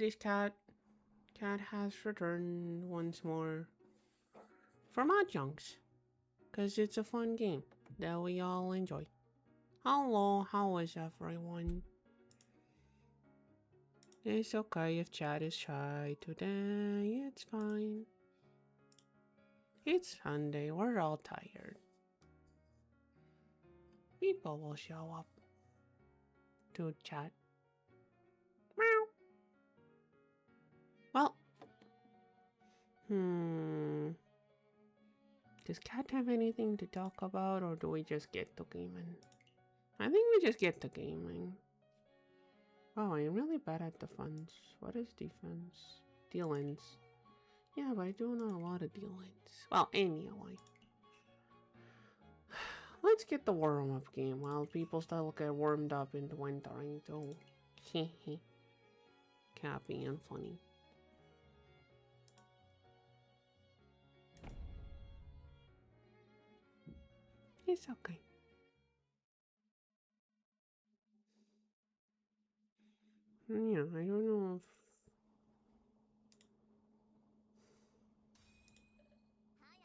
it is Cat. Cat has returned once more for Mahjongs, because it's a fun game that we all enjoy. Hello, how is everyone? It's okay if Chad is shy today, it's fine. It's Sunday, we're all tired. People will show up to chat. Meow. Well, does Cat have anything to talk about, or do we just get to gaming? I think we just get to gaming. Oh, I'm really bad at defense. What is defense? Dealings. Yeah, but I do know a lot of dealings. Well, anyway. Let's get the warm-up game while people still get warmed up into entering too. Hehe. Cappy and funny. It's okay. Yeah, I don't know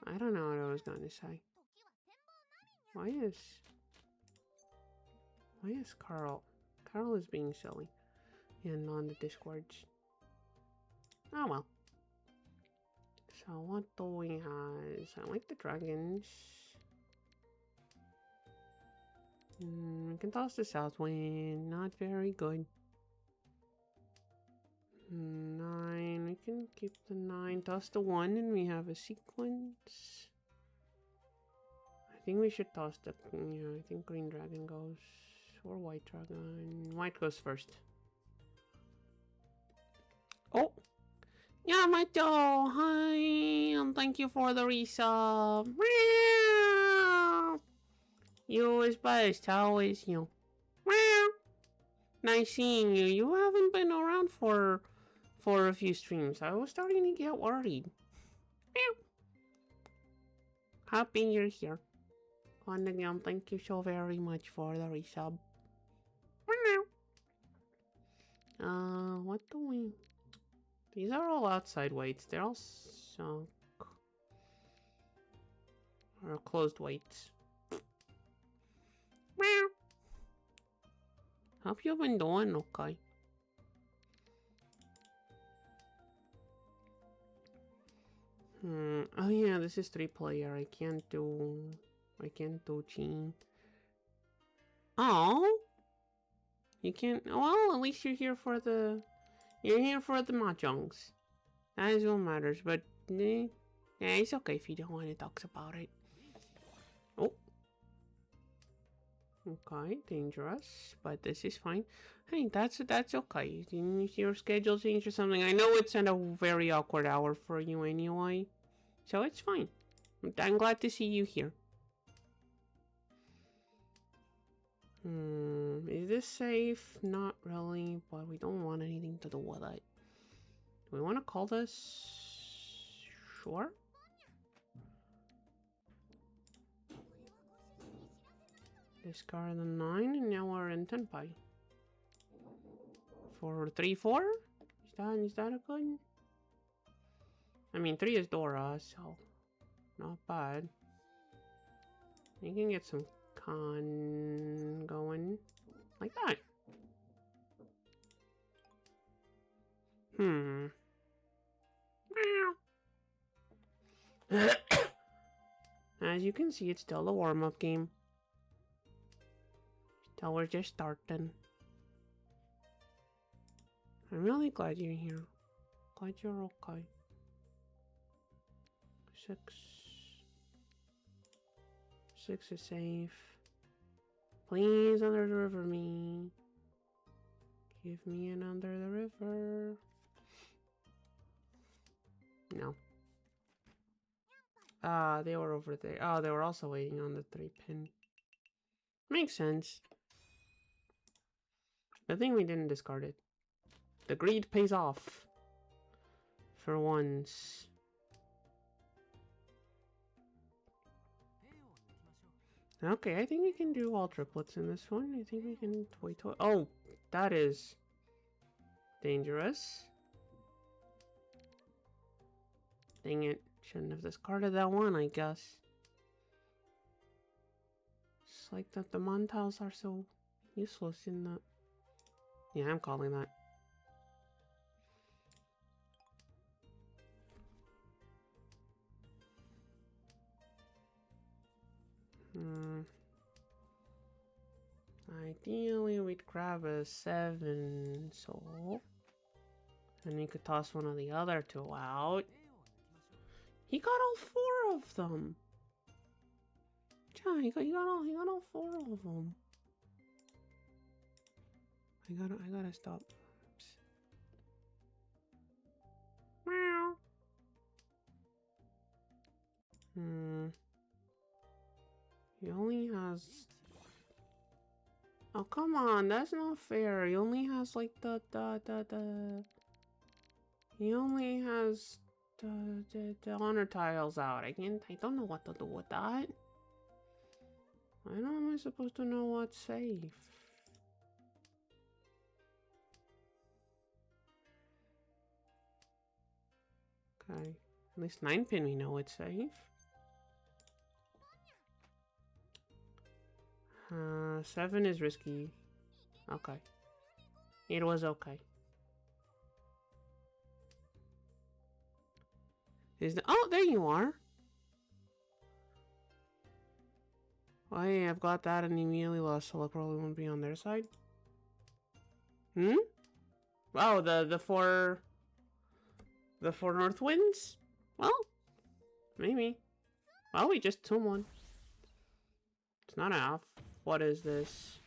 if... I don't know what I was gonna say. Why is Carl? Carl is being silly. And on the Discords. Oh well. So what do we have? I like the dragons. We can toss the south wind. Not very good. 9. We can keep the 9. Toss the 1 and we have a sequence. I think we should toss the... Yeah, I think green dragon goes. Or white dragon. White goes first. Oh! Yamato! Hi! And thank you for the resub. Meow! You is best. How is you? Meow! Nice seeing you. You haven't been around for a few streams. I was starting to get worried. Meow! Happy you're here. And again, thank you so very much for the resub. Meow! What do we... These are all outside weights. They're all sunk. Or closed weights. Meow! Hope you've been doing okay. Oh yeah, this is 3-player. I can't do Gene. Oh, you can't. Well, at least you're here for the mahjongs. That is what matters. But yeah, it's okay if you don't want to talk about it. Oh, okay, dangerous, but this is fine. Hey, that's okay. Your schedule change or something. I know it's at a very awkward hour for you anyway, so it's fine. I'm glad to see you here. Is this safe? Not really, but we don't want anything to do with it. Do we want to call this? Sure. Discard the 9, and now we're in Tenpai. For 3-4? Is that a good? I mean, 3 is Dora, so not bad. You can get some con going like that. As you can see, it's still a warm-up game. Still, we're just starting. I'm really glad you're here. Glad you're okay. 6. 6 is safe. Please, under the river me. Give me an under the river. No. They were over there. Oh, they were also waiting on the 3-pin. Makes sense. I think we didn't discard it. The greed pays off. For once. Okay, I think we can do all triplets in this one. I think we can wait. Oh, that is dangerous. Dang it. Shouldn't have discarded that one, I guess. It's like that the Montaus are so useless in that. Yeah, I'm calling that. Ideally, we'd grab a 7 soul. And you could toss one of the other 2 out. He got all 4 of them. Yeah, he got all 4 of them. I gotta stop. Oops. Meow. He only has... Oh, come on, that's not fair. He only has like the... He only has the honor tiles out. I don't know what to do with that. How am I supposed to know what's safe? Okay, at least 9-pin we know it's safe. 7 is risky. Okay. It was okay. Oh, there you are. Oh, hey, I've got that and immediately lost, so I probably won't be on their side. Oh, the 4 north winds? Well, maybe. Well, we just took one. It's not enough. What is this?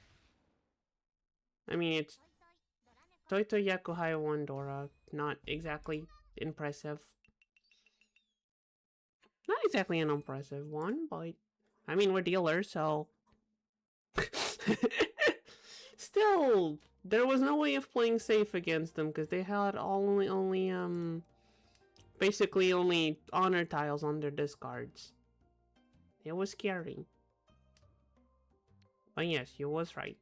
I mean, it's Toito Yakuhaya 1 Dora. Not exactly impressive. Not exactly an impressive one, but I mean, we're dealers, so still, there was no way of playing safe against them because they had basically only honor tiles on their discards. It was scary. But yes, you was right.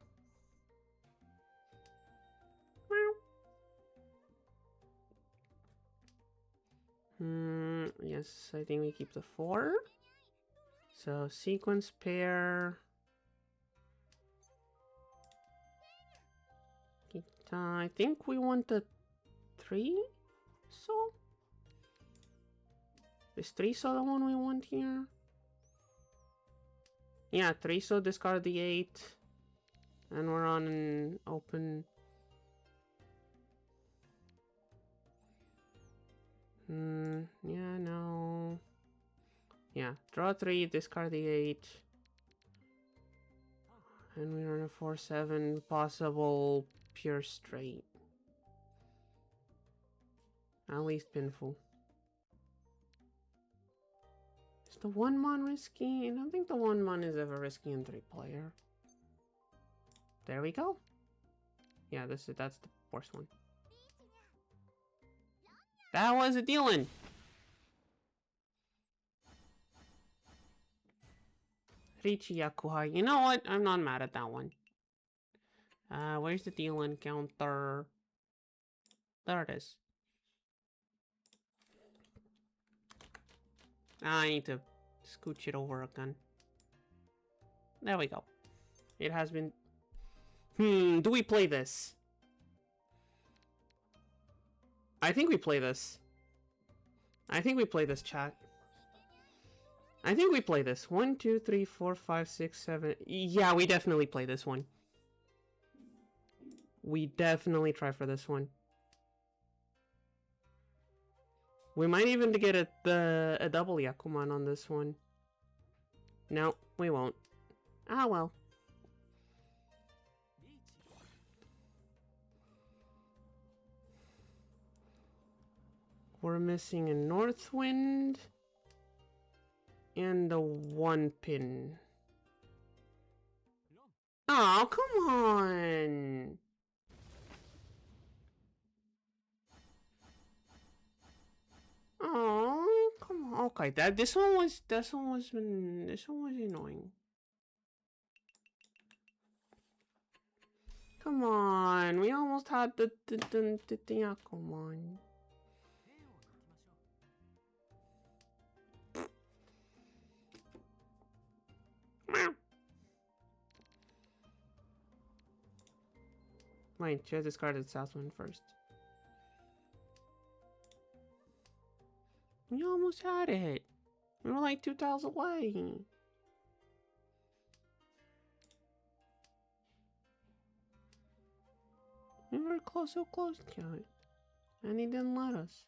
Yes, I think we keep the 4. So sequence pair. I think we want the 3 so. Is 3 so the one we want here? Yeah, 3 so discard the 8. And we're on an open. Yeah, no. Yeah, draw 3, discard the 8. And we're on a 4-7 possible pure straight. At least pinful. Is the 1-mon risky? I don't think the 1-mon is ever risky in 3-player. There we go. Yeah, that's the worst one. That was a dealin'. Richi Yakuhai. You know what? I'm not mad at that one. Where's the dealin' counter? There it is. I need to scooch it over again. There we go. It has been... do we play this? I think we play this. I think we play this, chat. I think we play this. 1, 2, 3, 4, 5, 6, 7... Yeah, we definitely play this one. We definitely try for this one. We might even get a double Yakuman on this one. No, we won't. Ah, well. We're missing a north wind. And the 1-pin. Oh, come on! Oh, come on. Okay, this one was annoying. Come on, we almost had the Yakuman. Wait, she has discarded South one first. We almost had it. We were like 2 tiles away. We were close, so close, Cat. And he didn't let us.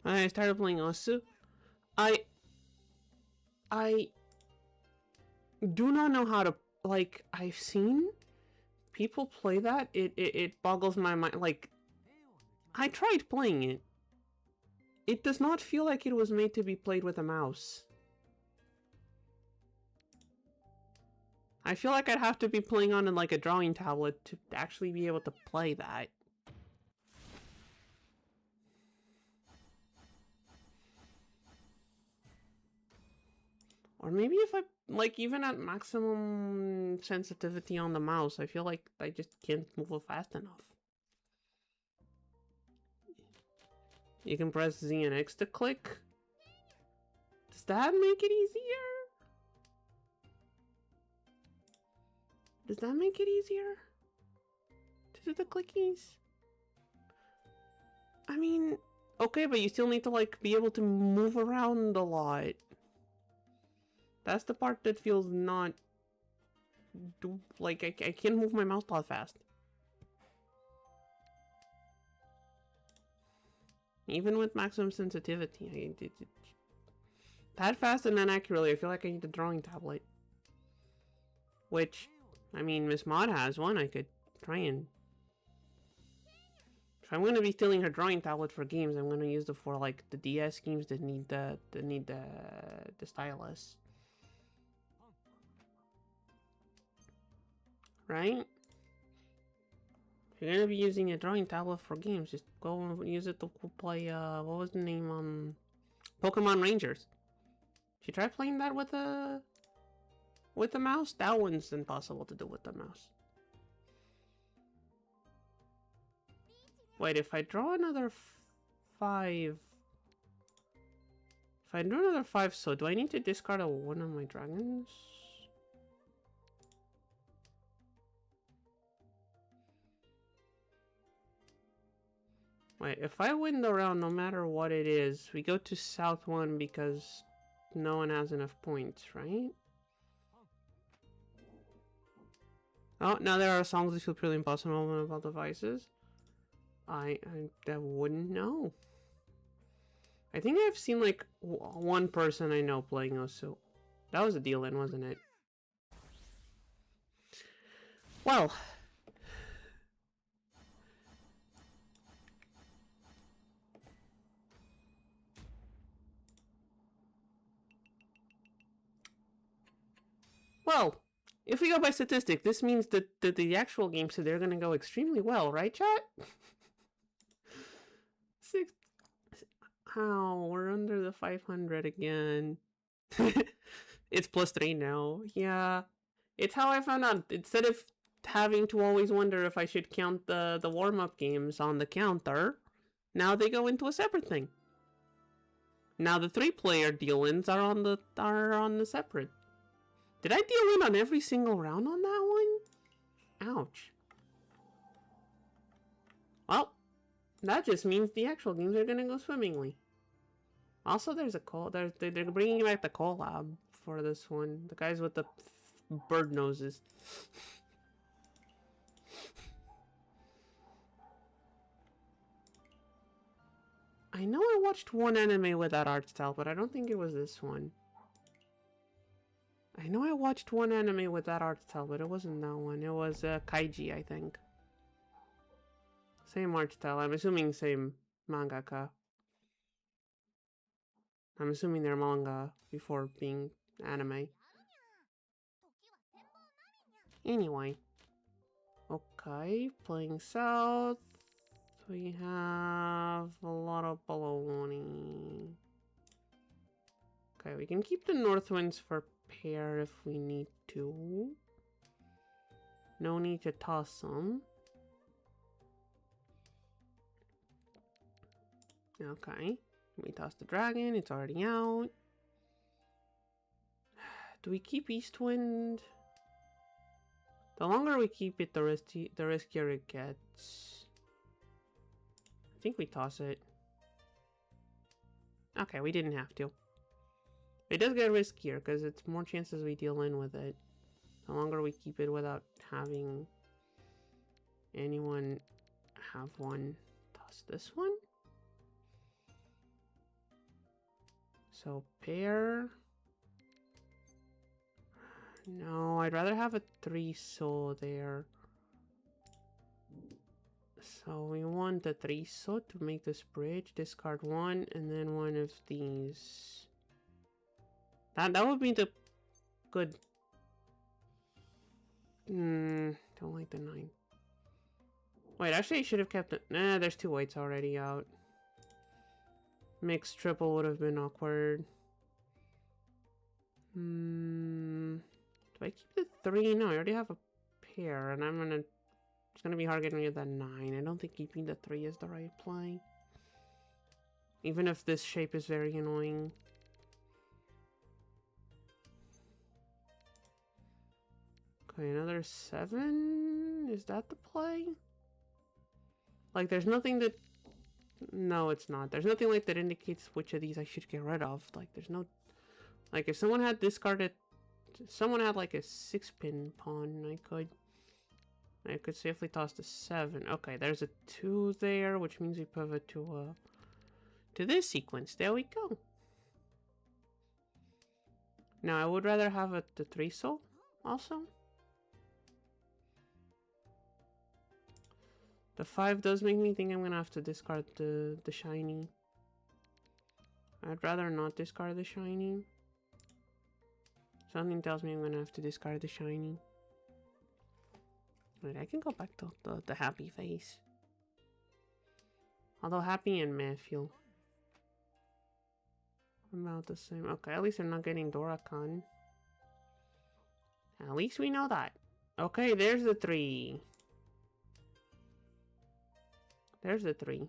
I started playing Osu. I do not know how to, like, I've seen people play that. It boggles my mind. Like, I tried playing it. It does not feel like it was made to be played with a mouse. I feel like I'd have to be playing on like a drawing tablet to actually be able to play that. Or maybe if I, like, even at maximum sensitivity on the mouse, I feel like I just can't move it fast enough. You can press Z and X to click. Does that make it easier? Does that make it easier to do the clickies? I mean, okay, but you still need to, like, be able to move around a lot. That's the part that feels not... like, I can't move my mouse that fast. Even with maximum sensitivity, that fast and then accurately, I feel like I need a drawing tablet. Which, I mean, Miss Maud has one. I could try and... if I'm gonna be stealing her drawing tablet for games, I'm gonna use it for, like, the DS games that need the stylus. Right? If you're gonna be using a drawing tablet for games, just go and use it to play, what was the name, Pokemon Rangers. If you try playing that with the mouse, that one's impossible to do with the mouse. Wait, if I draw another 5... if I draw another 5, so do I need to discard one of my dragons? Wait, if I win the round, no matter what it is, we go to South 1 because no one has enough points, right? Oh, now there are songs that feel purely impossible about devices. I wouldn't know. I think I've seen like one person I know playing Osu. That was a deal-in, wasn't it? Well... well, if we go by statistic, this means that the actual games today are going to go extremely well, right, chat? 6... ow, we're under the 500 again. It's +3 now. Yeah. It's how I found out. Instead of having to always wonder if I should count the warm-up games on the counter, now they go into a separate thing. Now the 3-player deal-ins are on the separate. Did I deal in on every single round on that one? Ouch. Well, that just means the actual games are gonna go swimmingly. Also, there's a they're bringing back the collab for this one. The guys with the bird noses. I know I watched one anime with that art style, but I don't think it was this one. I know I watched one anime with that art style, but it wasn't that one. It was Kaiji, I think. Same art style. I'm assuming same mangaka. I'm assuming they're manga before being anime. Anyway. Okay, playing south. We have a lot of baloney. Okay, we can keep the north winds for pair if we need to. No need to toss them. Okay, we toss the dragon, it's already out. Do we keep East Wind? The longer we keep it, the riskier it gets. I think we toss it. Okay, we didn't have to. It does get riskier because it's more chances we deal in with it. The longer we keep it without having anyone have one. Toss this one. So pair. No, I'd rather have a 3-so there. So we want a 3-so to make this bridge. Discard one and then one of these. That would be the good. Don't like the 9. Wait, actually I should have kept it. Nah, there's 2 whites already out. Mixed triple would have been awkward. Do I keep the 3? No, I already have a pair, and it's gonna be hard getting rid of that 9. I don't think keeping the 3 is the right play. Even if this shape is very annoying. Okay, another 7? Is that the play? Like, there's nothing that... No, it's not. There's nothing like that indicates which of these I should get rid of. Like, there's no... Like, if someone had discarded... Someone had, like, a 6-pin pawn, I could safely toss the 7. Okay, there's a 2 there, which means we pivot to this sequence. There we go. Now, I would rather have the 3-so also. The 5 does make me think I'm gonna have to discard the shiny. I'd rather not discard the shiny. Something tells me I'm gonna have to discard the shiny. Wait, I can go back to the happy face. Although happy and meh feel about the same. Okay, at least I'm not getting Dorakan. At least we know that. Okay, there's the 3. There's the 3.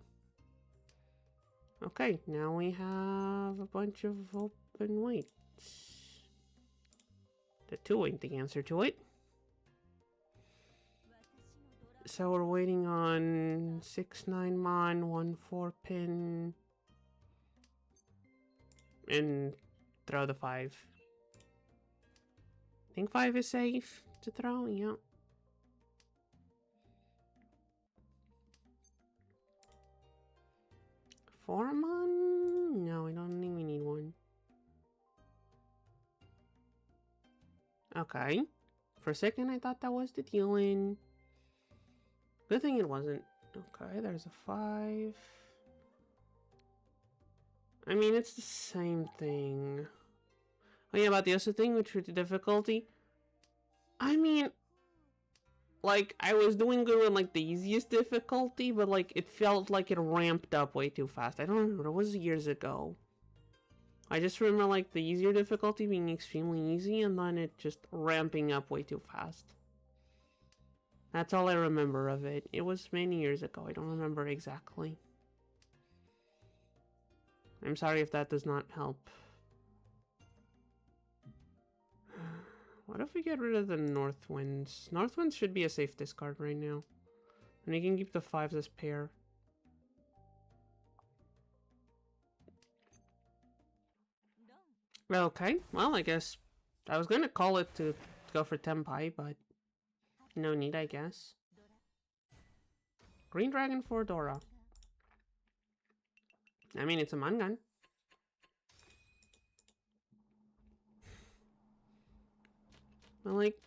Okay, now we have a bunch of open weights. The 2 ain't the answer to it. So we're waiting on 6-9 mon, 1-4 pin, and throw the 5. I think 5 is safe to throw, yeah. Mon? No, I don't think we need one. Okay. For a second, I thought that was the deal-in. Good thing it wasn't. Okay, there's a 5. I mean, it's the same thing. Oh yeah, about the other thing, which was the difficulty. I mean, like, I was doing good with, like, the easiest difficulty, but, like, it felt like it ramped up way too fast. I don't remember. It was years ago. I just remember, like, the easier difficulty being extremely easy, and then it just ramping up way too fast. That's all I remember of it. It was many years ago. I don't remember exactly. I'm sorry if that does not help. What if we get rid of the North Winds? North Winds should be a safe discard right now. And we can keep the 5s as pair. Okay, well, I guess I was gonna call it to go for Tempai, but no need, I guess. Green Dragon for Dora. I mean, it's a Mangan. But, like,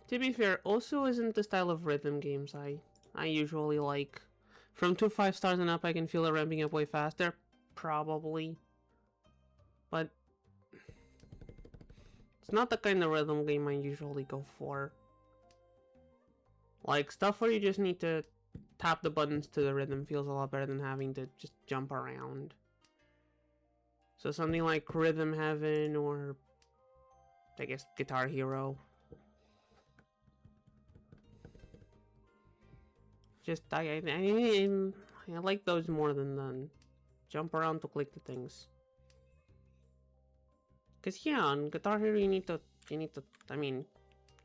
to be fair, also isn't the style of rhythm games I usually like. From 2 5-stars and up, I can feel it ramping up way faster. Probably. But it's not the kind of rhythm game I usually go for. Like, stuff where you just need to tap the buttons to the rhythm feels a lot better than having to just jump around. So something like Rhythm Heaven or, I guess, Guitar Hero. Just, I like those more than jump around to click the things. Cause yeah, on Guitar Hero you need to, I mean,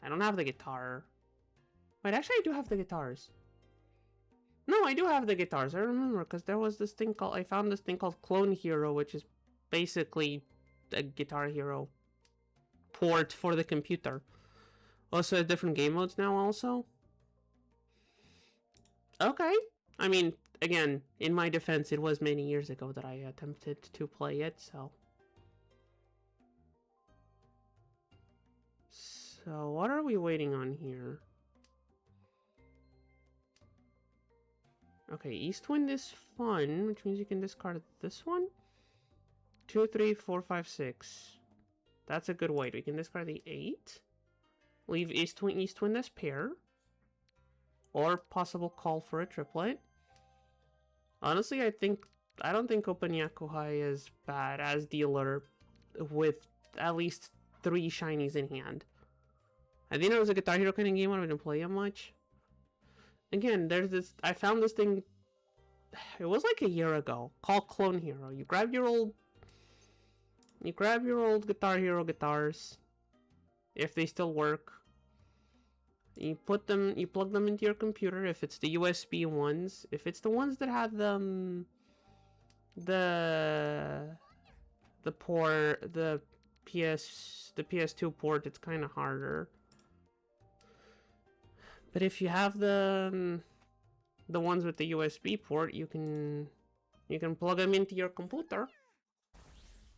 I don't have the guitar. Wait, actually I do have the guitars. No, I do have the guitars. I remember, because there was this thing called, I found this thing called Clone Hero, which is basically a Guitar Hero port for the computer. Also, different game modes now also. Okay. I mean, again, in my defense, it was many years ago that I attempted to play it, so. So, what are we waiting on here? Okay, East Wind is fun, which means you can discard this one. 2, 3, 4, 5, 6. That's a good weight. We can discard the 8. Leave East Wind as pair. Or possible call for a triplet. Honestly, I don't think Open Yakuhai is bad as dealer with at least 3 shinies in hand. I think it was a Guitar Hero kind of game. I didn't play it much. Again, there's this. I found this thing. It was like a year ago, called Clone Hero. You grab your old Guitar Hero guitars, if they still work. You plug them into your computer if it's the USB ones. If it's the ones that have the PS2 port, it's kind of harder. But if you have the ones with the USB port, you can plug them into your computer,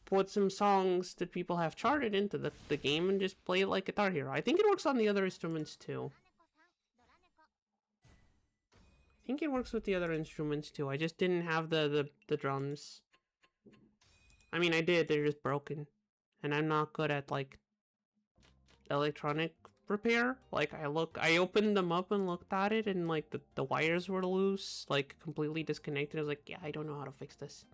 put some songs that people have charted into the game, and just play it like Guitar Hero. I think it works on the other instruments too. I think it works with the other instruments too. I just didn't have the drums. I mean, I did. They're just broken, and I'm not good at like electronic repair. Like I opened them up and looked at it, and like the wires were loose, like completely disconnected. I was like, yeah, I don't know how to fix this.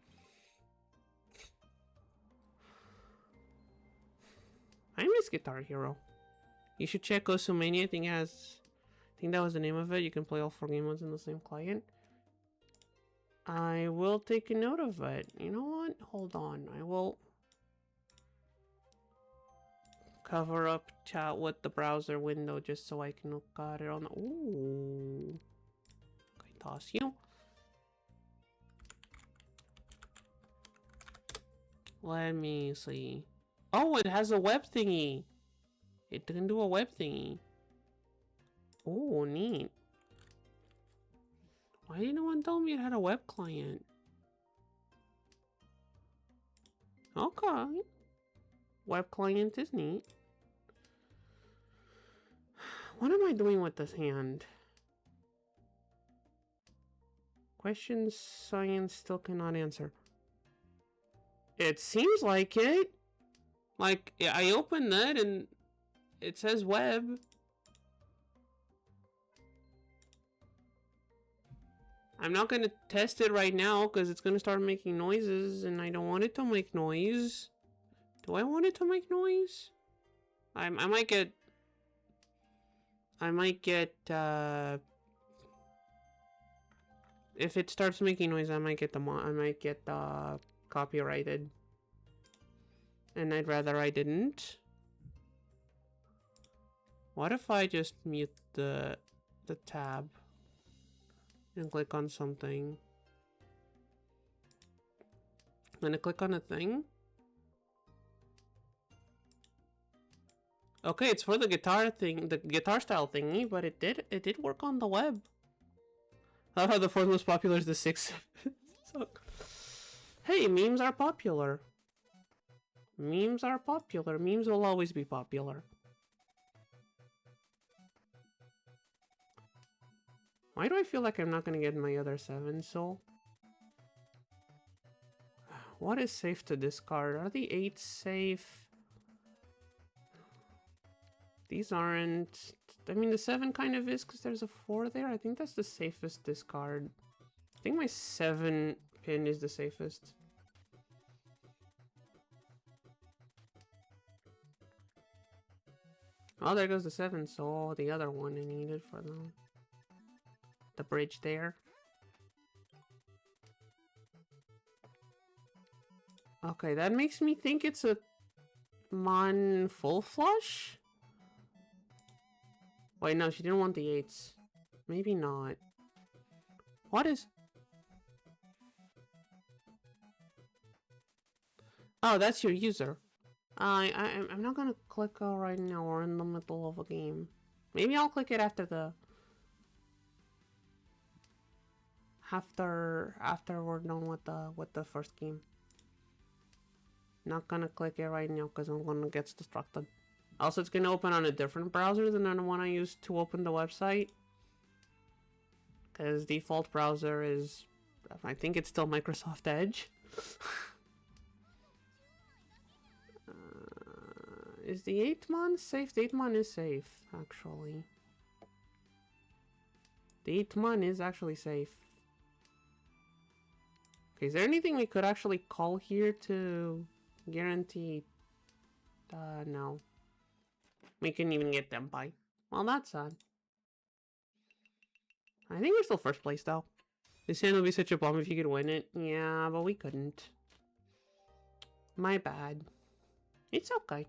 I miss Guitar Hero. You should check Osumania. I think that was the name of it. You can play all 4 game modes in the same client. I will take a note of it. You know what? Hold on. I will cover up chat with the browser window just so I can look at it on the... Ooh. Okay, toss you. Let me see. Oh, it has a web thingy. It can do a web thingy. Oh, neat. Why didn't no one tell me it had a web client? Okay. Web client is neat. What am I doing with this hand? Questions science still cannot answer. It seems like it. Like, I opened that and it says web. I'm not going to test it right now because it's going to start making noises and I don't want it to make noise. Do I want it to make noise? I might get if it starts making noise, I might get copyrighted. And I'd rather I didn't. What if I just mute the tab and click on something? I'm gonna click on a thing. Okay, it's for the guitar thing, the guitar style thingy, but it did work on the web. I love how the 4th most popular is the 6th. So, hey, memes are popular. Memes are popular. Memes will always be popular. Why do I feel like I'm not gonna get my other 7 soul? What is safe to discard? Are the 8s safe? These aren't. I mean, the 7 kind of is because there's a 4 there. I think that's the safest discard. I think my 7 pin is the safest. Oh, there goes the 7 soul. The other one I needed for the bridge there. Okay, that makes me think it's a 8-mon full flush? Wait, no, she didn't want the 8s. Maybe not. What is... Oh, that's your user. I'm not gonna click right now. We're in the middle of a game. Maybe I'll click it after the... After we're done with the first game. Not gonna click it right now because I'm gonna get distracted. Also, it's gonna open on a different browser than the one I used to open the website. Because default browser is... I think it's still Microsoft Edge. Is the 8-mon safe? The 8-mon is safe, actually. The 8-mon is actually safe. Okay, is there anything we could actually call here to guarantee? No. We couldn't even get them by. Well, that's sad. I think we're still first place, though. This hand would be such a bum if you could win it. Yeah, but we couldn't. My bad. It's okay.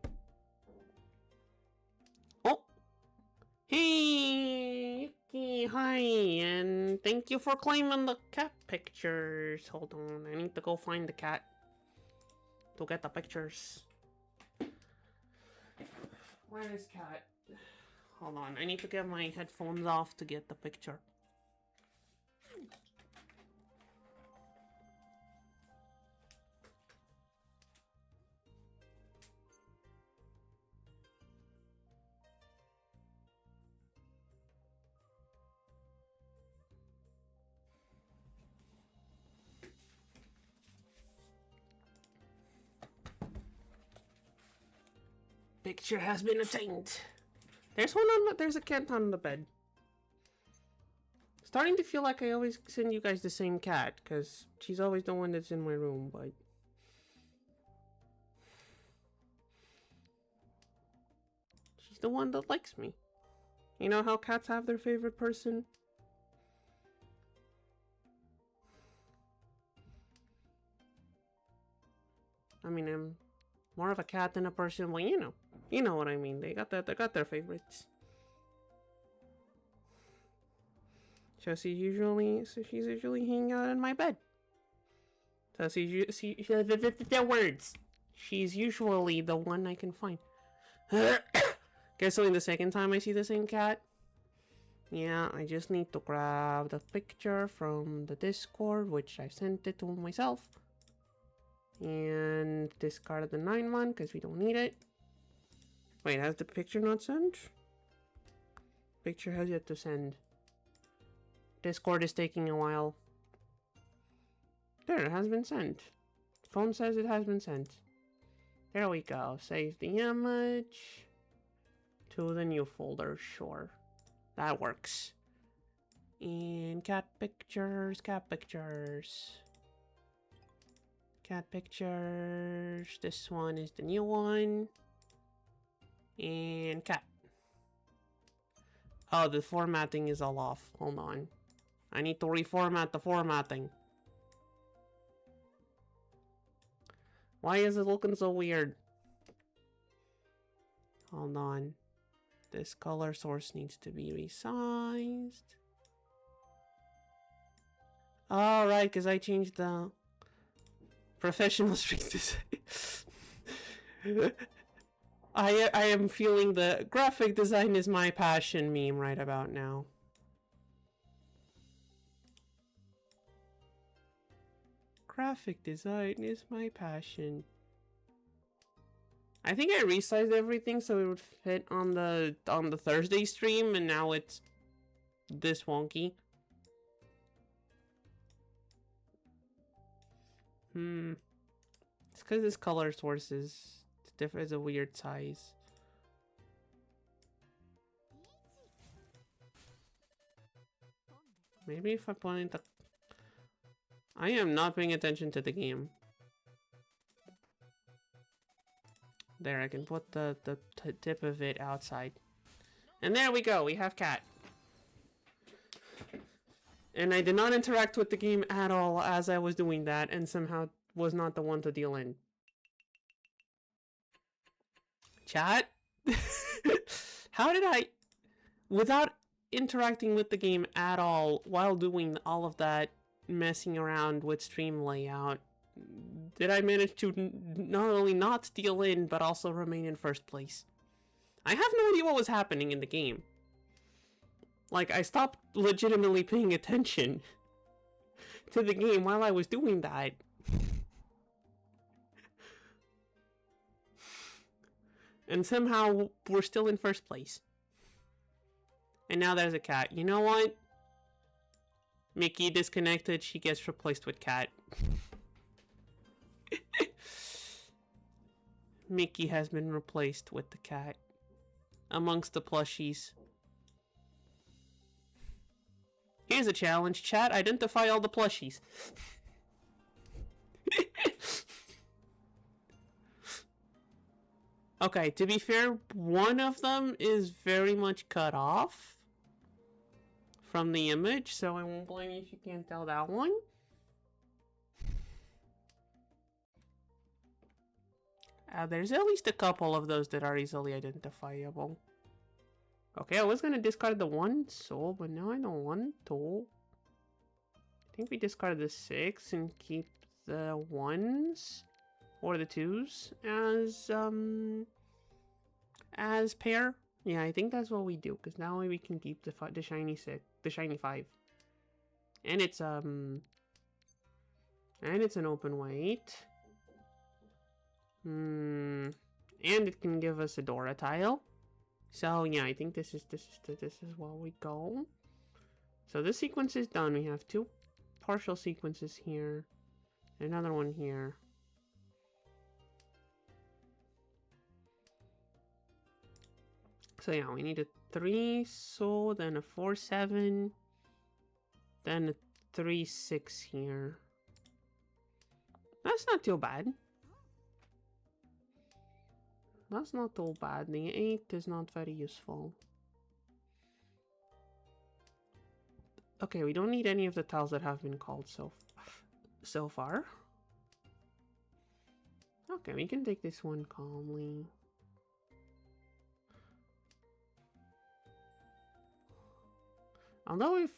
Oh! Hey! Yuki, hi! And thank you for claiming the cat pictures. Hold on, I need to go find the cat to get the pictures. Where is cat? Hold on, I need to get my headphones off to get the picture. Picture has been obtained. There's one on the, there's a cat on the bed. Starting to feel like I always send you guys the same cat, because she's always the one that's in my room, but... she's the one that likes me. You know how cats have their favorite person? I mean, I'm more of a cat than a person, well, you know what I mean. They got their favorites. She's usually hanging out in my bed. So the words. She's usually the one I can find. Guess only the second time I see the same cat. Yeah, I just need to grab the picture from the Discord, which I sent it to myself. And discard the 9-mon because we don't need it. Wait, has the picture not sent? Picture has yet to send. Discord is taking a while. There, it has been sent. Phone says it has been sent. There we go. Save the image to the new folder. Sure. That works. And cat pictures, cat pictures. Cat pictures. This one is the new one. And cat. Oh, the formatting is all off. Hold on. I need to reformat the formatting. Why is it looking so weird? Hold on. This color source needs to be resized. Oh, right, because I changed the professional street design. I am feeling the graphic design is my passion meme right about now. Graphic design is my passion. I think I resized everything so it would fit on the Thursday stream, and now it's this wonky. It's because this color source is different. It's a weird size. Maybe if I put in the... I am not paying attention to the game. There, I can put the tip of it outside. And there we go, we have cat. And I did not interact with the game at all as I was doing that, and somehow was not the one to deal in. Chat? How did I... Without interacting with the game at all, while doing all of that messing around with stream layout, did I manage to not only not steal in, but also remain in first place? I have no idea what was happening in the game. Like, I stopped legitimately paying attention to the game while I was doing that. And somehow, we're still in first place. And now there's a cat. You know what? Mickey disconnected, she gets replaced with cat. Mickey has been replaced with the cat. Amongst the plushies. Here's a challenge, chat. Identify all the plushies. Okay, to be fair, one of them is very much cut off from the image, so I won't blame you if you can't tell that one. There's at least a couple of those that are easily identifiable. Okay, I was gonna discard the 1 soul, but now I don't want to. I think we discard the 6 and keep the 1s or the 2s as pair. Yeah, I think that's what we do, because now we can keep the shiny 6, the shiny 5. And it's an open weight. And it can give us a Dora tile. So yeah, I think this is where we go. So this sequence is done. We have 2 partial sequences here, another one here. So yeah, we need a 3 soul, then a 4-7, then a 3-6 here. That's not too bad. That's not too bad. The 8 is not very useful. Okay, we don't need any of the tiles that have been called so far. Okay, we can take this one calmly. Although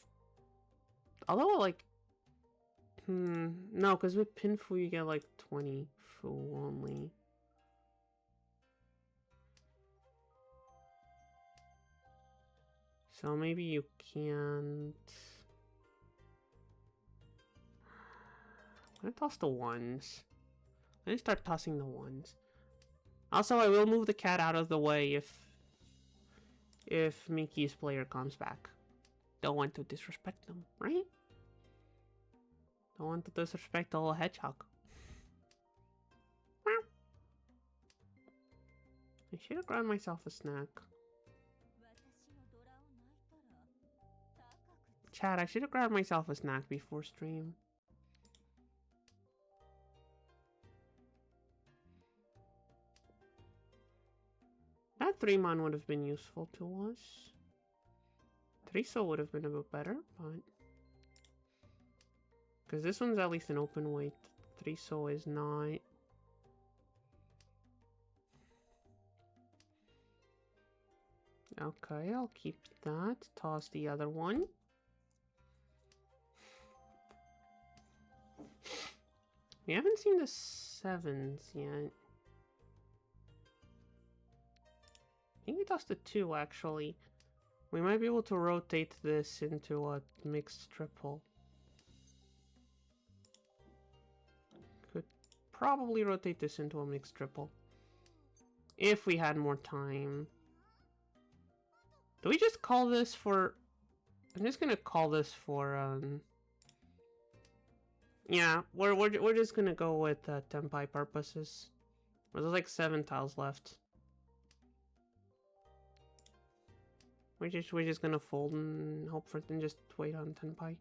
like, no, because with Pinfu you get like 20 Fu only. So maybe you can't. I'm gonna toss the 1s. Let me start tossing the 1s. Also, I will move the cat out of the way if Mickey's player comes back. Don't want to disrespect them, right? Don't want to disrespect the little hedgehog. I should have grabbed myself a snack. Chat, I should have grabbed myself a snack before stream. That 3-mon would have been useful to us. 3-soul would have been a bit better, but... because this one's at least an open weight. 3-soul is not. Okay, I'll keep that. Toss the other one. We haven't seen the 7s yet. I think we tossed the 2, actually. We might be able to rotate this into a mixed triple. Could probably rotate this into a mixed triple. If we had more time. Do we just call this for... I'm just gonna call this for, yeah, we're just gonna go with Tenpai purposes. There's like 7 tiles left. We're just gonna fold and hope for it and just wait on Tenpai.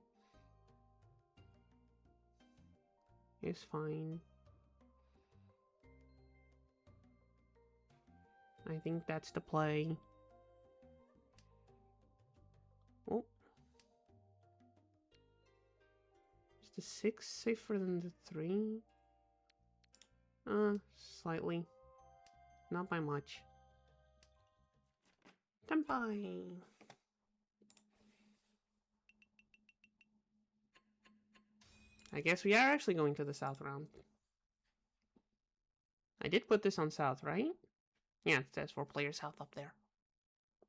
It's fine. I think that's the play. Oh. Is the 6 safer than the 3? Slightly. Not by much. Senpai. I guess we are actually going to the south round. I did put this on south, right? Yeah, it says 4 players south up there.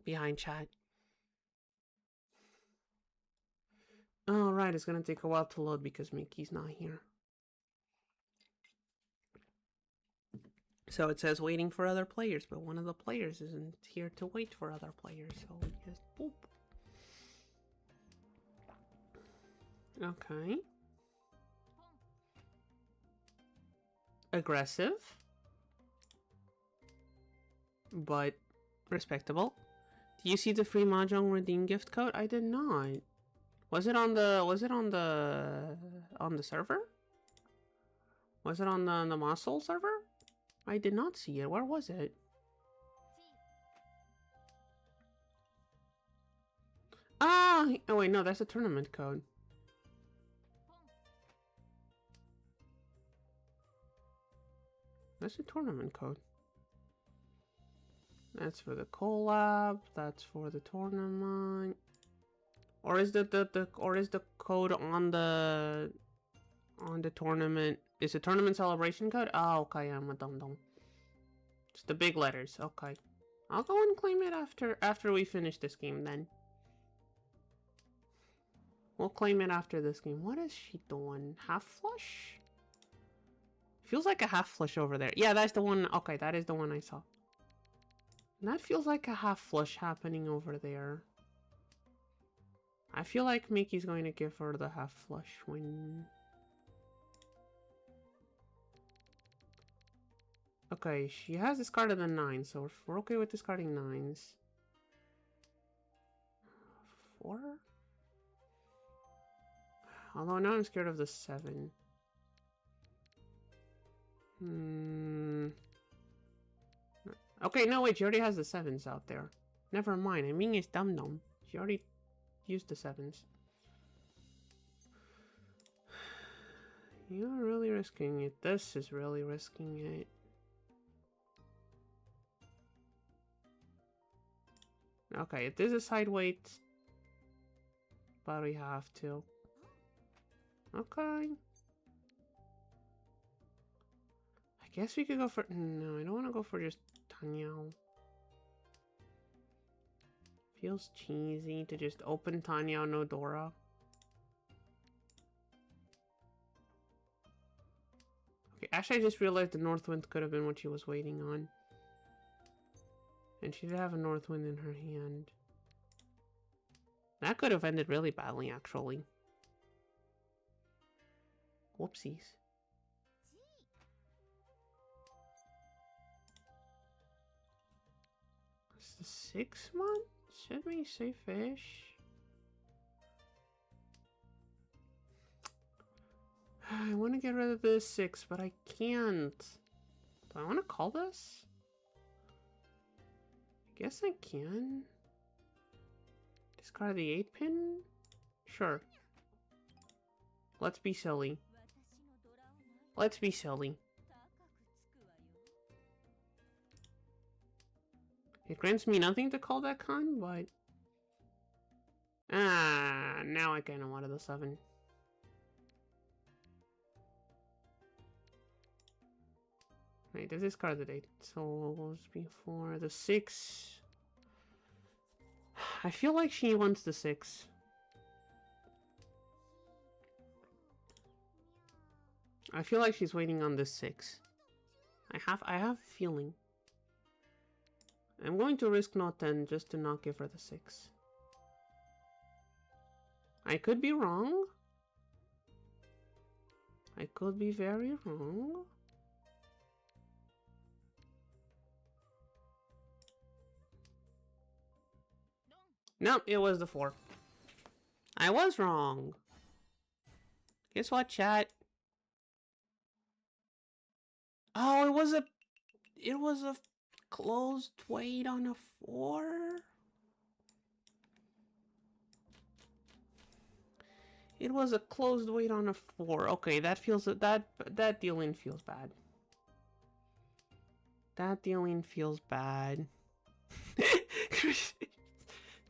Behind chat. Oh, right, it's gonna take a while to load because Mickey's not here. So it says waiting for other players, but one of the players isn't here to wait for other players, so we just boop. Okay. Aggressive. But respectable. Do you see the free Mahjong redeem gift code? I did not. Was it on the server? Was it on the Mosul server? I did not see it. Where was it? Ah, oh wait, no, that's a tournament code. That's a tournament code. That's for the collab. That's for the tournament. Or is the code on the tournament? Is the tournament celebration code? Oh, okay, I'm a dum-dum. It's the big letters. Okay. I'll go and claim it after we finish this game then. We'll claim it after this game. What is she doing? Half flush? Feels like a half flush over there. Yeah, that's the one. Okay, that is the one I saw. That feels like a half flush happening over there. I feel like Mickey's going to give her the half flush when... Okay, she has discarded a 9, so we're okay with discarding 9s. 4? Although now I'm scared of the 7. Okay, no wait, she already has the 7s out there. Never mind, I mean it's dum-dum. She already used the 7s. You're really risking it. This is really risking it. Okay, it is a side weight. But we have to. Okay. I guess we could go for... No, I don't want to go for just Tanyao. Feels cheesy to just open Tanyao no Dora. Okay, actually I just realized the Northwind could have been what she was waiting on. And she did have a Northwind in her hand. That could have ended really badly, actually. Whoopsies. It's the 6 month? Should we say fish? I want to get rid of this 6, but I can't. Do I want to call this? I guess I can. Discard the 8 pin? Sure. Let's be silly. Let's be silly. It grants me nothing to call that con, but... Ah, now I kinda wanted the 7. Wait, this is card the date. So what was before the 6? I feel like she wants the 6. I feel like she's waiting on the 6. I have a feeling. I'm going to risk not 10 just to not give her the 6. I could be wrong. I could be very wrong. Nope, it was the 4. I was wrong. Guess what, chat? Oh, it was a closed wait on a 4? It was a closed wait on a 4. Okay, that feels that dealing feels bad. That dealing feels bad.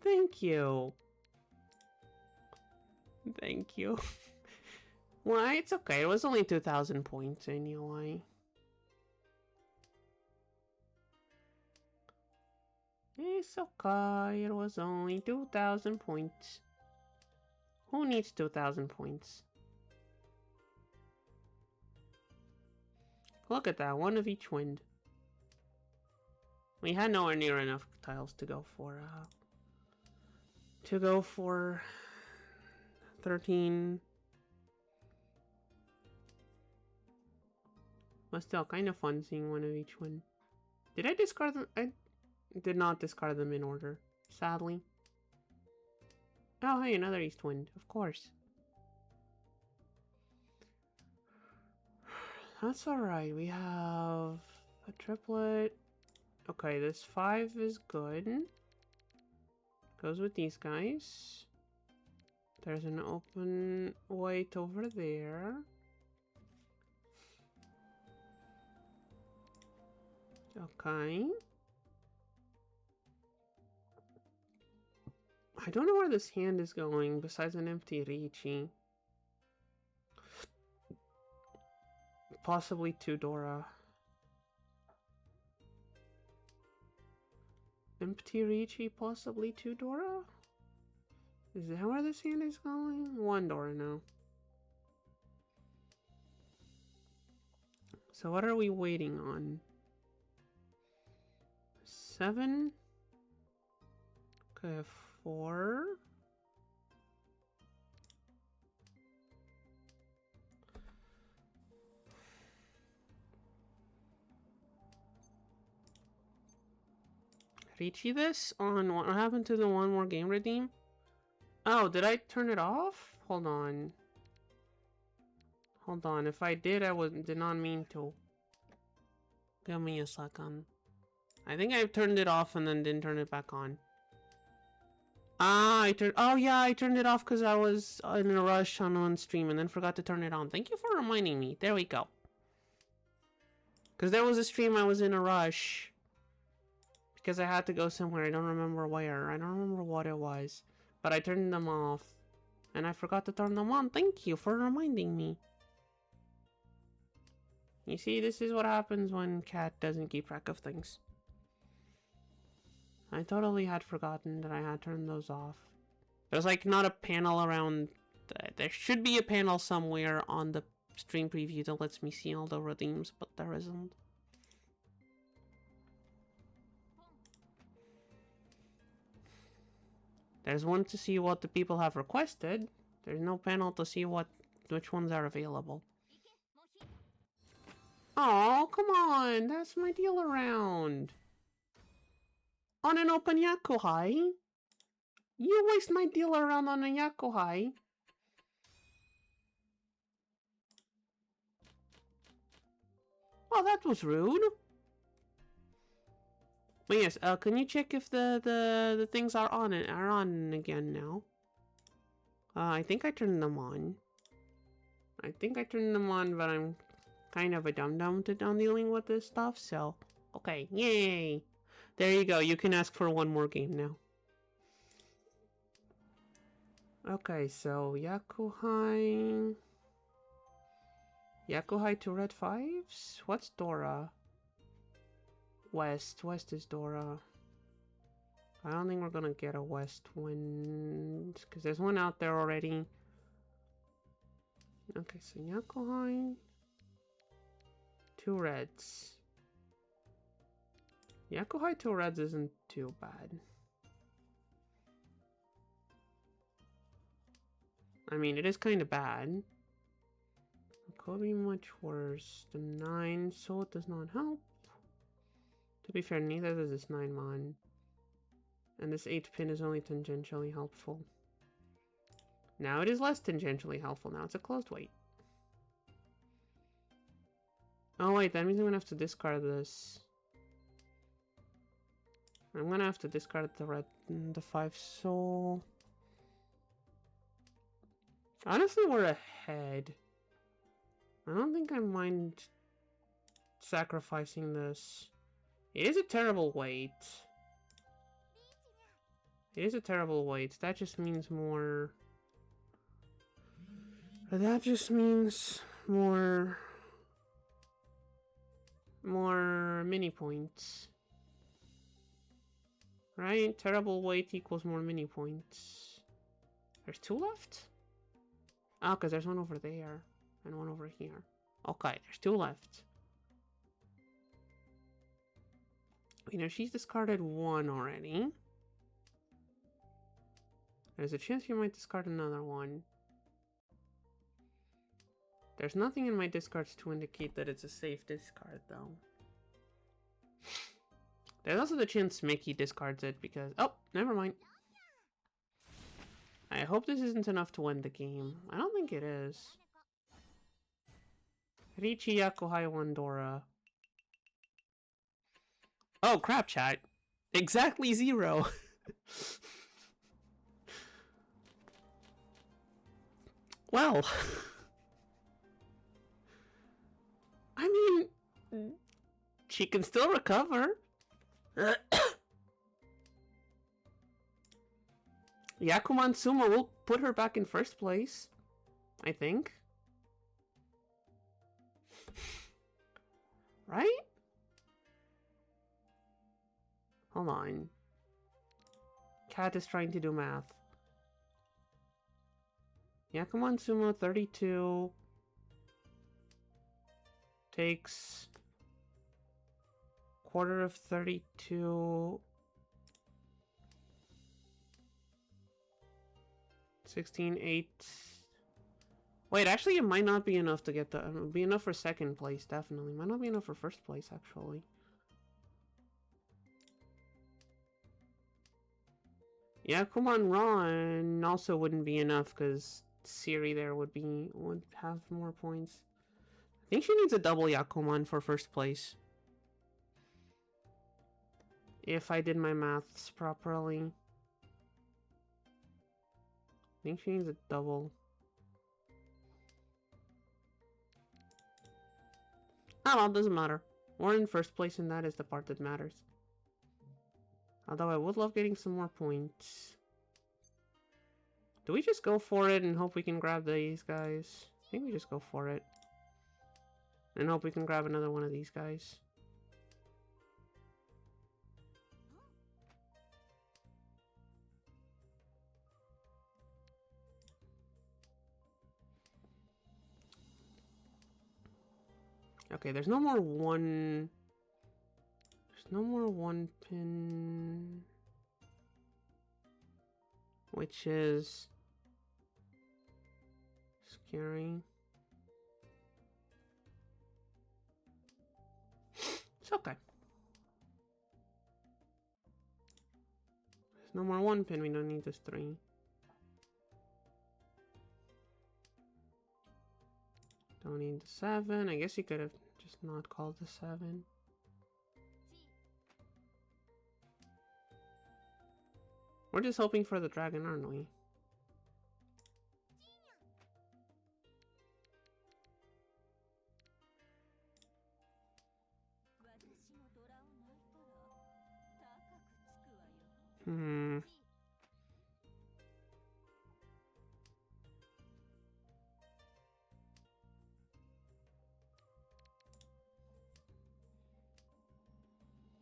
Thank you. Thank you. Well, it's okay. It was only 2,000 points anyway. It's okay. It was only 2,000 points. Who needs 2,000 points? Look at that. One of each wind. We had nowhere near enough tiles to go for, 13. But still, kind of fun seeing one of each one. Did I discard them? I did not discard them in order, sadly. Oh, hey, another east wind, of course. That's alright. We have a triplet. Okay, this 5 is good. Goes with these guys. There's an open white over there. Okay. I don't know where this hand is going besides an empty Ricci. Possibly 2 Dora. Empty Ricci, possibly 2 Dora? Is that where this hand is going? 1 Dora now. So what are we waiting on? 7? Okay, 4. Ricci this on what happened to the one more game redeem? Oh, did I turn it off? Hold on. Hold on. If I did, I did not mean to. Give me a second. I think I turned it off and then didn't turn it back on. Ah, oh yeah, I turned it off because I was in a rush on one stream and then forgot to turn it on. Thank you for reminding me. There we go. Because there was a stream I was in a rush. Because I had to go somewhere. I don't remember where. I don't remember what it was. But I turned them off. And I forgot to turn them on. Thank you for reminding me. You see, this is what happens when Cat doesn't keep track of things. I totally had forgotten that I had turned those off. There's like not a panel around... There should be a panel somewhere on the stream preview that lets me see all the redeems, but there isn't. There's one to see what the people have requested. There's no panel to see which ones are available. Oh, come on! That's my deal around! On an open Yakuhai? You waste my deal around on a Yakuhai? Oh, that was rude. But yes, can you check if the things are on again now? I think I turned them on. I think I turned them on, but I'm kind of a dum-dum on dealing with this stuff, so... Okay, yay! There you go, you can ask for one more game now. Okay, so Yakuhai... Yakuhai to red 5s? What's Dora? West is Dora. I don't think we're gonna get a west wind, because there's one out there already. Okay, so Yakuhai... 2 reds. Yakuhai 2 reds isn't too bad. I mean, it is kind of bad. It could be much worse. The 9, so it does not help. To be fair, neither does this 9 mon. And this 8 pin is only tangentially helpful. Now it is less tangentially helpful. Now it's a closed weight. Oh wait, that means I'm gonna have to discard this. I'm gonna have to discard the 5 soul. Honestly, we're ahead. I don't think I mind sacrificing this. It is a terrible weight. It is a terrible weight. That just means more... That just means more... More mini points. Right? Terrible weight equals more mini points. There's 2 left? Oh, because there's one over there. And one over here. Okay, there's 2 left. You know, she's discarded 1 already. There's a chance you might discard another one. There's nothing in my discards to indicate that it's a safe discard, though. There's also the chance Mickey discards it because... Oh, never mind. I hope this isn't enough to win the game. I don't think it is. Richi Yakuhai Wandora. Oh, crap, chat. Exactly 0. Well... I mean... She can still recover. Yakuman Sumo will put her back in first place, I think. Right? Hold on. Cat is trying to do math. Yakuman Sumo 32 takes quarter of 32. 16, 8. Wait, actually, it might not be enough to get the... It would be enough for second place, definitely. Might not be enough for first place, actually. Yeah, Kuman Ron also wouldn't be enough, because Siri there would have more points. I think she needs a double Yakuman for first place. If I did my maths properly. I think she needs a double. Oh well, doesn't matter. We're in first place and that is the part that matters. Although I would love getting some more points. Do we just go for it and hope we can grab these guys? I think we just go for it. And hope we can grab another one of these guys. Okay, there's no more one... There's no more 1 pin... Which is... scary. It's okay. There's no more 1 pin, we don't need this 3. Don't need the 7. I guess you could have just not called the 7. We're just hoping for the dragon, aren't we?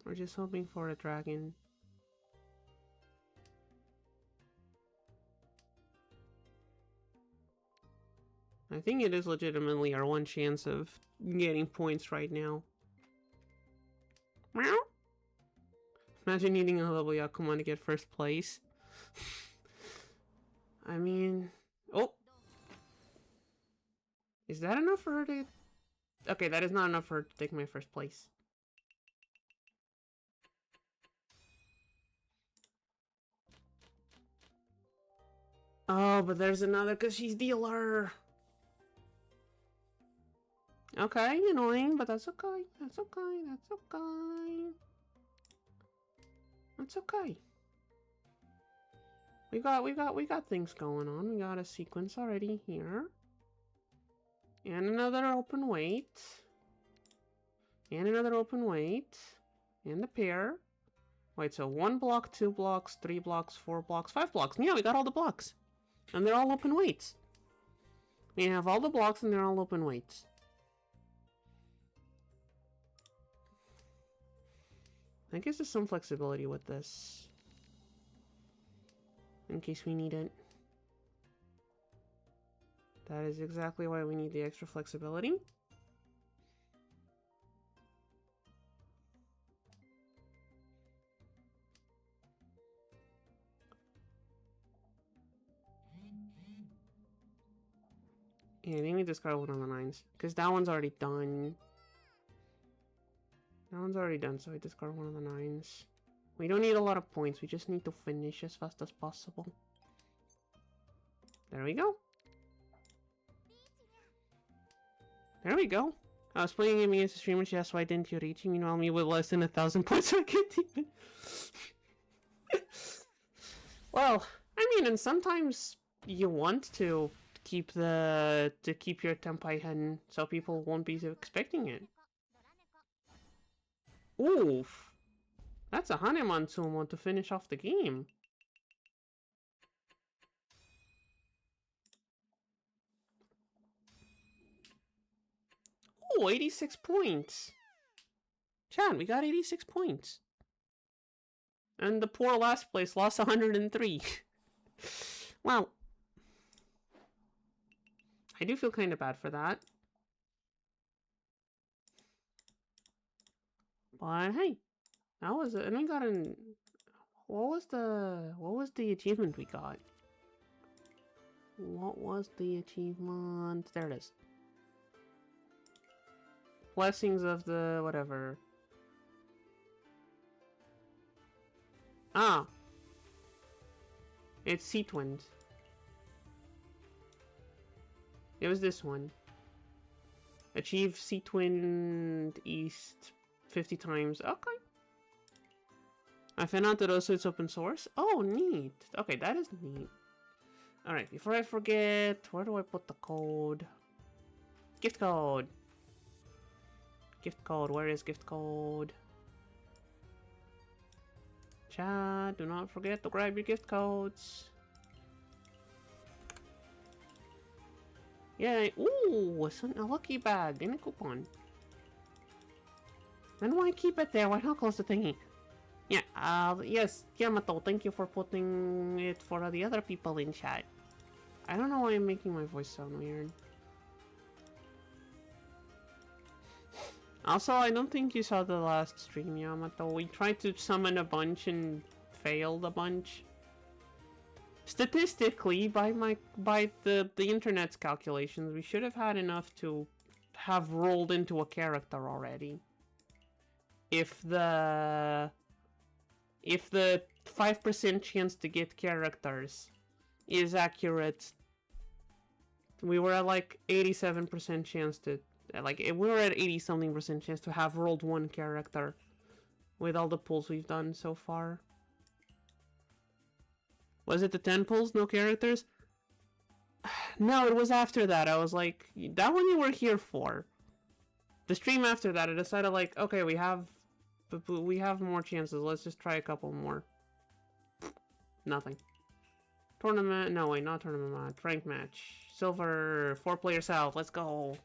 We're just hoping for a dragon. I think it is legitimately our one chance of getting points right now. Meow. Imagine needing a level Yakuman to get first place. I mean... Oh! Is that enough for her to... Okay, that is not enough for her to take my first place. Oh, but there's another because she's dealer. Okay, annoying, but that's okay. That's okay. That's okay. That's okay. We got things going on. We got a sequence already here. And another open weight. And another open weight. And a pair. Wait, so 1 block, 2 blocks, 3 blocks, 4 blocks, 5 blocks. Yeah, we got all the blocks. And they're all open weights. We have all the blocks and they're all open weights. I guess there's some flexibility with this. In case we need it. That is exactly why we need the extra flexibility. Yeah, I think we discard one of the 9s. Because that one's already done. That one's already done, so I discard one of the 9s. We don't need a lot of points, we just need to finish as fast as possible. There we go. There we go. I was playing me as a streamer, she asked why didn't you reach? Meanwhile, me with less than 1,000 points, I can't even. Well, I mean, and sometimes you want to keep your tempai hidden so people won't be expecting it. Oof. That's a Haneman summon to finish off the game. Oh, 86 points. Chan, we got 86 points. And the poor last place lost 103. Well, I do feel kind of bad for that. But hey, that was it. And we got an... What was the achievement we got? What was the achievement? There it is. Blessings of the whatever. Ah. It's Sea Twins. It was this one. Achieve Sea Twin East 50 times. Okay. I found out that also it's open source. Oh, neat. Okay, that is neat. Alright, before I forget, where do I put the code? Gift code. Gift code. Where is gift code? Chat, do not forget to grab your gift codes. Yay. Ooh, a lucky bag and a coupon. Then why keep it there? Why not close the thingy? Yeah, yes, Yamato, thank you for putting it for the other people in chat. I don't know why I'm making my voice sound weird. Also, I don't think you saw the last stream, Yamato. We tried to summon a bunch and failed a bunch. Statistically, by the internet's calculations, we should have had enough to have rolled into a character already. If the 5% chance to get characters is accurate, we were at like 87% chance to, like, we were at 80-something% chance to have rolled one character with all the pulls we've done so far. Was it the 10 pulls, no characters? No, it was after that. I was like, that one you were here for. The stream after that, I decided like, okay, we have more chances. Let's just try a couple more. Nothing. Tournament? No, wait, not tournament match. Rank match. Silver, 4 players out. Let's go.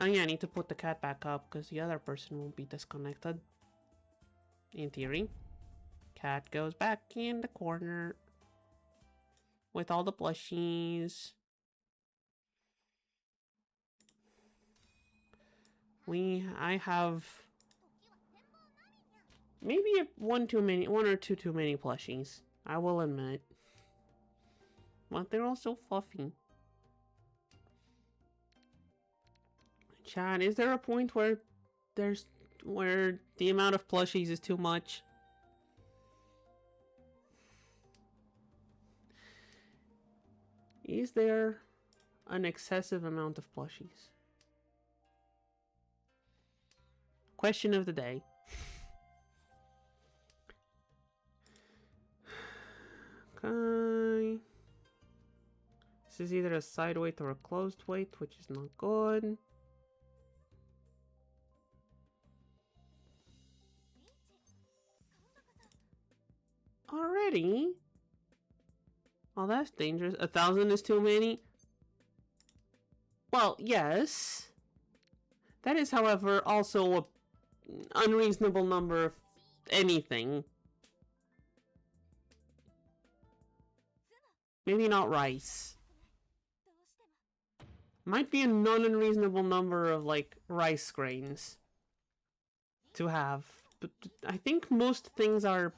Oh yeah, I need to put the cat back up because the other person won't be disconnected. In theory. Cat goes back in the corner with all the plushies. I have maybe one or two too many plushies. I will admit. But they're all so fluffy. Chad, is there a point where the amount of plushies is too much? Is there an excessive amount of plushies? Question of the day. Okay. This is either a side weight or a closed weight, which is not good. already? Oh, that's dangerous. 1,000 is too many? Well, yes. That is, however, also a unreasonable number of anything. Maybe not rice. Might be a non-unreasonable number of, like, rice grains to have. But I think most things are...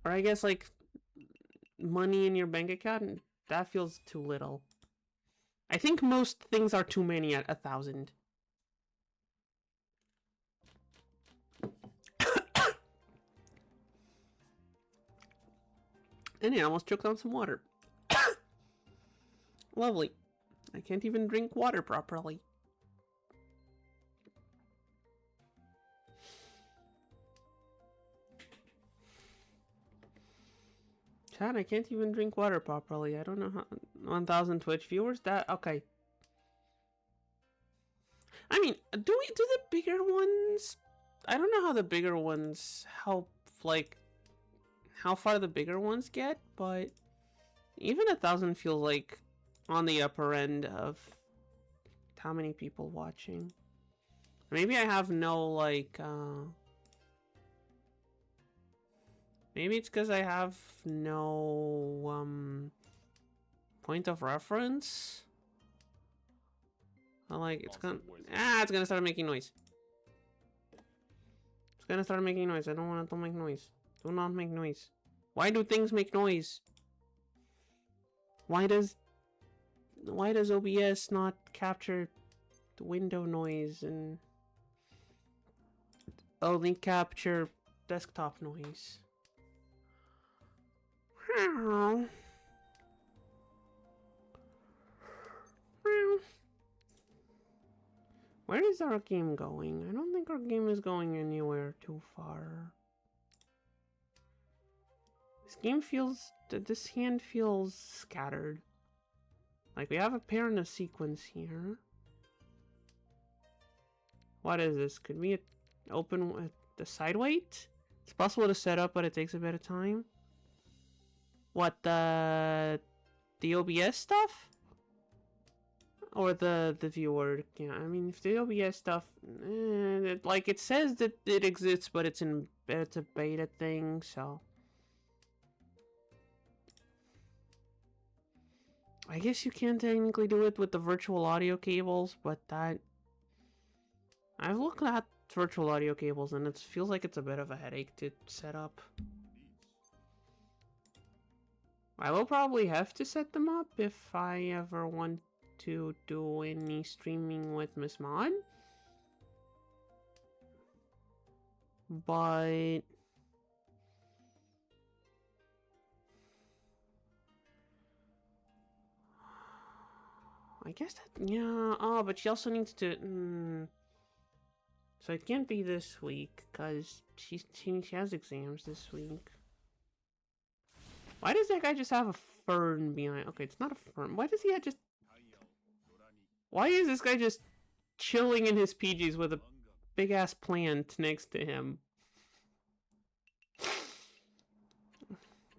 Or I guess, like, money in your bank account, that feels too little. I think most things are too many at 1,000. And I almost choked on some water. Lovely. I can't even drink water properly. Chat, I can't even drink water properly. I don't know how... 1,000 Twitch viewers? That... Okay. I mean, do the bigger ones... I don't know how the bigger ones help, like... How far the bigger ones get, but... Even 1,000 feels like on the upper end of how many people watching. Maybe I have no, like, maybe it's because I have no, point of reference. I like, it's gonna start making noise. It's gonna start making noise. I don't want it to make noise. Do not make noise. Why do things make noise? Why does OBS not capture the window noise and only capture desktop noise? Where is our game going? I don't think our game is going anywhere too far. This game feels... This hand feels scattered. Like, we have a pair in a sequence here. What is this? Could we open the side weight? It's possible to set up, but it takes a bit of time. What, the OBS stuff? Or the viewer? Yeah, I mean, if the OBS stuff... like, it says that it exists, but it's a beta thing, so... I guess you can technically do it with the virtual audio cables, but that... I've looked at virtual audio cables and it feels like it's a bit of a headache to set up. I will probably have to set them up if I ever want to do any streaming with Miss Mod. But... I guess that, yeah, oh, but she also needs to, So it can't be this week, because she has exams this week. Why does that guy just have a fern behind? Okay, it's not a fern. Why does he have just... Why is this guy just chilling in his PGs with a big-ass plant next to him?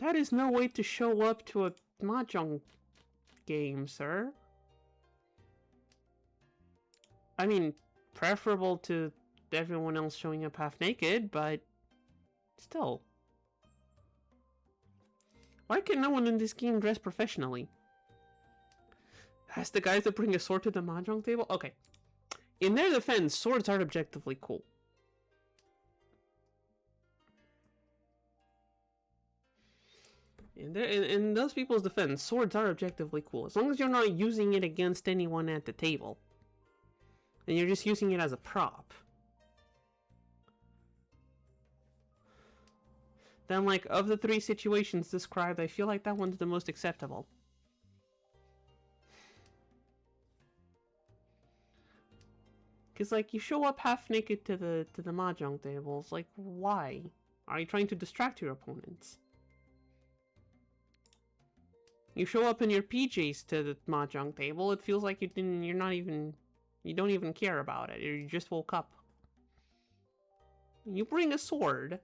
That is no way to show up to a Mahjong game, sir. I mean, preferable to everyone else showing up half naked, but still. Why can no one in this game dress professionally? Has the guys that bring a sword to the Mahjong table? Okay. In their defense, swords are objectively cool. In those people's defense, swords are objectively cool. As long as you're not using it against anyone at the table. And you're just using it as a prop. Then, like, of the 3 situations described, I feel like that one's the most acceptable. Because, like, you show up half naked to the Mahjong tables. Like, why? Are you trying to distract your opponents? You show up in your PJs to the Mahjong table, it feels like you're not even... You don't even care about it. You just woke up. You bring a sword.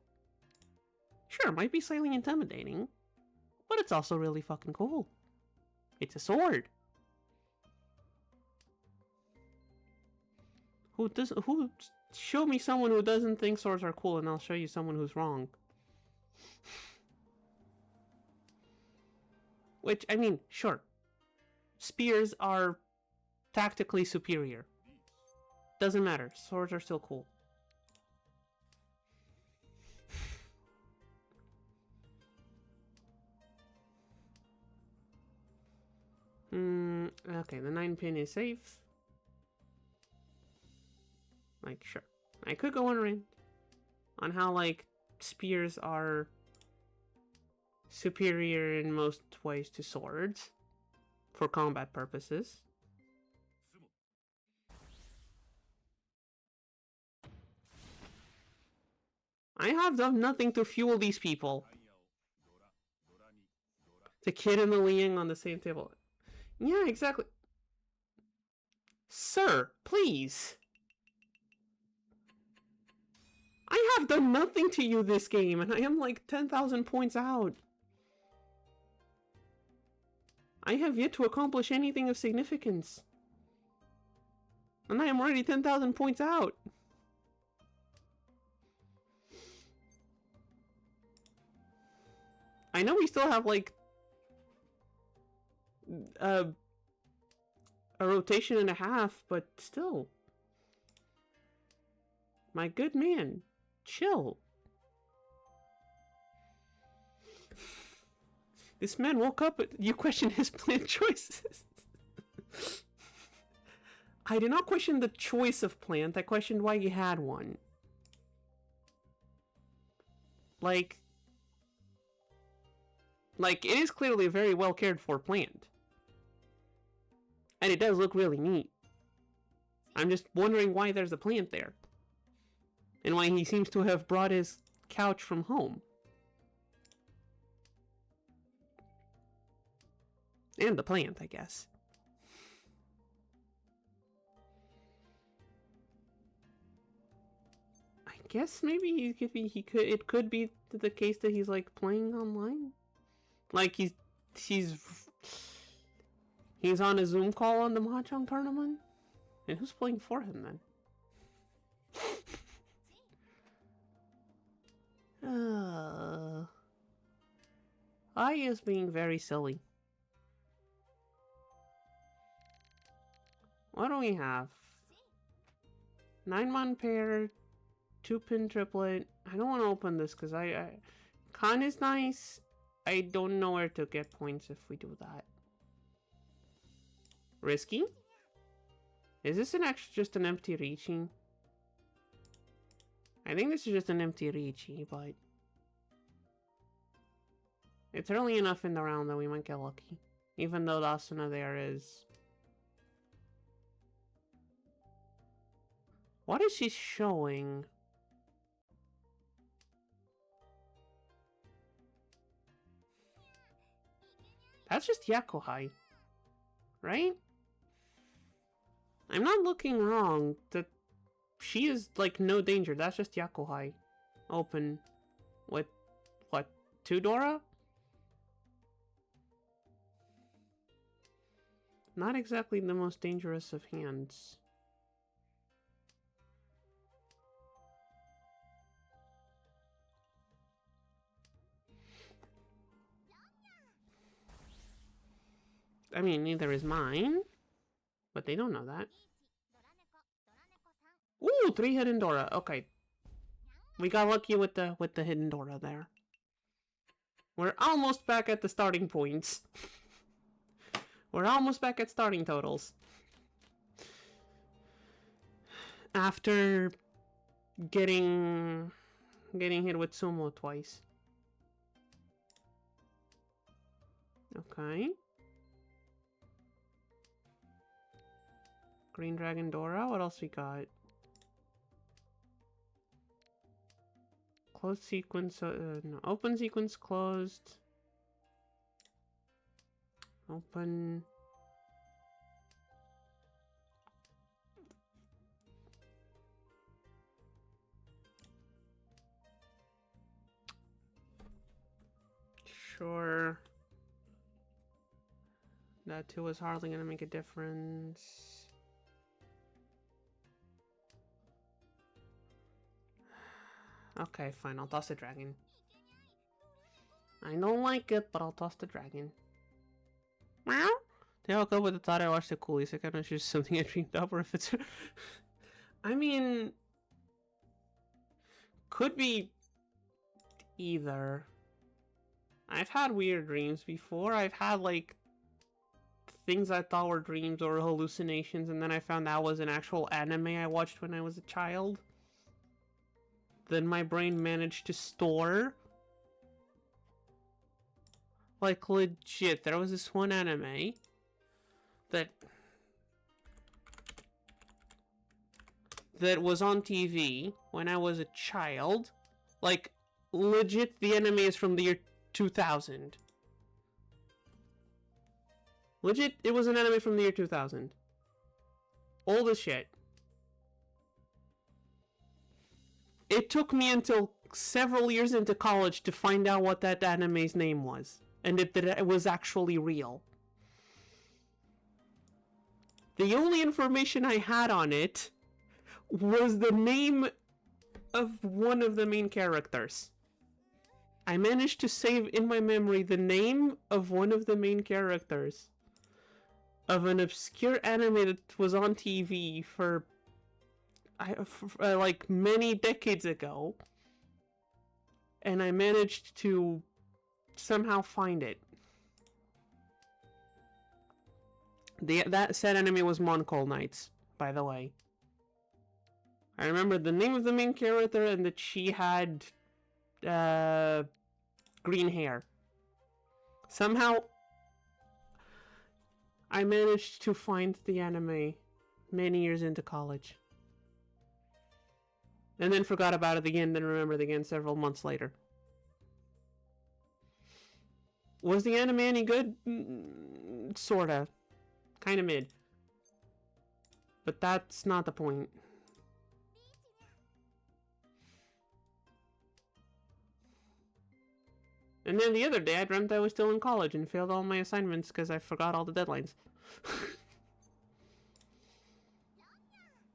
Sure, it might be slightly intimidating, but it's also really fucking cool. It's a sword. Who show me someone who doesn't think swords are cool and I'll show you someone who's wrong. Which, I mean, sure. Spears are tactically superior. Doesn't matter. Swords are still cool. Okay, the 9-pin is safe. Like, sure. I could go on a rant on how, like, spears are superior in most ways to swords for combat purposes. I have done nothing to fuel these people. The kid and the Liang on the same table. Yeah, exactly. Sir, please. I have done nothing to you this game, and I am like 10,000 points out. I have yet to accomplish anything of significance. And I am already 10,000 points out. I know we still have, like, a rotation and a half, but still. My good man, chill. This man woke up, you question his plant choices. I did not question the choice of plant, I questioned why you had one. Like, it is clearly a very well cared for plant. And it does look really neat. I'm just wondering why there's a plant there. And why he seems to have brought his couch from home. And the plant, I guess. I guess maybe it could be the case that he's like playing online. Like he's on a Zoom call on the Mahjong tournament? And who's playing for him then? I is being very silly. What do we have? 9-man pair, 2-pin triplet. I don't want to open this because Con is nice. I don't know where to get points if we do that. Risky? Is this just an empty reaching? I think this is just an empty reaching, but it's early enough in the round that we might get lucky. Even though the Asuna there is... What is she showing? That's just Yakuhai, right? I'm not looking wrong. That she is like no danger. That's just Yakuhai. Open with what? 2 Dora? Not exactly the most dangerous of hands. I mean, neither is mine. But they don't know that. Ooh, 3 hidden Dora. Okay. We got lucky with the hidden Dora there. We're almost back at the starting points. We're almost back at starting totals. After getting hit with Sumo twice. Okay. Green Dragon Dora. What else we got? Closed sequence. No. Open sequence closed. Open. That too is hardly gonna make a difference. Okay, fine, I'll toss the dragon. I don't like it, but I'll toss the dragon. Meow? They all go with the thought I watched the coolies. I kind of just something I dreamed up, or if it's... I mean... Could be... either. I've had weird dreams before. I've had, like... things I thought were dreams or hallucinations, and then I found that was an actual anime I watched when I was a child. Then my brain managed to store... Like, legit, there was this one anime... that was on TV when I was a child. Like, legit, the anime is from the year 2000. Legit, it was an anime from the year 2000. Old as shit. It took me until several years into college to find out what that anime's name was. And that it was actually real. The only information I had on it was the name of one of the main characters. I managed to save in my memory the name of one of the main characters of an obscure anime that was on TV for like many decades ago, and I managed to somehow find it. That said anime was Moncol Knights, by the way. I remember the name of the main character and that she had green hair. Somehow I managed to find the anime many years into college. And then forgot about it again, then remembered again several months later. Was the anime any good? Sorta. Kinda mid. But that's not the point. And then the other day, I dreamt I was still in college and failed all my assignments because I forgot all the deadlines.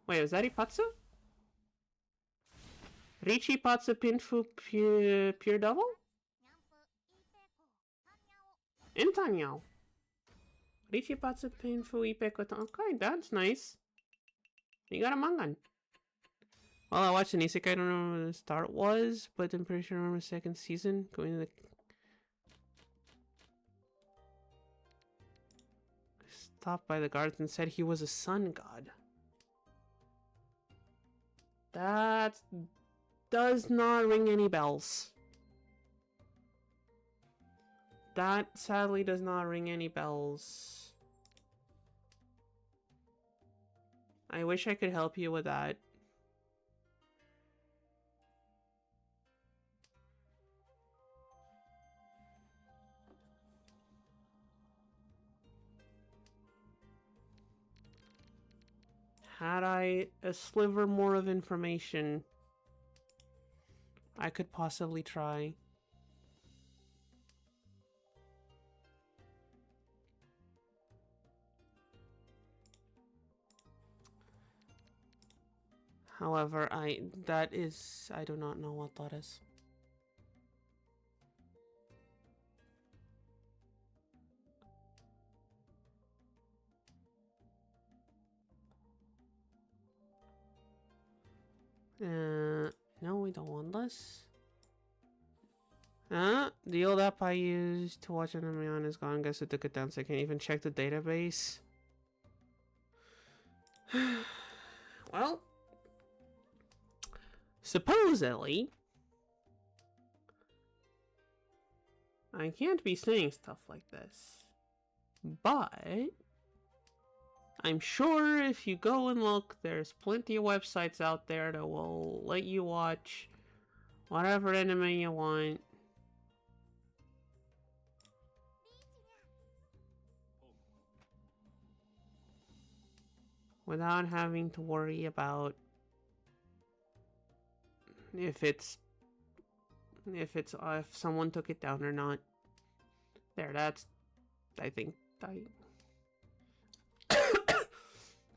Wait, is that Ipatsu? Richi Patsu Pinfu Pure Double? Intanyao. Richi Patsu Pinfu Ipeko. Okay, that's nice. You got a mangan. Well, I watched an isekai, I don't know what the start was, but I'm pretty sure I remember the second season. Going to the... Stopped by the guards and said he was a sun god. That does not ring any bells. That sadly does not ring any bells. I wish I could help you with that. Had I a sliver more of information, I could possibly try. However, I do not know what that is. No, we don't want this. The old app I used to watch anime on is gone. Guess it took it down, so I can't even check the database. Well, supposedly, I can't be saying stuff like this, but I'm sure if you go and look, there's plenty of websites out there that will let you watch whatever anime you want. Without having to worry about if someone took it down or not. There, that's, I think,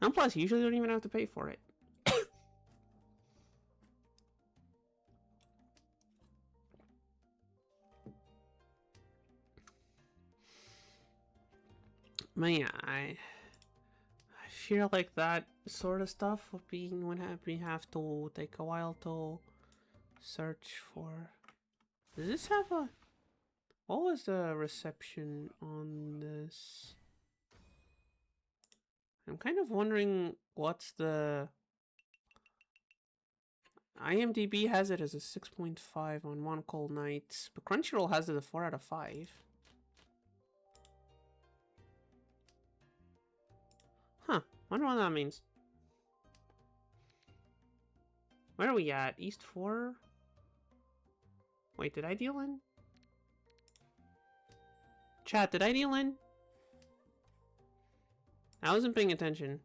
And plus, you usually don't even have to pay for it. But yeah, I feel like that sort of stuff would have to take a while to search for. Does this have a... What was the reception on this? I'm kind of wondering what's the... IMDb has it as a 6.5 on One Cold Night, but Crunchyroll has it a 4 out of 5. Huh, wonder what that means. Where are we at? East 4? Wait, did I deal in? Chat, did I deal in? I wasn't paying attention.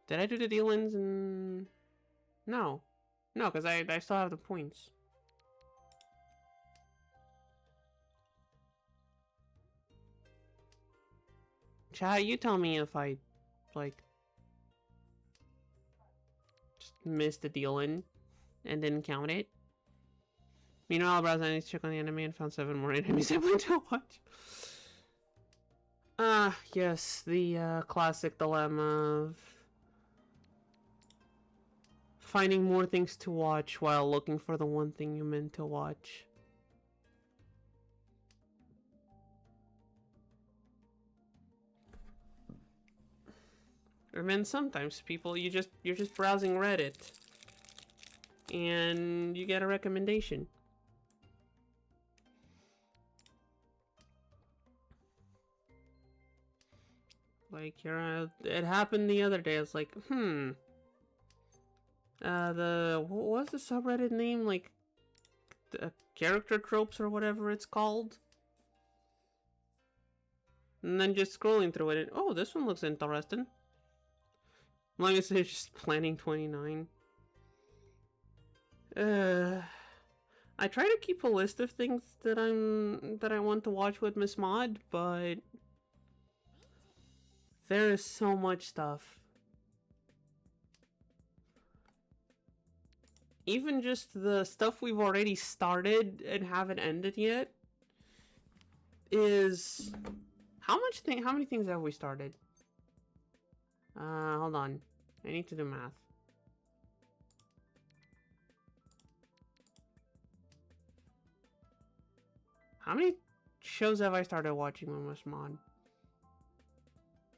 Did I do the deal-ins and... No. No, because I still have the points. Chat, you tell me if I, like... just missed the deal-in and didn't count it. Meanwhile, browse I need to check on the anime and found 7 more enemies I want to watch. Ah, yes, the classic dilemma of finding more things to watch while looking for the one thing you meant to watch. And then sometimes you're just browsing Reddit and you get a recommendation. Like, it happened the other day. I was like, what was the subreddit name? Like, character tropes or whatever it's called. And then just scrolling through it, and, oh, this one looks interesting. Long as it's just planning 29. I try to keep a list of things that I want to watch with Miss Mod, but there is so much stuff. Even just the stuff we've already started and haven't ended yet is... How many things have we started? Hold on. I need to do math. How many shows have I started watching with Miss Mod?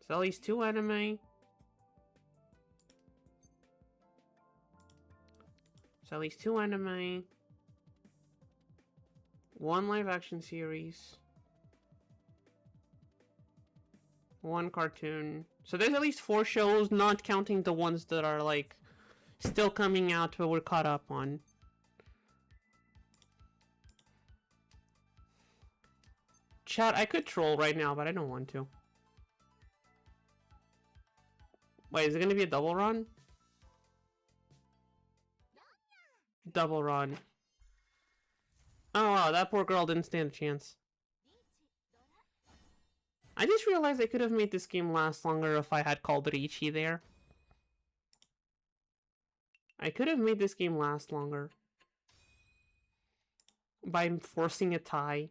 It's at least 2 anime. It's at least 2 anime. 1 live action series. 1 cartoon. So there's at least 4 shows, not counting the ones that are like still coming out but we're caught up on. Chat, I could troll right now, but I don't want to. Wait, is it gonna be a double run? Double run. Oh wow, that poor girl didn't stand a chance. I just realized I could have made this game last longer if I had called Ricci there. I could have made this game last longer by forcing a tie.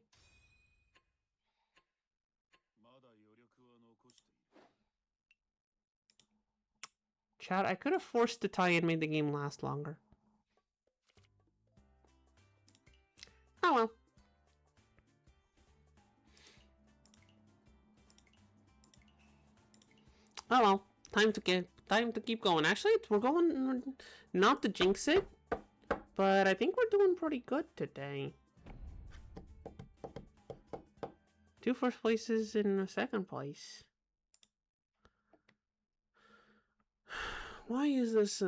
Chat, I could have forced the tie and made the game last longer. Oh well. Oh well. Time to keep going. Actually, we're going, not to jinx it, but I think we're doing pretty good today. 2 first places in a 2nd place. Why is this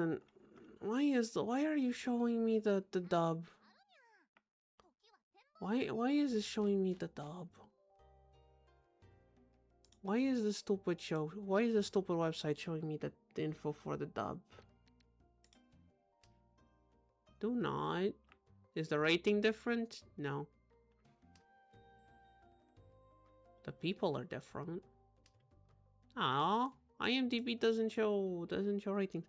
why are you showing me the dub? Why is it showing me the dub? Why is the stupid website showing me the info for the dub? Do not. Is the rating different? No. The people are different. Oh, IMDb doesn't show ratings.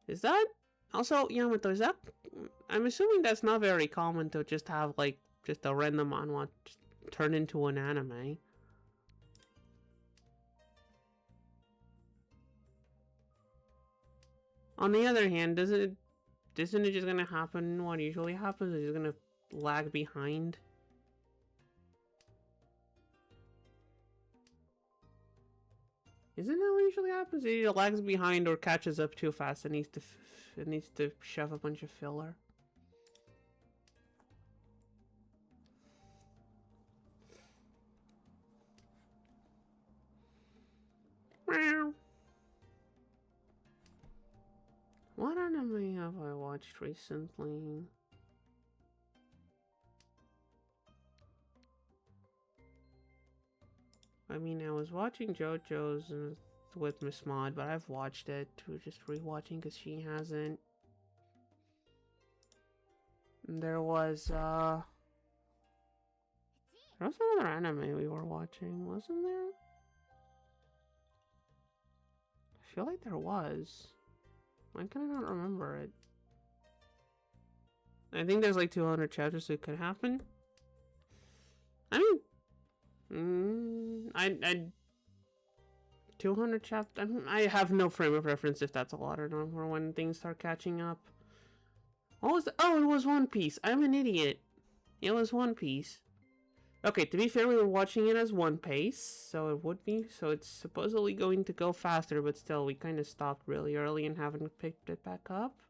Is that also Yamato? Is that? I'm assuming that's not very common to just have like just a random manhwa turn into an anime. On the other hand, isn't it just gonna happen? What usually happens is it's gonna lag behind. Isn't that what usually happens? It either lags behind or catches up too fast and needs to shove a bunch of filler. What anime have I watched recently? I mean, I was watching JoJo's with Miss Maud, but I've watched it. We're just rewatching because she hasn't. And there was another anime we were watching, wasn't there? I feel like there was. Why can I not remember it? I think there's like 200 chapters, so it could happen. I mean, I 200 chapters. I have no frame of reference if that's a lot or not, or when things start catching up. What was the? Oh, it was One Piece. I'm an idiot. It was One Piece. Okay, to be fair, we were watching it as one pace, so it would be. So it's supposedly going to go faster, but still, we kind of stopped really early and haven't picked it back up.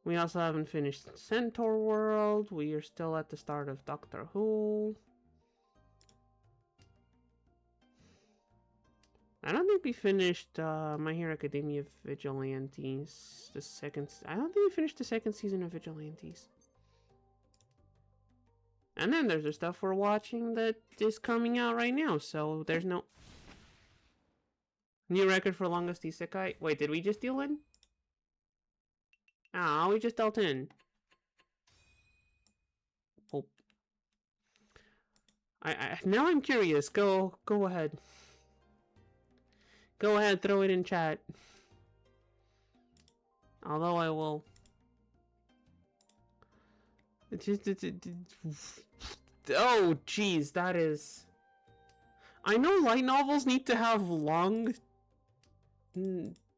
We also haven't finished Centaur World. We are still at the start of Doctor Who. I don't think we finished My Hero Academia Vigilantes. I don't think we finished the second season of Vigilantes. And then there's the stuff we're watching that is coming out right now, so there's no... New record for longest isekai? Wait, did we just deal in? Ah, we just dealt in. Oh. Now I'm curious. Go ahead. Go ahead, throw it in chat. Although I will... Oh, jeez, that is... I know light novels need to have long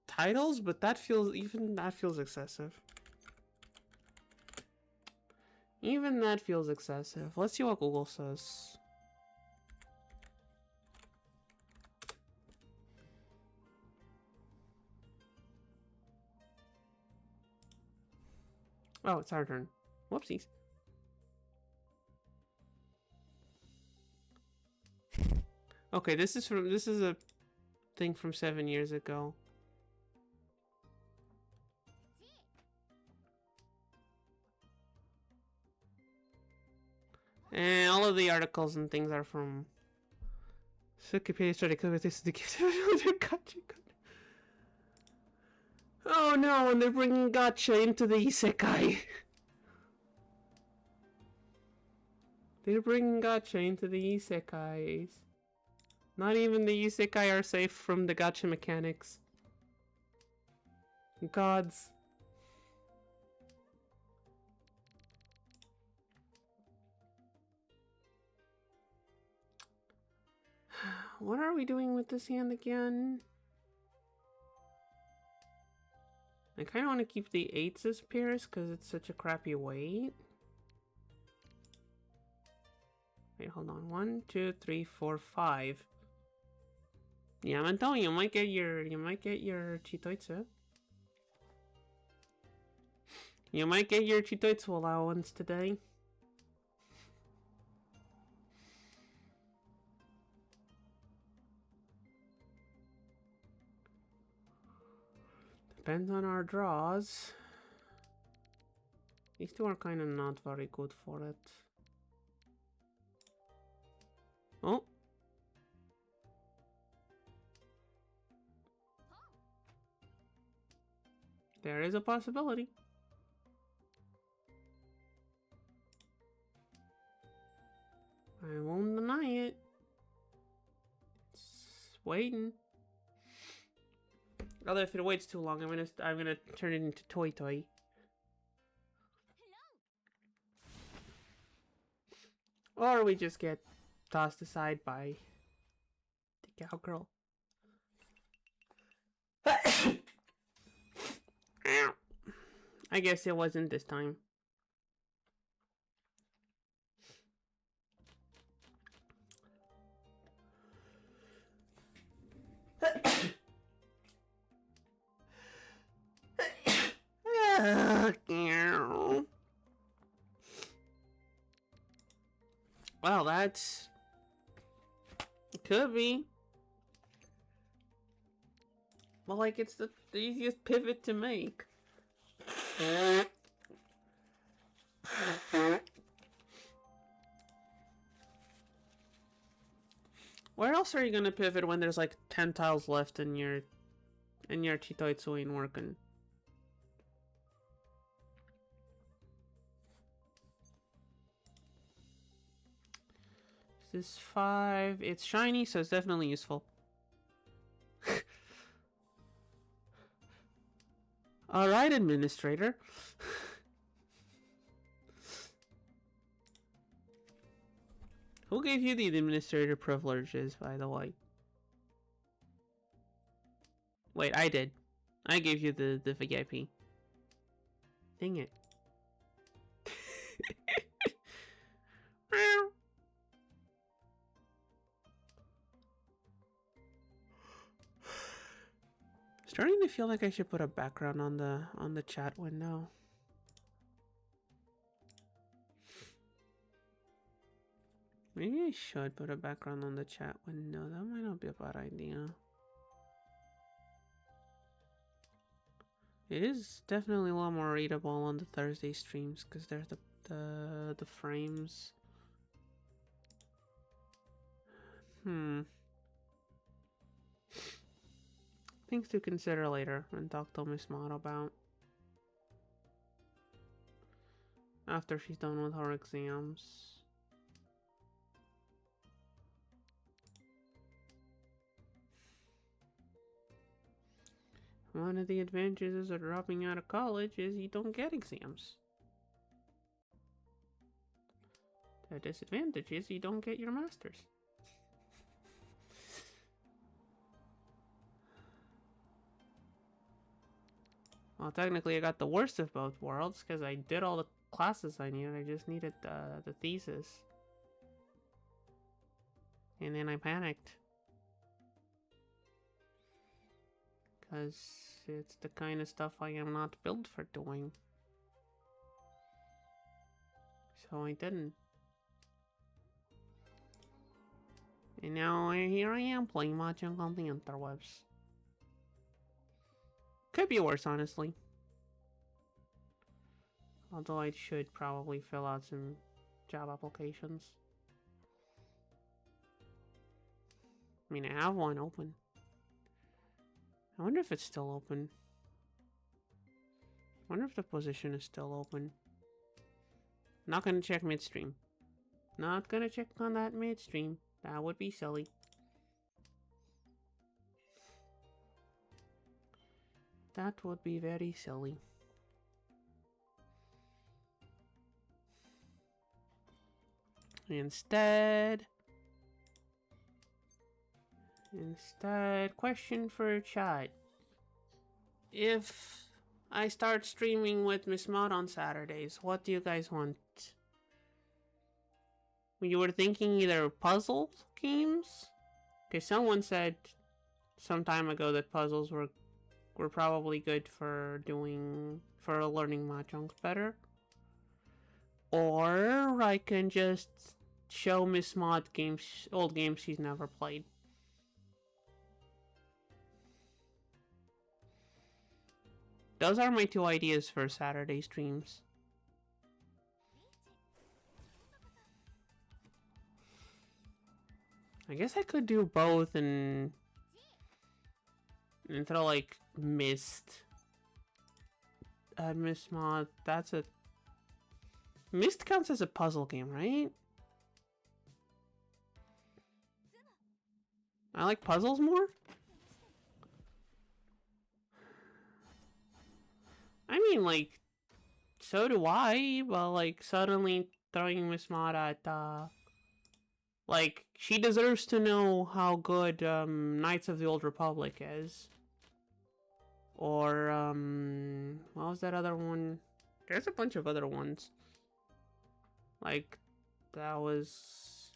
titles, but that feels excessive. Even that feels excessive. Let's see what Google says. Oh, it's our turn. Whoopsies. Okay, this is a thing from 7 years ago. And all of the articles and things are from Wikipedia. Oh no, and they're bringing gacha into the isekai. They're bringing gacha into the isekais. Not even the isekai are safe from the gacha mechanics. Gods. What are we doing with this hand again? I kind of want to keep the 8s as pairs because it's such a crappy weight. Wait, hold on. 1, 2, 3, 4, 5. Yeah, I'm telling you, you might get your Chitoitsu. You might get your Chitoitsu allowance today. Depends on our draws. These two are kind of not very good for it. Oh. There is a possibility. I won't deny it. waiting. Although if it waits too long, I'm gonna turn it into Toy Toy. Or we just get tossed aside by the cowgirl. I guess it wasn't this time. Well, that's... could be. Well, like, it's the easiest pivot to make. Where else are you gonna pivot when there's like 10 tiles left and your Chitoitsu ain't working? This is 5. It's shiny, so it's definitely useful. Alright, administrator. Who gave you the administrator privileges, by the way? Wait, I did. I gave you the VIP. Dang it. Starting to feel like I should put a background on the chat window. Maybe I should put a background on the chat window. That might not be a bad idea. It is definitely a lot more readable on the Thursday streams because there's the frames. Things to consider later and talk to Miss Maud about. After she's done with her exams. One of the advantages of dropping out of college is you don't get exams. The disadvantage is you don't get your master's. Well, technically I got the worst of both worlds because I did all the classes I needed. I just needed the thesis. And then I panicked. Because it's the kind of stuff I am not built for doing. So I didn't. And now here I am playing Mahjong on the interwebs. Could be worse, honestly. Although I should probably fill out some job applications. I mean, I have one open. I wonder if it's still open. I wonder if the position is still open. Not gonna check midstream. Not gonna check on that midstream. That would be silly. That would be very silly. Instead, question for chat. If I start streaming with Miss Maud on Saturdays, what do you guys want? You were thinking either puzzle games? Because someone said some time ago that puzzles were probably good for learning mahjong better. Or I can just show Miss Maud old games she's never played. Those are my two ideas for Saturday streams. I guess I could do both and throw like Mist at Miss Maud. That's a Mist counts as a puzzle game, right? I like puzzles more? I mean, like, so do I, but, like, suddenly throwing Miss Mara at, like, she deserves to know how good, Knights of the Old Republic is. Or, what was that other one? There's a bunch of other ones. Like, that was,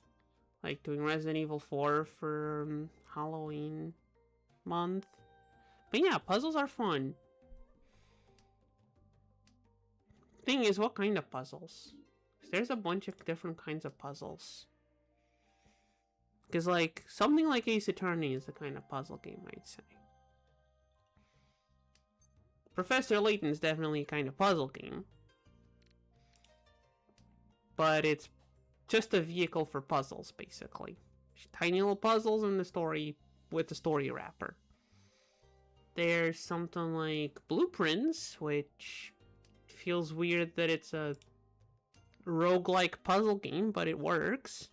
like, doing Resident Evil 4 for Halloween month. But yeah, puzzles are fun. Thing is, what kind of puzzles? There's a bunch of different kinds of puzzles. Because, like, something like Ace Attorney is a kind of puzzle game, I'd say. Professor Layton's definitely a kind of puzzle game. But it's just a vehicle for puzzles, basically. Tiny little puzzles in the story with the story wrapper. There's something like Blueprints, which feels weird that it's a roguelike puzzle game, but it works.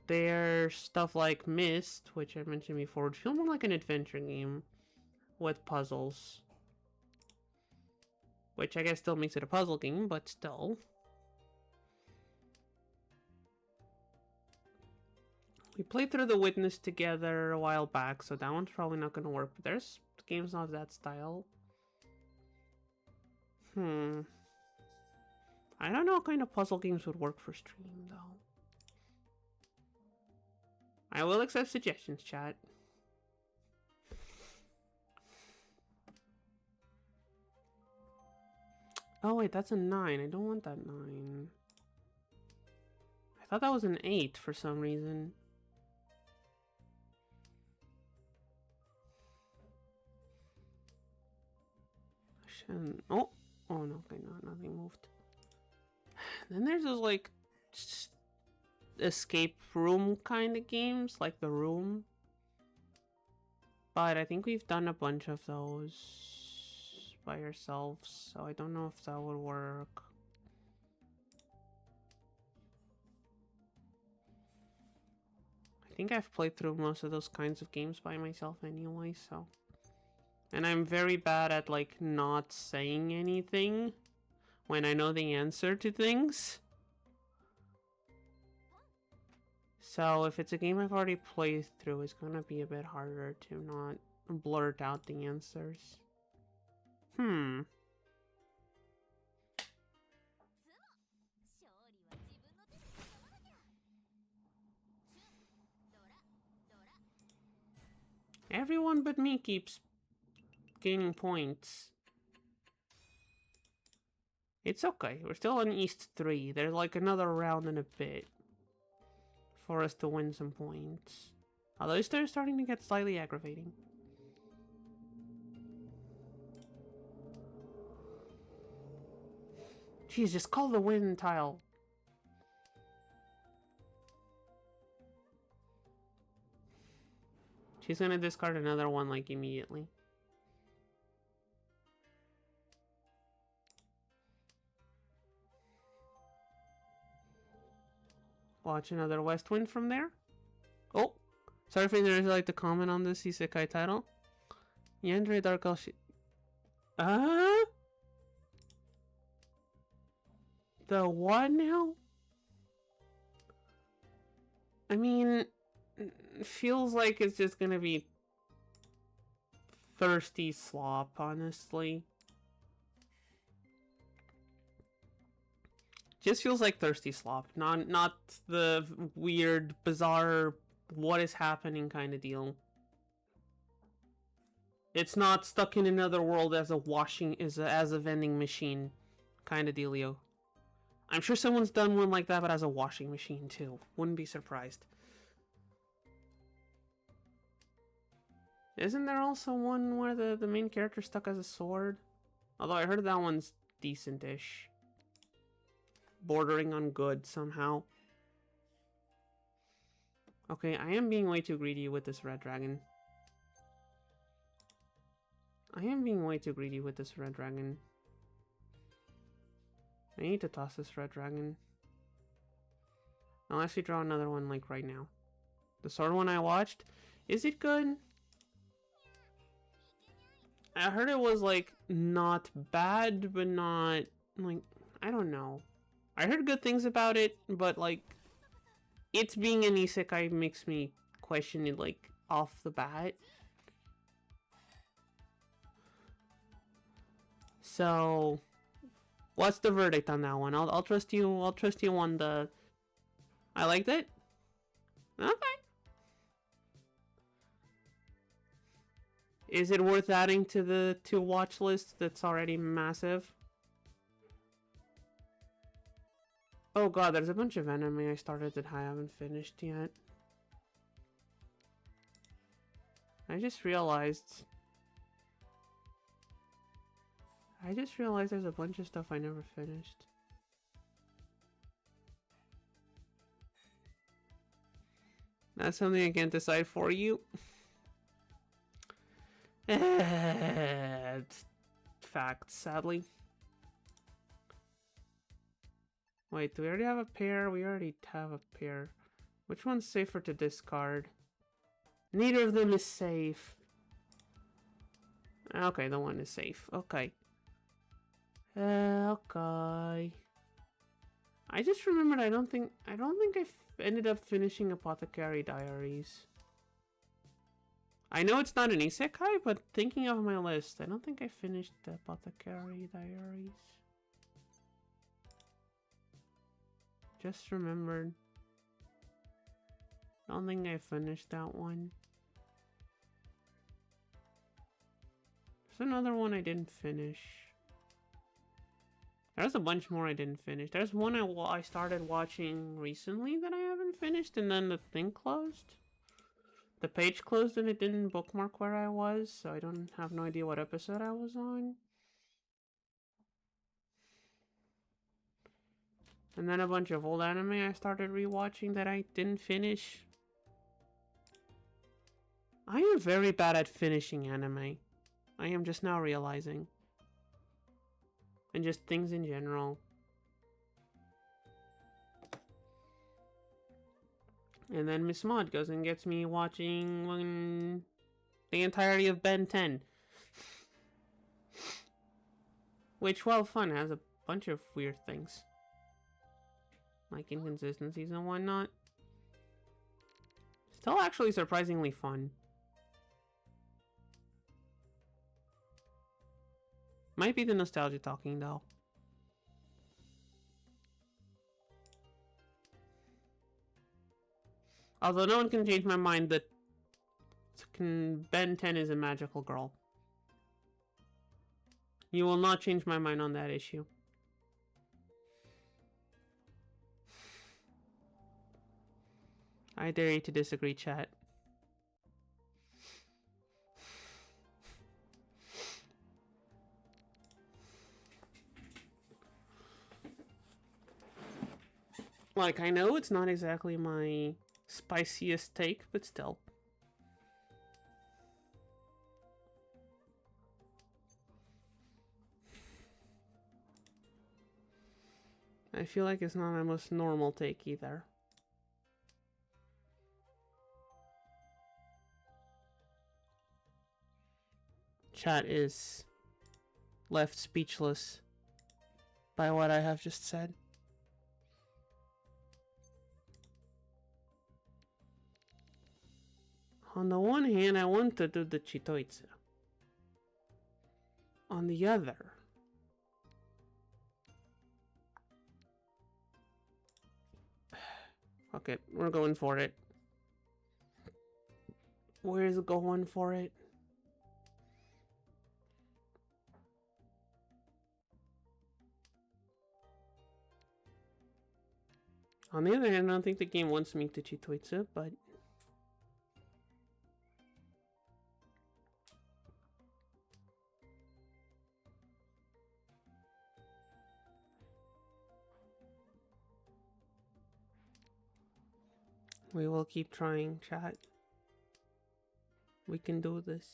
There's stuff like Myst, which I mentioned before, would feel more like an adventure game with puzzles. Which I guess still makes it a puzzle game, but still. We played through The Witness together a while back, so that one's probably not going to work. But there's games of that style. I don't know what kind of puzzle games would work for stream, though. I will accept suggestions, chat. Oh wait, that's a 9. I don't want that 9. I thought that was an 8 for some reason. Oh no, okay, no, nothing moved. Then there's those like escape room kind of games, like The Room. But I think we've done a bunch of those by ourselves, so I don't know if that would work. I think I've played through most of those kinds of games by myself anyway, so. And I'm very bad at, like, not saying anything when I know the answer to things. So if it's a game I've already played through, it's gonna be a bit harder to not blurt out the answers. Everyone but me keeps gaining points. It's okay. We're still on East 3. There's like another round and a bit for us to win some points. Although they're starting to get slightly aggravating. Jeez, just call the win tile. She's gonna discard another one like immediately. Watch another West Wind from there. Oh, sorry if there's like to comment on this Isekai title. Yandere Dark Elf. The what now? I mean, feels like it's just gonna be thirsty slop, honestly. Just feels like thirsty slop, not the weird, bizarre, what is happening kind of deal. It's not stuck in another world as a vending machine kind of dealio. I'm sure someone's done one like that, but as a washing machine too. Wouldn't be surprised. Isn't there also one where the main character stuck as a sword? Although I heard that one's decent-ish. Bordering on good somehow. Okay, I am being way too greedy with this red dragon. I need to toss this red dragon. Unless we draw another one, like, right now. The sword one I watched. Is it good? I heard it was like not bad, but not like, I don't know. I heard good things about it, but like it's being an isekai makes me question it like off the bat. So, what's the verdict on that one? I'll trust you. I'll trust you on the. I liked it. Okay. Is it worth adding to the watch list that's already massive? Oh god, there's a bunch of anime I started that I haven't finished yet. I just realized there's a bunch of stuff I never finished. That's something I can't decide for you. It's fact, sadly. Wait, do we already have a pair? We already have a pair. Which one's safer to discard? Neither of them is safe. Okay, the one is safe. Okay. Okay. I just remembered I don't think I ended up finishing Apothecary Diaries. I know it's not an isekai, but thinking of my list, I don't think I finished the Apothecary Diaries. Just remembered. I don't think I finished that one. There's another one I didn't finish. There's a bunch more I didn't finish. There's one I started watching recently that I haven't finished, and then the thing closed. The page closed and it didn't bookmark where I was, so I don't have no idea what episode I was on. And then a bunch of old anime I started rewatching that I didn't finish. I am very bad at finishing anime. I am just now realizing. And just things in general. And then Miss Maud goes and gets me watching the entirety of Ben 10. Which, while fun, has a bunch of weird things. Like inconsistencies and whatnot. Still actually surprisingly fun. Might be the nostalgia talking though. Although no one can change my mind that Ben 10 is a magical girl. You will not change my mind on that issue. I dare you to disagree, chat. Like, I know it's not exactly my spiciest take, but still. I feel like it's not my most normal take either. Chat is left speechless by what I have just said. On the one hand, I want to do the Chitoitsu. On the other... Fuck it, we're going for it. Where's going for it? On the other hand, I don't think the game wants me to Chitoitsu, but... we will keep trying, chat. We can do this.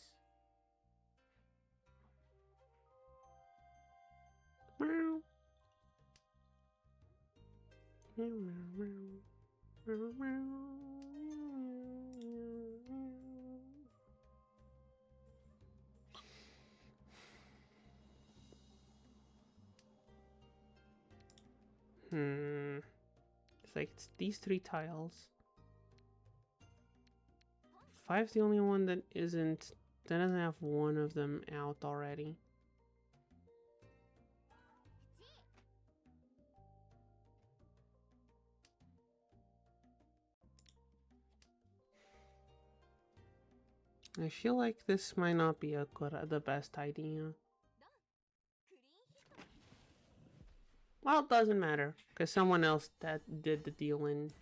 like it's these 3 tiles. 5's the only one that doesn't have one of them out already. I feel like this might not be the best idea. Well, it doesn't matter, because someone else that did the dealing.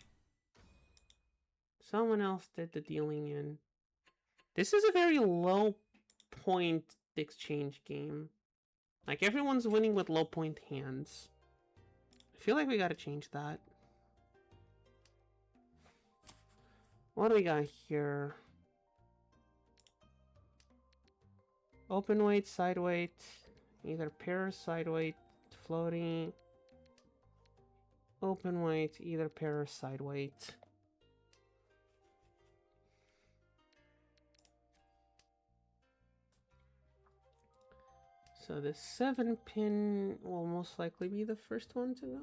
Someone else did the dealing in. This is a very low point exchange game. Like, everyone's winning with low point hands. I feel like we gotta change that. What do we got here? Open weight, side weight, either pair, side weight, floating. Open weight, either pair or side weight. So the 7-pin will most likely be the first one to go.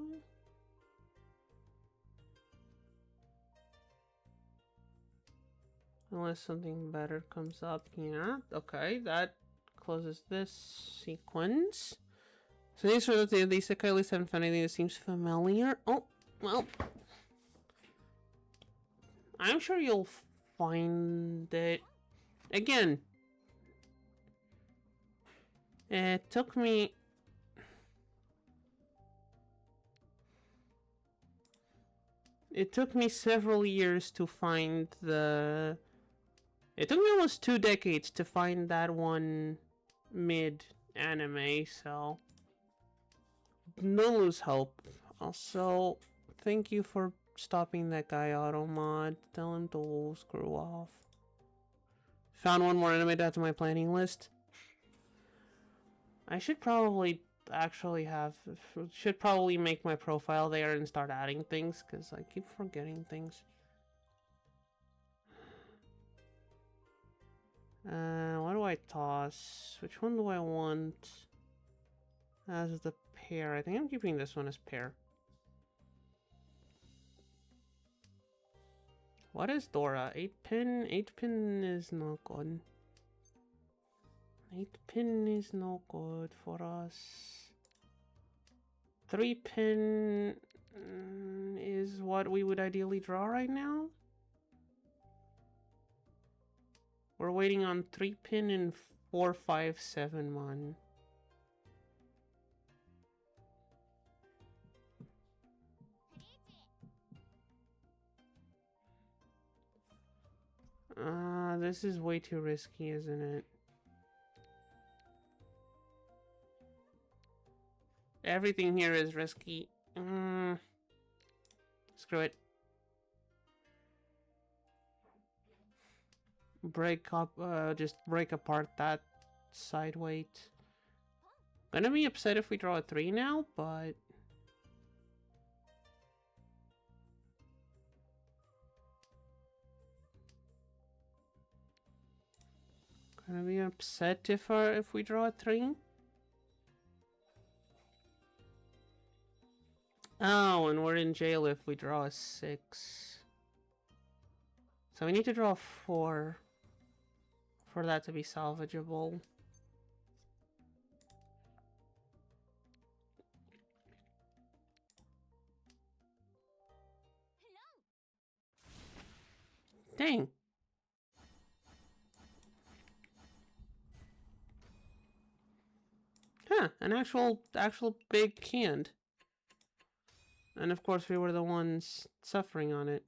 Unless something better comes up. Yeah, okay, that closes this sequence. So these are the isekai. At least I haven't found anything that seems familiar. Oh, well. I'm sure you'll find it. Again. It took me... It took me several years to find the... It took me almost 2 decades to find that one mid-anime, so... Don't lose hope. Also, thank you for stopping that guy, Automod. Tell him to screw off. Found one more anime to add to my planning list. I should probably actually should probably make my profile there and start adding things, because I keep forgetting things. What do I toss? Which one do I want as the pair? I think I'm keeping this one as pair. What is Dora? 8-pin? 8-pin is not good. 8-pin is no good for us. 3-pin is what we would ideally draw right now. We're waiting on 3-pin and 4, 5, 7 mon. This is way too risky, isn't it? Everything here is risky. Screw it. Just break apart that side weight. Gonna be upset if we draw a 3 now, but... Gonna be upset if we draw a 3. Oh, and we're in jail if we draw a 6. So we need to draw a 4 for that to be salvageable. Dang. Huh, an actual big hand. And of course we were the ones suffering on it.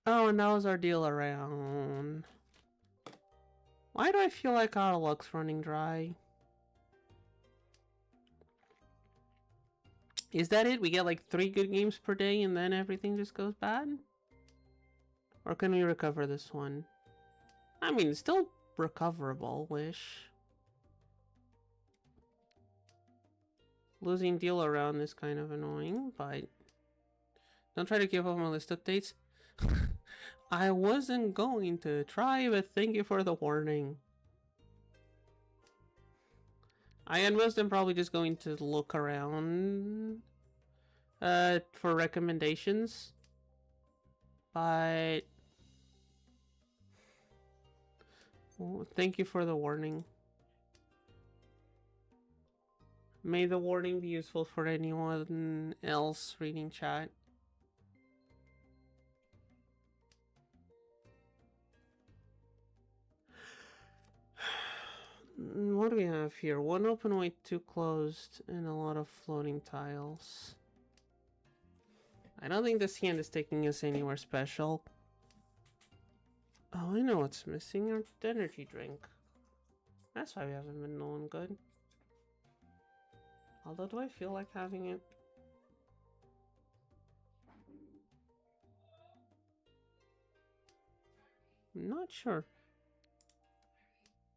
Oh, and that was our deal around. Why do I feel like our luck's running dry? Is that it? We get like 3 good games per day and then everything just goes bad? Or can we recover this one? I mean, it's still recoverable-ish. Losing deal around is kind of annoying, but... Don't try to give up my list updates. I wasn't going to try, but thank you for the warning. I am probably just going to look around For recommendations. But well, thank you for the warning. May the warning be useful for anyone else reading chat. What do we have here? One open way, two closed, and a lot of floating tiles. I don't think this hand is taking us anywhere special. Oh, I know what's missing. Our energy drink. That's why we haven't been doing good. Although, do I feel like having it? I'm not sure.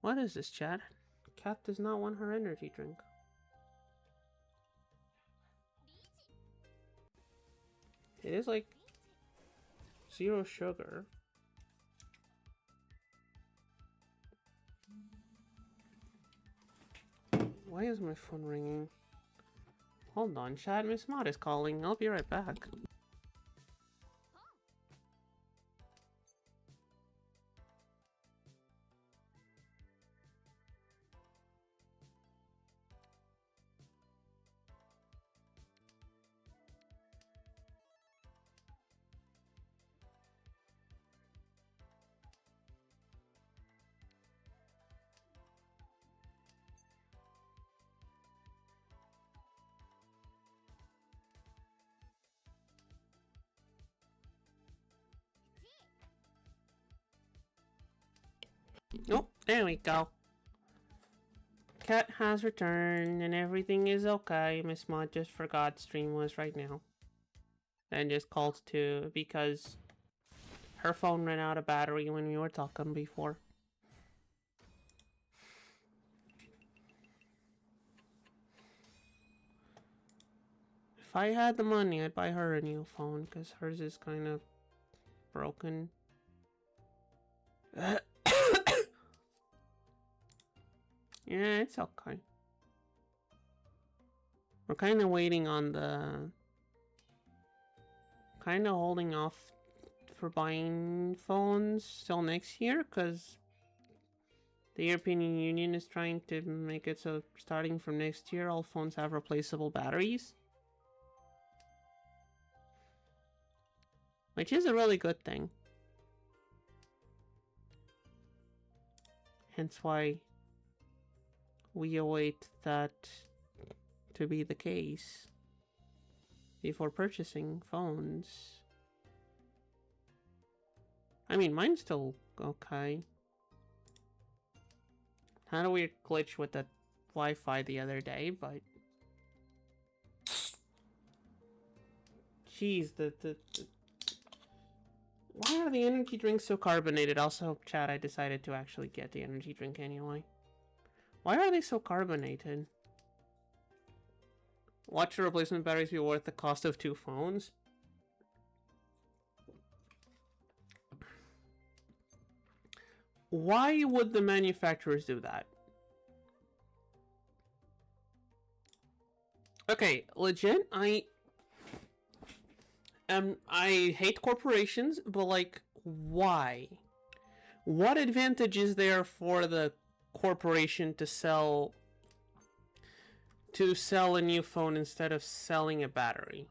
What is this, Chad? Cat does not want her energy drink. It is like 0 sugar. Why is my phone ringing? Hold on, Chad. Miss Mott is calling. I'll be right back. Oh, there we go. Cat has returned and everything is okay. Miss Mott just forgot stream was right now. And just called to because her phone ran out of battery when we were talking before. If I had the money, I'd buy her a new phone because hers is kind of broken. Yeah, it's okay. We're kind of waiting on the... Kind of holding off for buying phones till next year because the European Union is trying to make it so starting from next year all phones have replaceable batteries. Which is a really good thing. Hence why we await that to be the case before purchasing phones. I mean, mine's still okay. Had a weird glitch with the Wi-Fi the other day, but... Jeez, the... Why are the energy drinks so carbonated? Also, chat, I decided to actually get the energy drink anyway. Why are they so carbonated? Watch the replacement batteries be worth the cost of 2 phones? Why would the manufacturers do that? Okay, legit, I hate corporations, but like, why? What advantage is there for the corporation to sell a new phone instead of selling a battery?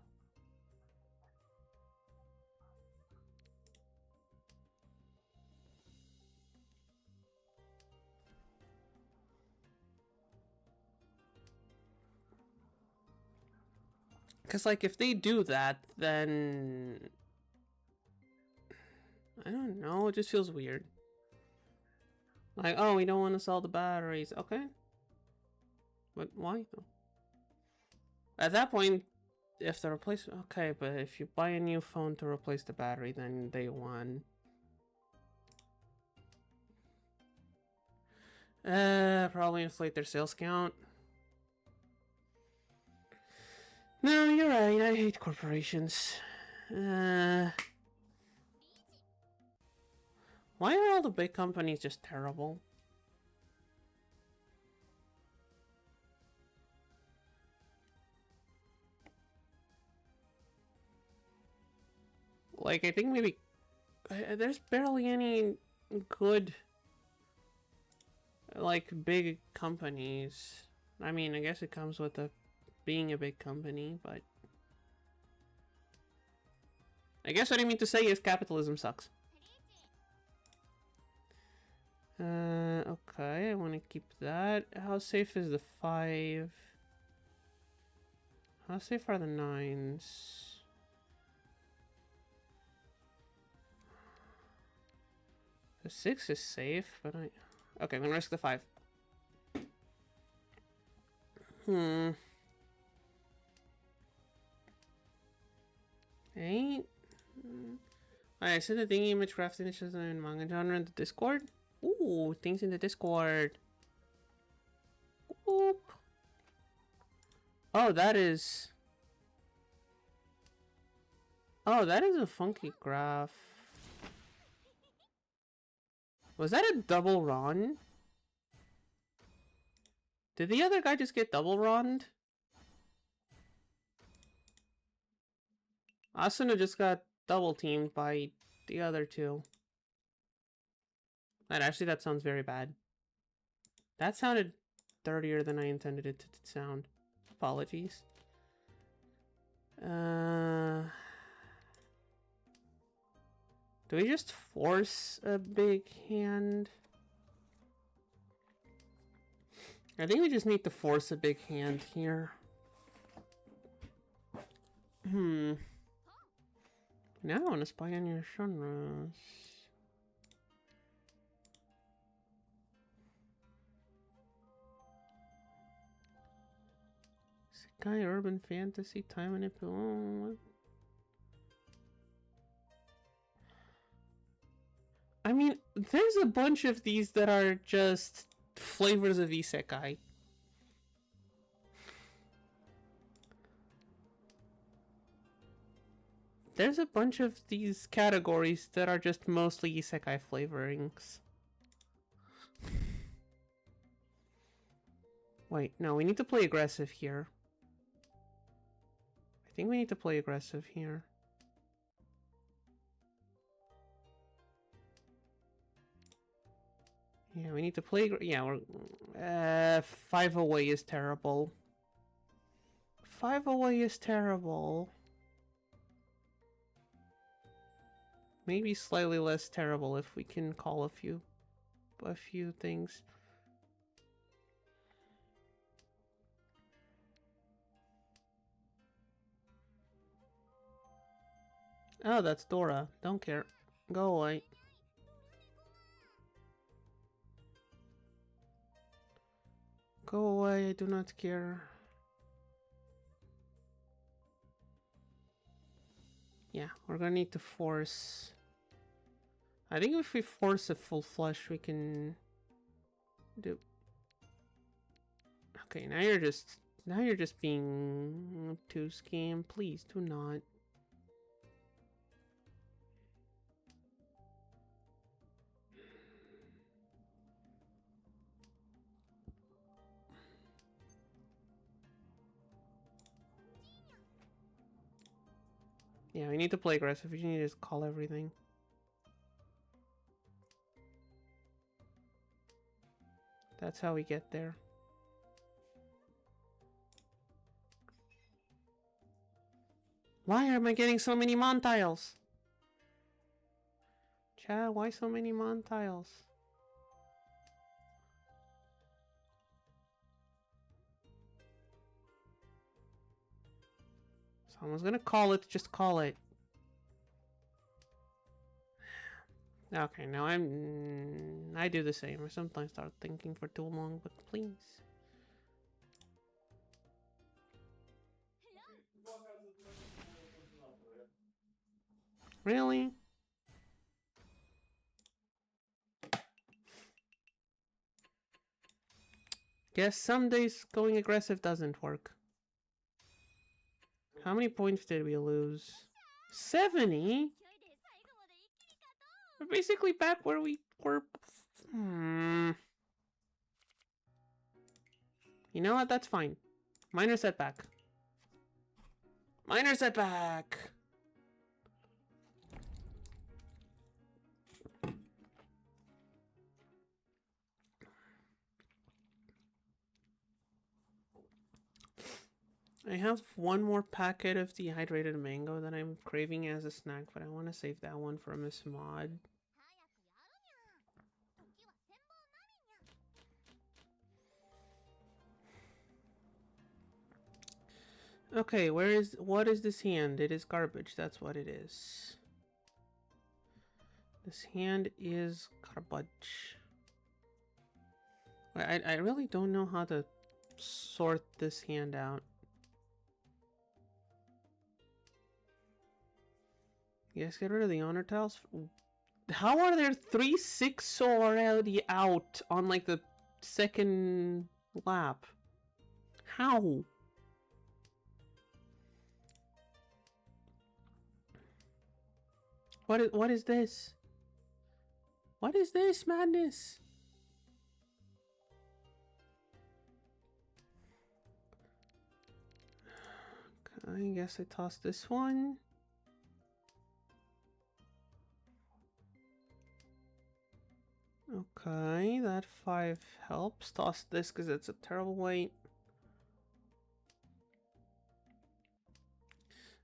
Because, like, if they do that, then... I don't know, it just feels weird. Like, oh, we don't want to sell the batteries. Okay. But why, though? At that point, if the replacement... Okay, but if you buy a new phone to replace the battery, then day one... Probably inflate their sales count. No, you're right. I hate corporations. Why are all the big companies just terrible? Like, I think maybe... there's barely any good, like, big companies. I mean, I guess it comes with being a big company, but... I guess what I mean to say is capitalism sucks. Okay, I want to keep that. How safe is the 5? How safe are the 9s? The 6 is safe, but I... Okay, I'm gonna risk the 5. 8? I said the thingy image crafting is just in manga genre in the Discord. Ooh, things in the Discord. Oop. Oh, that is... Oh, that is a funky graph. Was that a double Ron? Did the other guy just get double Roned? Asuna just got double teamed by the other two. That sounds very bad. That sounded dirtier than I intended it to sound. Apologies. Do we just force a big hand? I think we just need to force a big hand here. Now I want to spy on your genres. Sky, urban fantasy, time manipulation. I mean, there's a bunch of these that are just flavors of isekai. There's a bunch of these categories that are just mostly isekai flavorings. Wait, no, we need to play aggressive here. I think we need to play aggressive here. Yeah, we need to play... Yeah, we're... 5 away is terrible. 5 away is terrible. Maybe slightly less terrible if we can call a few things. Oh, that's Dora. Don't care. Go away. Go away, I do not care. Yeah, we're gonna need to force... I think if we force a full flush, we can do... Okay, now you're just being too scam. Please do not. Yeah, we need to play aggressive. We need to just call everything. That's how we get there. Why am I getting so many mon tiles? Chad, why so many mon tiles? Someone's gonna call it, just call it. Okay, now I do the same. I sometimes start thinking for too long, but please. Really? Guess some days going aggressive doesn't work. How many points did we lose? 70? We're basically back where we were. You know what? That's fine. Minor setback. Minor setback! I have one more packet of dehydrated mango that I'm craving as a snack, but I want to save that one for Miss Mod. Okay, what is this hand? It is garbage, that's what it is. This hand is garbage. I really don't know how to sort this hand out. Yes, get rid of the honor tiles. How are there 3/6 already out on like the second lap? How? What is this? What is this madness? I guess I tossed this one. Okay, that 5 helps. Toss this because it's a terrible weight.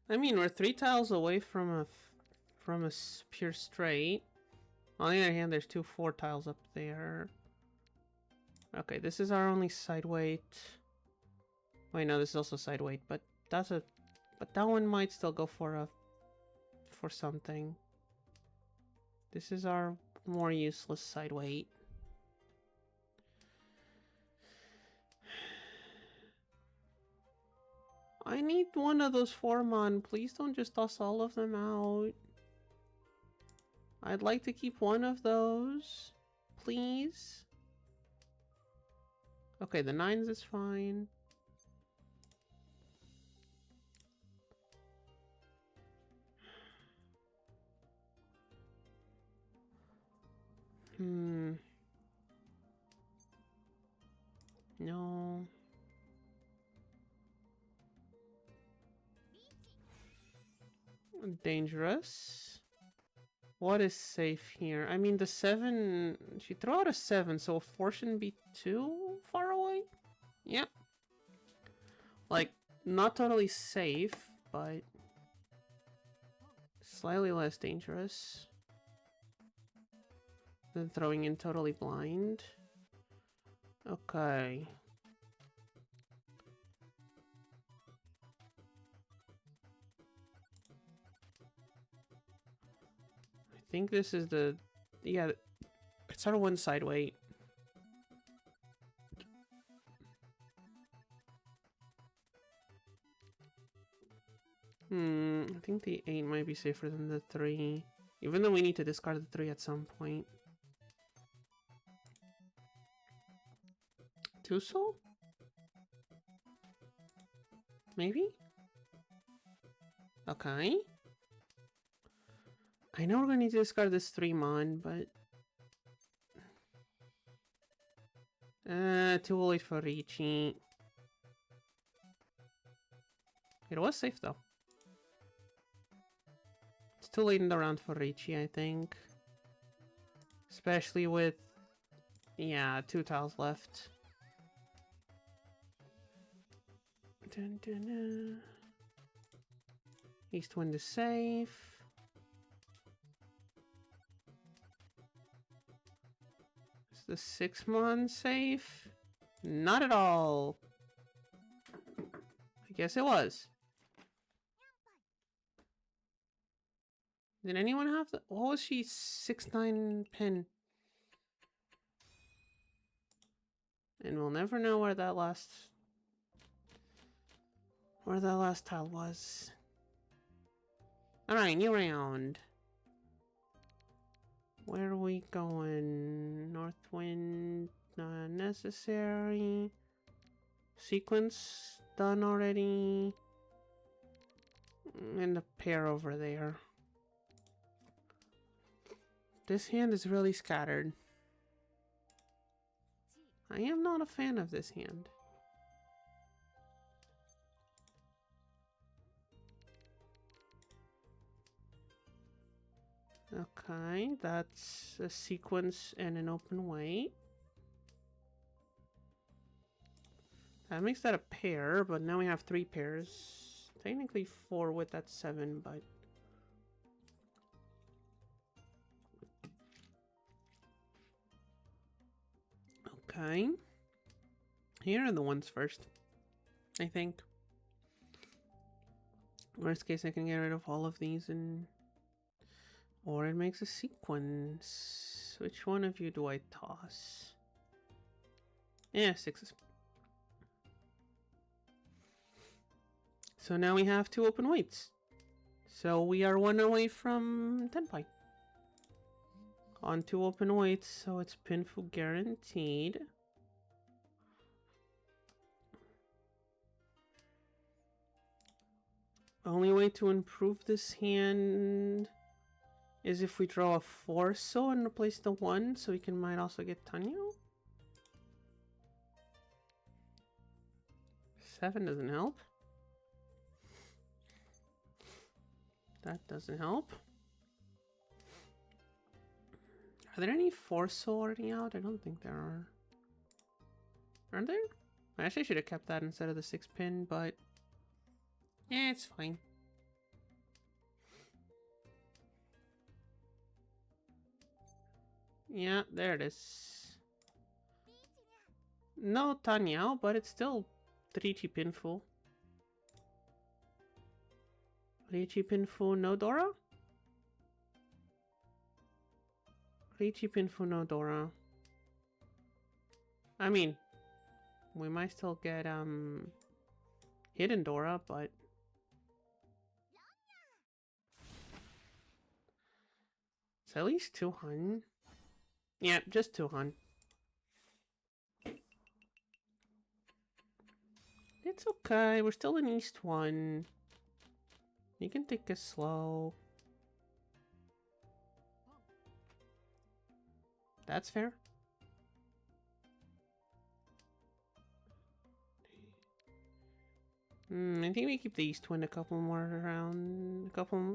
I mean, we're 3 tiles away from a pure straight. On the other hand, there's 2 4 tiles up there. Okay, this is our only side weight. Wait, no, this is also side weight, but that's a that one might still go for something. This is our more useless side weight. I need one of those 4-mon. Please don't just toss all of them out. I'd like to keep one of those. Please. Okay, the 9s is fine. No. Dangerous. What is safe here? I mean, the 7... She threw out a 7, so a 4 shouldn't be too far away? Yep. Like, not totally safe, but slightly less dangerous than throwing in totally blind. Okay. I think this is the... Yeah, it's our one side weight. I think the 8 might be safer than the 3. Even though we need to discard the 3 at some point. 2 soul? Maybe? Okay. I know we're gonna need to discard this 3-mon, but... too late for Ricci. It was safe though. It's too late in the round for Ricci, I think. Especially with... Yeah, 2 tiles left. Dun, dun, dun. East wind is safe. Is the 6-mon safe? Not at all. I guess it was. Did anyone have the... What was she? 6-9 pin. And we'll never know where that last... Where that last tile was. Alright, new round. Where are we going? North wind, not necessary. Sequence done already. And a pair over there. This hand is really scattered. I am not a fan of this hand. Okay, that's a sequence and an open weight. That makes that a pair, but now we have 3 pairs. Technically 4 with that 7, but... Okay. Here are the ones first, I think. Worst case, I can get rid of all of these and... Or it makes a sequence. Which one of you do I toss? Yeah, 6s. So now we have 2 open weights. So we are 1 away from Tenpai. On 2 open weights, so it's Pinfu guaranteed. Only way to improve this hand is if we draw a 4 so and replace the 1, so we might also get Tanyo. 7 doesn't help. That doesn't help. Are there any 4 so already out? I don't think there are. Aren't there? I actually should have kept that instead of the 6 pin, but yeah, it's fine. Yeah, there it is. No Tanyao, but it's still 3G Pinfu. 3G Pinfu, no Dora? 3G Pinfu, no Dora. I mean, we might still get Hidden Dora, but it's at least 2 hun. Yeah, just 2 hun. It's okay, we're still in East 1. You can take it slow. That's fair. I think we keep the East Wind a couple more rounds.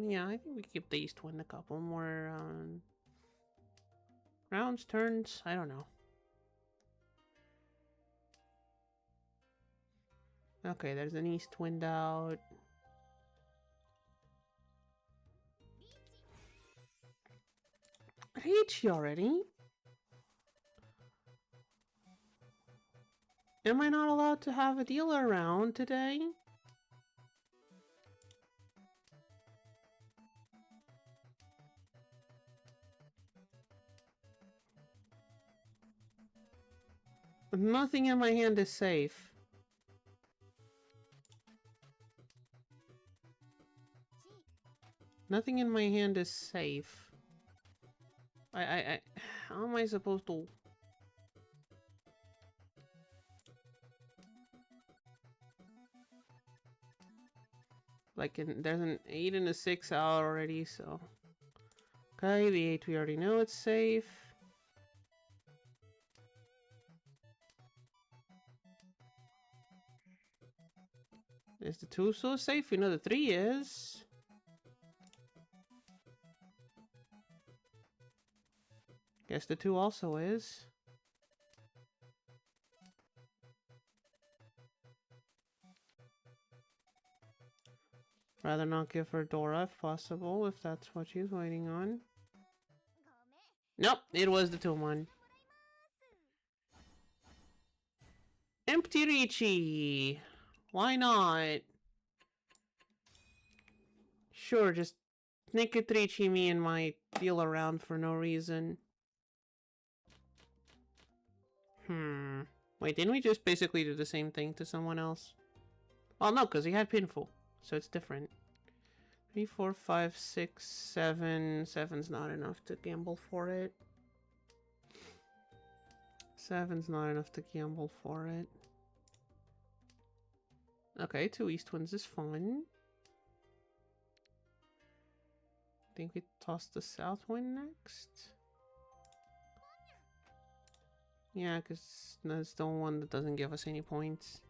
Yeah, I think we keep the East Wind a couple more rounds, turns. I don't know. Okay, there's an East Wind out. Reichi already? Am I not allowed to have a dealer around today? Nothing in my hand is safe. Nothing in my hand is safe. How am I supposed to... Like, there's an 8 and a 6 out already, so... Okay, the 8 we already know it's safe. Is the 2 so safe? We know the 3 is. Guess the 2 also is. Rather not give her Dora if possible, if that's what she's waiting on. Nope, it was the 2-1. Empty Ricci! Why not? Sure, just naked Ricci me and my deal around for no reason. Wait, didn't we just basically do the same thing to someone else? Well, no, because he had Pinful, so it's different. 3, 4, 5, 6, 7. 7's not enough to gamble for it. 7's not enough to gamble for it. Okay, 2 East Winds is fun. I think we toss the South Wind next. Yeah, because that's the one that doesn't give us any points.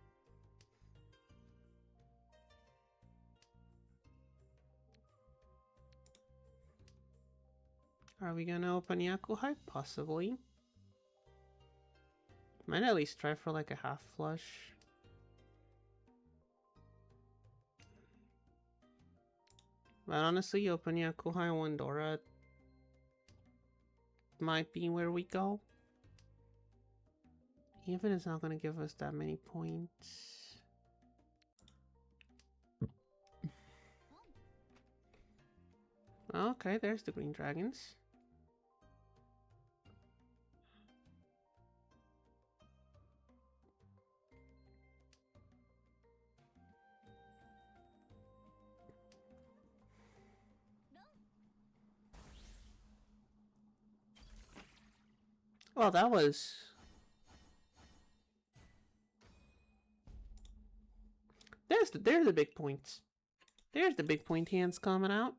Are we gonna open Yakuhai? Possibly. Might at least try for like a half flush. But honestly, Open Yakuhai Wandora might be where we go. Even it's not going to give us that many points. Okay, there's the green dragons. Well, that was... There's the big points. There's the big point hands coming out.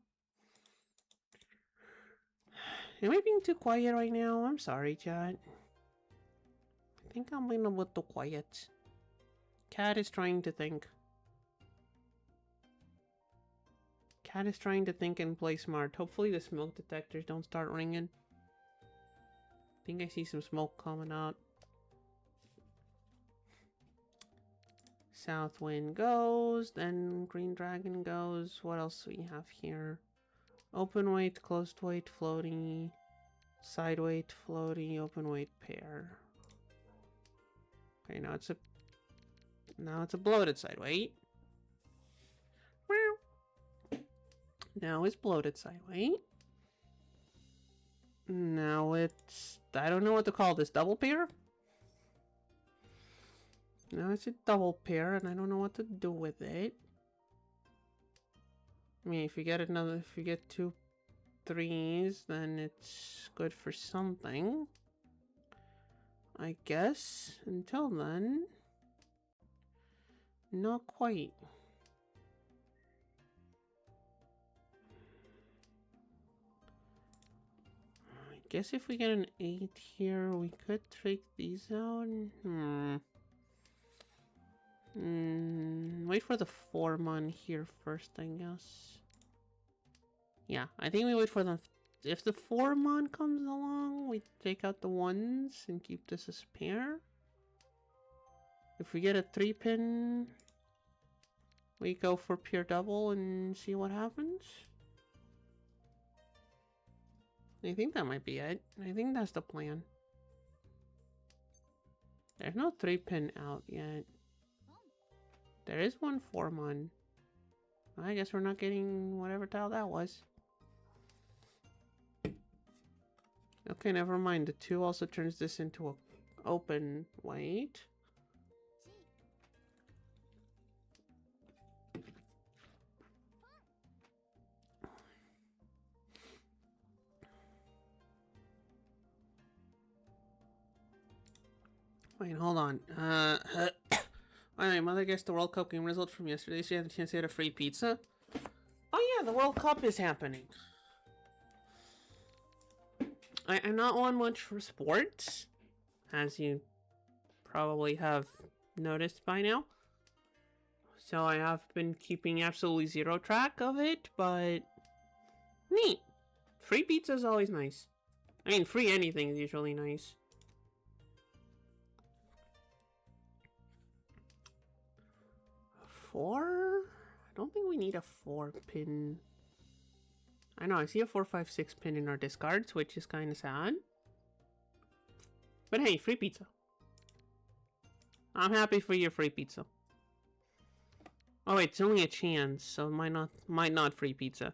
Am I being too quiet right now? I'm sorry, chat. I think I'm being a little quiet. Cat is trying to think. Cat is trying to think and play smart. Hopefully the smoke detectors don't start ringing. I think I see some smoke coming out. South wind goes, then green dragon goes. What else do we have here? Open weight, closed weight, floaty, side weight, floaty, open weight pair. Okay, now it's a bloated side weight. Now it's bloated side weight. Now it's, I don't know what to call this, double pair? Now it's a double pair and I don't know what to do with it. I mean, if you get 2 3s, then it's good for something. I guess. Until then, not quite. I guess if we get an 8 here, we could take these out. Wait for the 4-mon here first, I guess. Yeah, I think we wait for them. If the 4-mon comes along, we take out the 1s and keep this as pair. If we get a 3-pin, we go for pure double and see what happens. I think that might be it. I think that's the plan. There's no 3-pin out yet. There is one 4-mon. I guess we're not getting whatever tile that was. Okay, never mind. The 2 also turns this into a open weight. Wait, hold on. My mother guessed the World Cup game results from yesterday. She had the chance to get a free pizza. Oh yeah, the World Cup is happening. I'm not one much for sports, as you probably have noticed by now. So I have been keeping absolutely zero track of it, but neat. Free pizza is always nice. I mean, free anything is usually nice. Four? I don't think we need a 4-pin. I know, I see a 4, 5, 6 pin in our discards, which is kind of sad. But hey, free pizza. I'm happy for your free pizza. Oh wait, it's only a chance, so it might not free pizza.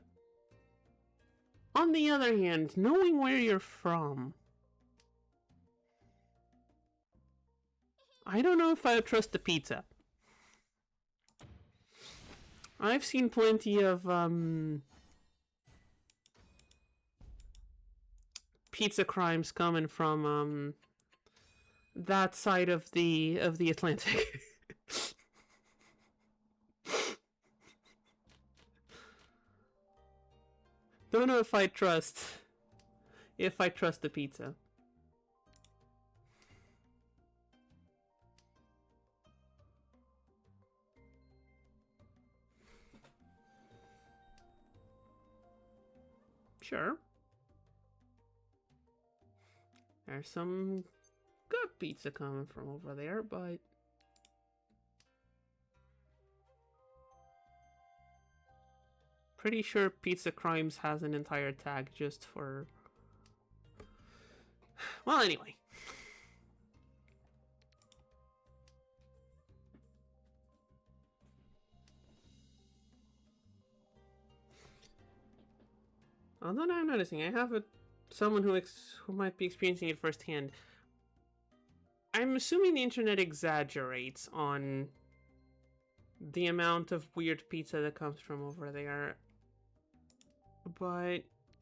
On the other hand, knowing where you're from, I don't know if I would trust the pizza. I've seen plenty of pizza crimes coming from that side of the Atlantic. Don't know if I trust the pizza. Sure. There's some good pizza coming from over there, but pretty sure Pizza Crimes has an entire tag just for... Well, anyway. Although now I'm noticing, I have someone who might be experiencing it firsthand. I'm assuming the internet exaggerates on the amount of weird pizza that comes from over there. But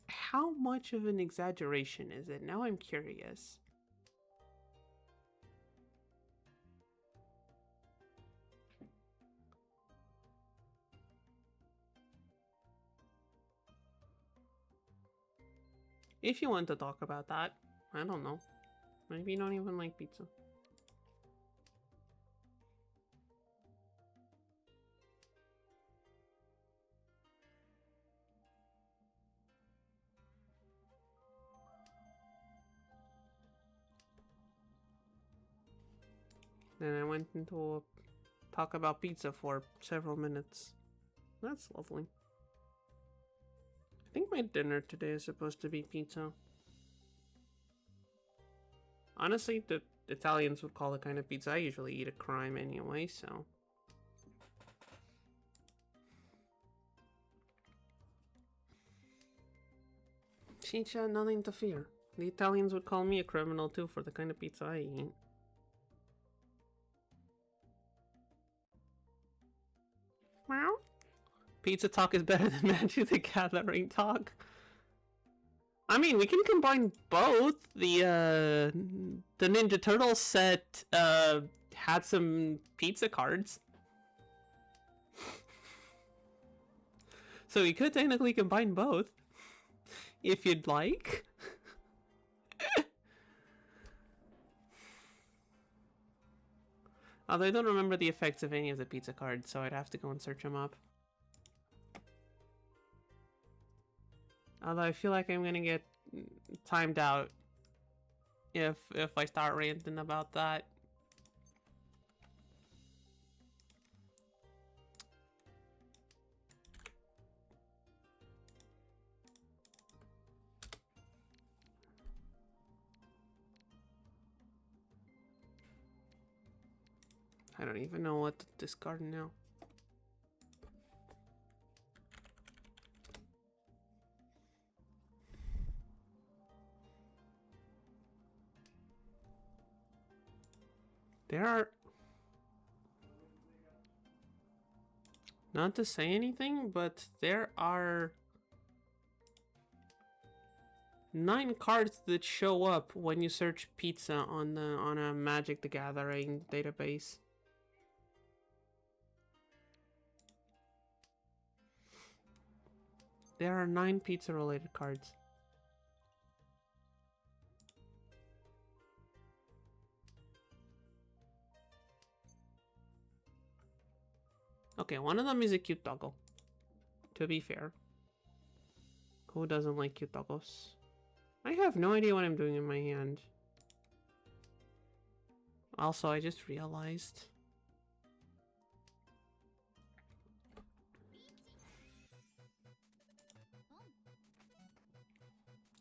how much of an exaggeration is it? Now I'm curious. If you want to talk about that, I don't know. Maybe you don't even like pizza. Then I went into a talk about pizza for several minutes. That's lovely. I think my dinner today is supposed to be pizza. Honestly, the Italians would call the kind of pizza I usually eat a crime anyway, so... Chicha, nothing to fear. The Italians would call me a criminal too for the kind of pizza I eat. Meow. Pizza talk is better than Magic the Gathering talk. I mean, we can combine both. The Ninja Turtles set had some pizza cards. So we could technically combine both. If you'd like. Although I don't remember the effects of any of the pizza cards, so I'd have to go and search them up. Although I feel like I'm gonna get timed out if I start ranting about that. I don't even know what to discard now. There are... Not to say anything, but there are 9 cards that show up when you search pizza on a Magic the Gathering database. There are 9 pizza related cards. Okay, one of them is a cute doggo. To be fair. Who doesn't like cute doggos? I have no idea what I'm doing in my hand. Also, I just realized.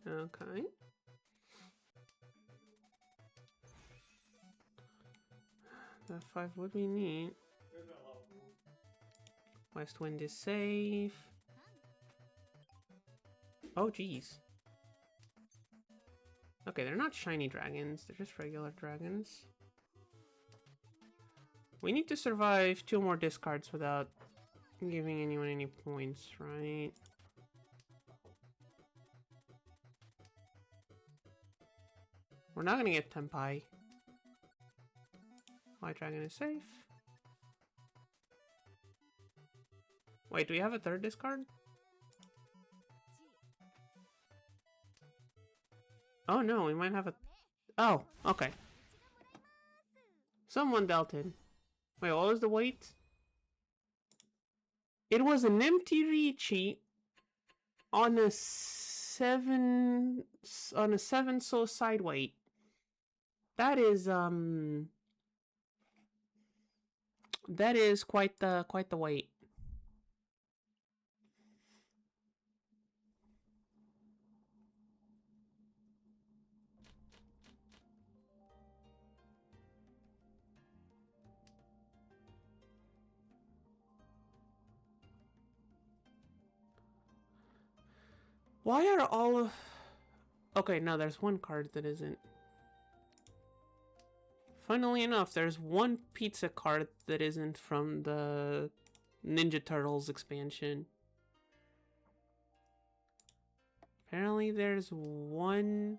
Okay. That 5 would be neat. West Wind is safe. Oh, geez. Okay, they're not shiny dragons. They're just regular dragons. We need to survive 2 more discards without giving anyone any points, right? We're not gonna get Tempai. White dragon is safe. Wait, do we have a 3rd discard? Oh no, we might have a... Oh, okay. Someone dealt in. Wait, what was the weight? It was an empty Ricci on a 7 so side weight. That is quite the weight. Why are all of... Okay, no, there's one card that isn't. Funnily enough, there's one pizza card that isn't from the Ninja Turtles expansion. Apparently there's one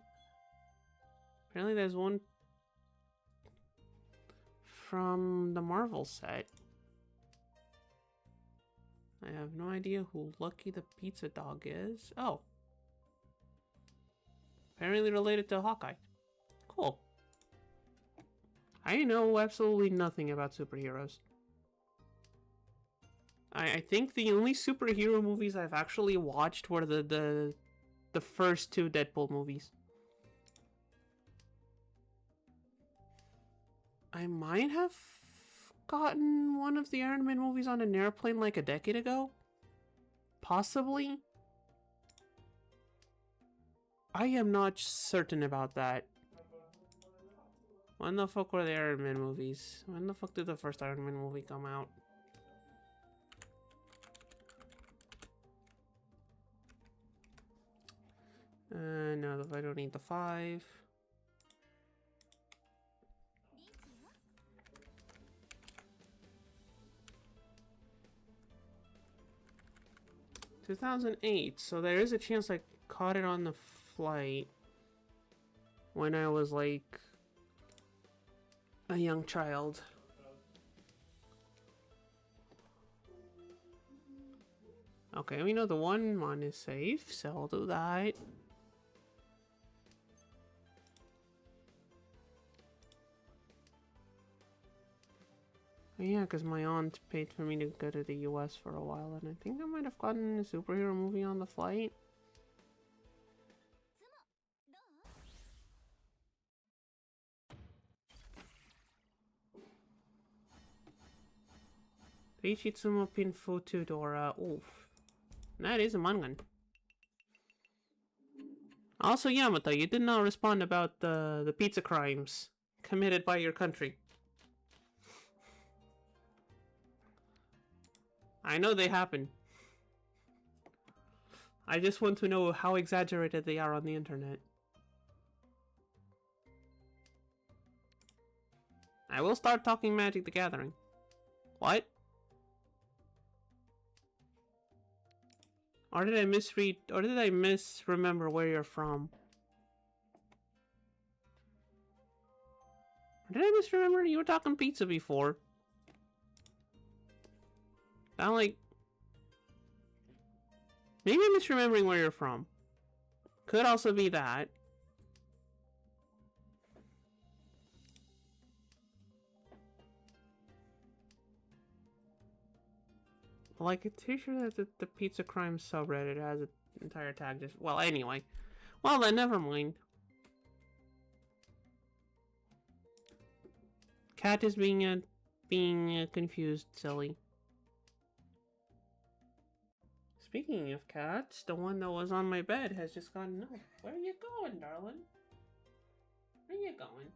from the Marvel set. I have no idea who Lucky the Pizza Dog is. Oh. Apparently related to Hawkeye. Cool. I know absolutely nothing about superheroes. I think the only superhero movies I've actually watched were the first two Deadpool movies. I might have gotten one of the Iron Man movies on an airplane like a decade ago. Possibly. I am not certain about that. When the fuck were the Iron Man movies? When the fuck did the first Iron Man movie come out? No, I don't need the 5. ...2008, so there is a chance I caught it on the flight when I was like a young child. Okay, we know the one is safe, so I'll do that. Yeah, because my aunt paid for me to go to the US for a while, and I think I might have gotten a superhero movie on the flight. Ichitsumo Pinfutu Dora. Oof. That is a mangan. Also, Yamato, you did not respond about the pizza crimes committed by your country. I know they happen. I just want to know how exaggerated they are on the internet. I will start talking Magic the Gathering. What? Or did I misread, or did I misremember where you're from? Or did I misremember you were talking pizza before? Sound like... Maybe I'm misremembering where you're from. Could also be that. Like, it's too sure that the Pizza Crime subreddit has an entire tag just... Well, anyway. Well, then, never mind. Cat is being confused, silly. Speaking of cats, the one that was on my bed has just gone, no. Where are you going, darling? Where are you going?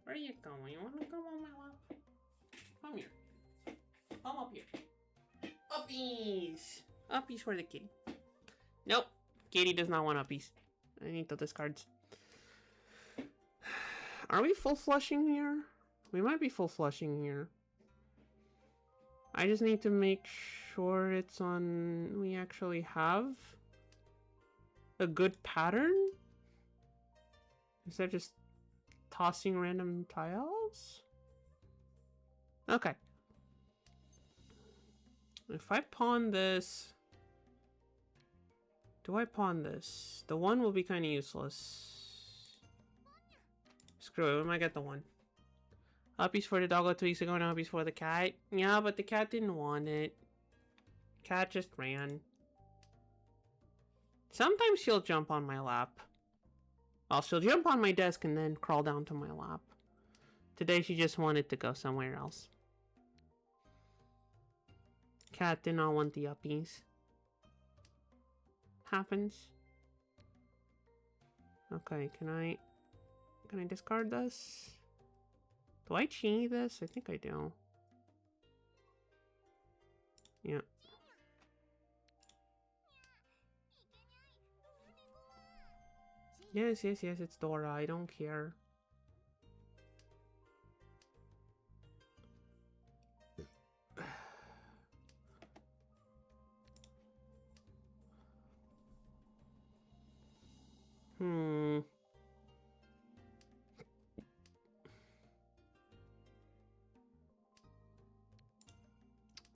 Where are you going? You want to come on my lap? Come here. Come up here. Uppies! Uppies for the kitty. Nope. Kitty does not want uppies. I need the discards. Are we full flushing here? We might be full flushing here. I just need to make sure it's on... We actually have a good pattern? Instead of just tossing random tiles? Okay. If I pawn this... Do I pawn this? The one will be kind of useless. Screw it, we might get the one. Uppies for the dog 2 weeks ago, now uppies for the cat. Yeah, but the cat didn't want it. Cat just ran. Sometimes she'll jump on my lap. Well, she'll jump on my desk and then crawl down to my lap. Today she just wanted to go somewhere else. Cat did not want the uppies. Happens. Okay, can I discard this? Do I chi this? I think I do. Yeah. Yes, yes, yes, it's Dora. I don't care. Hmm.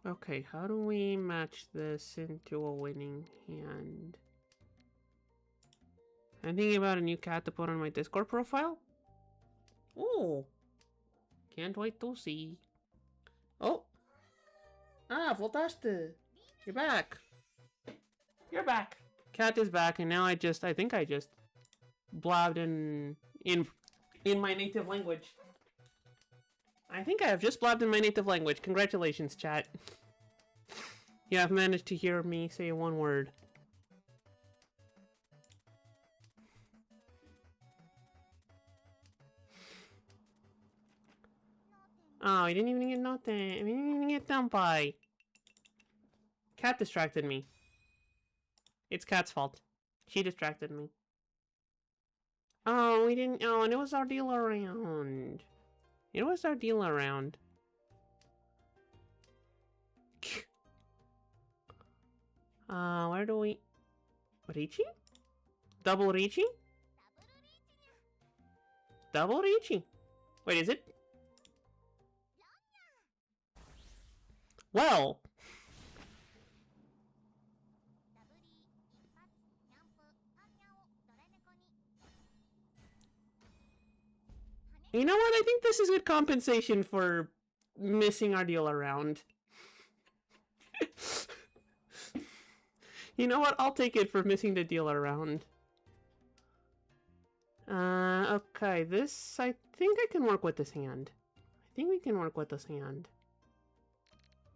Okay, how do we match this into a winning hand? I'm thinking about a new cat to put on my Discord profile. Oh, can't wait to see. Oh, voltaste. You're back. You're back. Cat is back, and now I think I just blabbed in my native language. I think I have just blabbed in my native language. Congratulations, chat. You have managed to hear me say one word. Oh, I didn't even get nothing. I didn't even get done by. Cat distracted me. It's Cat's fault. She distracted me. Oh, we didn't. Oh, and it was our deal around. It was our deal around. Where do we... Ricci? Double Ricci? Double Ricci. Wait, is it? Well. You know what? I think this is good compensation for missing our deal around. You know what? I'll take it for missing the deal around. Okay. This... I think I can work with this hand. I think we can work with this hand.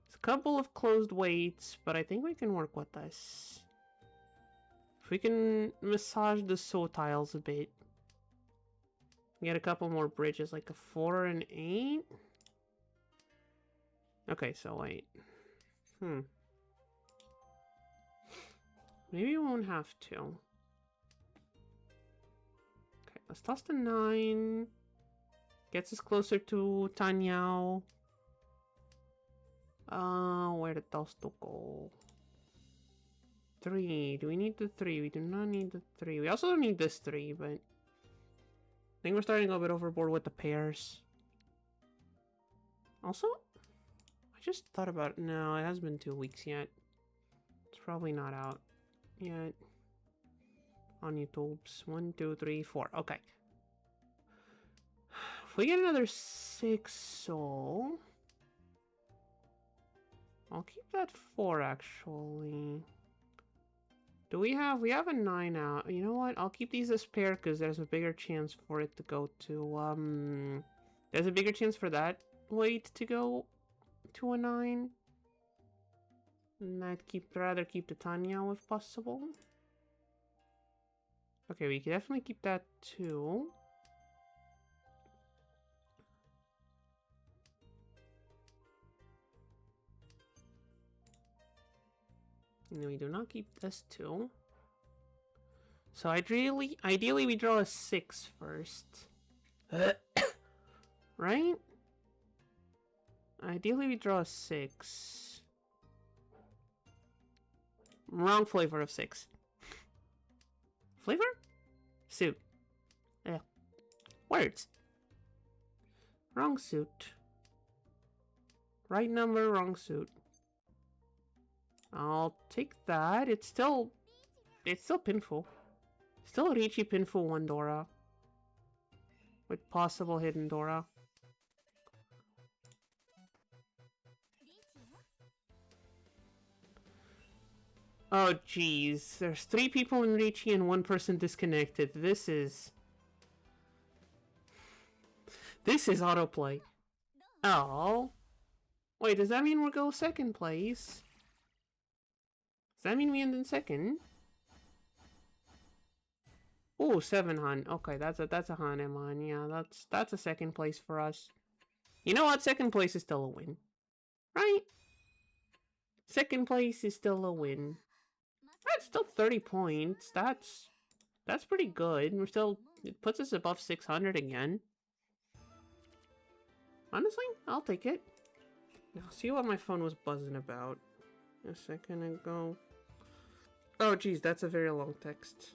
It's a couple of closed weights, but I think we can work with this. If we can massage the so tiles a bit. Get a couple more bridges, like a 4 and 8. Okay, so wait. Maybe we won't have to. Okay, let's toss the 9. Gets us closer to Tanyao. Where the toss to go? 3. Do we need the 3? We do not need the 3. We also don't need this 3, but... I think we're starting a bit overboard with the pairs. Also, I just thought about it. No, it hasn't been 2 weeks yet. It's probably not out yet. On YouTube's 1, 2, 3, 4. Okay. If we get another 6, so... I'll keep that 4, actually. Do we have... We have a 9 out. You know what? I'll keep these as pair because there's a bigger chance for it to go to... There's a bigger chance for that weight to go to a 9. And I'd rather keep the Tanya if possible. Okay, we can definitely keep that too. And we do not keep this 2. So ideally we draw a 6 first. Right? Ideally we draw a 6. Wrong flavor of 6. Flavor? Suit. Yeah. Words. Wrong suit. Right number, wrong suit. I'll take that. It's still pinful. Still Ricci pinful 1 Dora. With possible hidden Dora. Oh jeez. There's 3 people in Ricci and 1 person disconnected. This is autoplay. Oh. Wait, does that mean we'll go 2nd place? Does that mean we end in 2nd? Oh, 7 hun. Okay, that's a hun, Emon. Yeah, that's a 2nd place for us. You know what? 2nd place is still a win. Right? 2nd place is still a win. That's still 30 points. That's That's pretty good. We're still... It puts us above 600 again. Honestly, I'll take it. Now, see what my phone was buzzing about a second ago. Oh, geez, that's a very long text.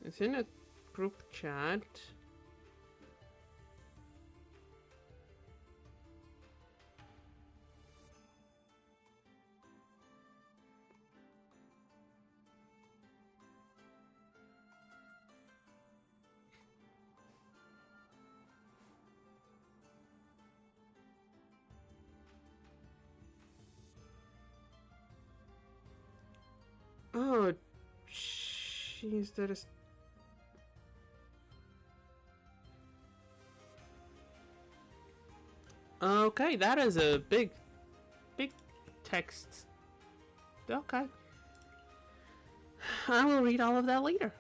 It's in a group chat. Oh, jeez, that is... Okay, that is a big text. Okay. I will read all of that later.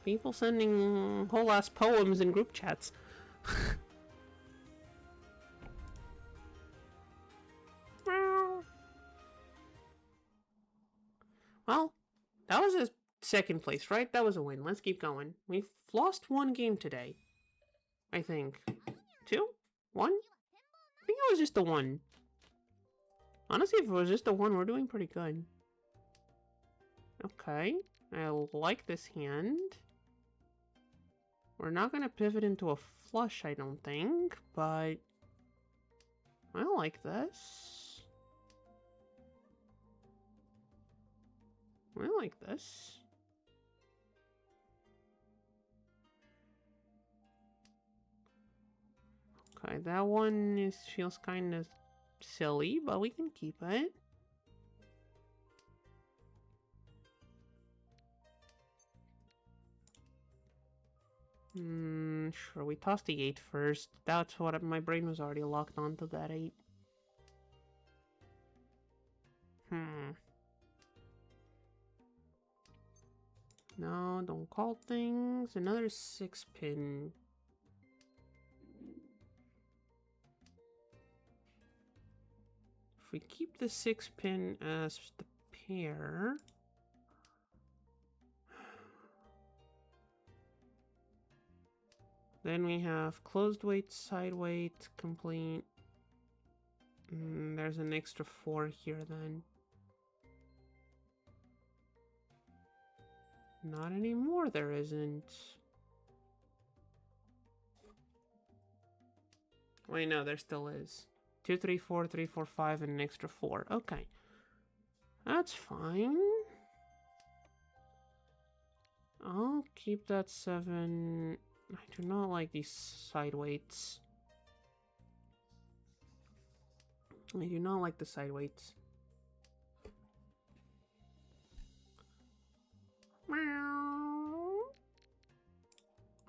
People sending whole ass poems in group chats. Well, that was a second place, right? That was a win. Let's keep going. We've lost one game today. I think. 2? 1? I think it was just the 1. Honestly, if it was just the 1, we're doing pretty good. Okay. I like this hand. We're not going to pivot into a flush, I don't think, but I like this. I like this. Okay, that one feels kind of silly, but we can keep it. Sure, we tossed the 8 first. That's what my brain was already locked onto, that 8. No, don't call things. Another 6-pin. If we keep the 6-pin as the pair... Then we have closed weight, side weight, complete. There's an extra 4 here then. Not anymore, there isn't. Wait, no, there still is. 2, 3, 4, 3, 4, 5, and an extra 4. Okay. That's fine. I'll keep that 7. I do not like these side weights. I do not like the side weights.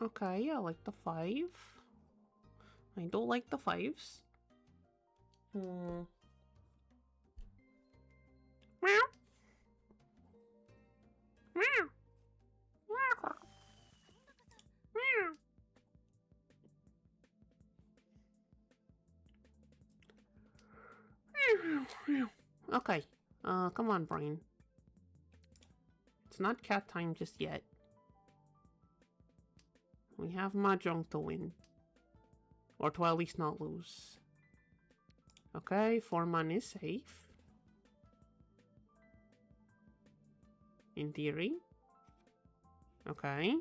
Okay, I like the 5. I don't like the 5s. Okay. Come on, brain. It's not cat time just yet. We have Mahjong to win. Or to at least not lose. Okay, 4 man is safe. In theory. Okay.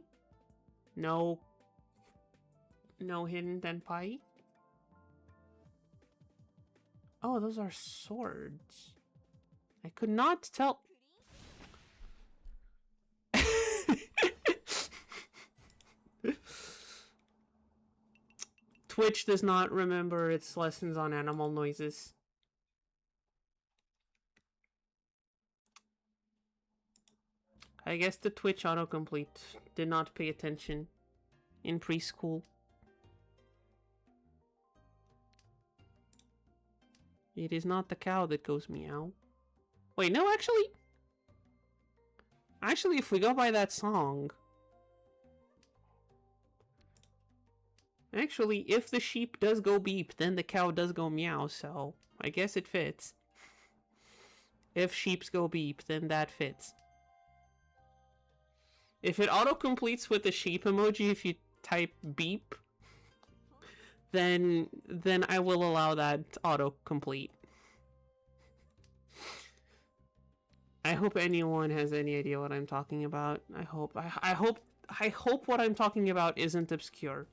No hidden tenpai. Oh, those are swords. I could not tell. Twitch does not remember its lessons on animal noises. I guess the Twitch autocomplete did not pay attention in preschool. It is not the cow that goes meow. Wait, no, actually... Actually, if we go by that song... Actually, if the sheep does go beep, then the cow does go meow, so... I guess it fits. if sheeps go beep, then that fits. If it auto-completes with the sheep emoji if you type beep, then I will allow that auto-complete. I hope anyone has any idea what I'm talking about. I hope what I'm talking about isn't obscure.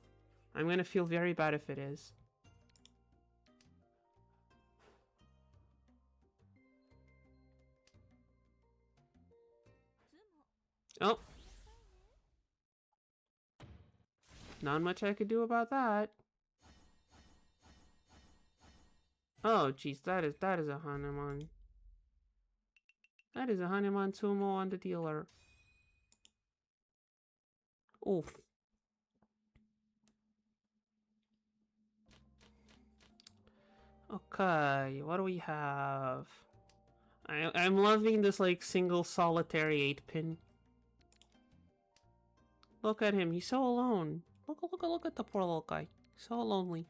I'm gonna feel very bad if it is. Oh. Not much I could do about that. Oh, jeez, that is a Hanuman. That is a Hanuman Sumo on the dealer. Oof. Okay, what do we have? I'm loving this like single solitary 8-pin. Look at him, he's so alone. Look at the poor little guy. So lonely.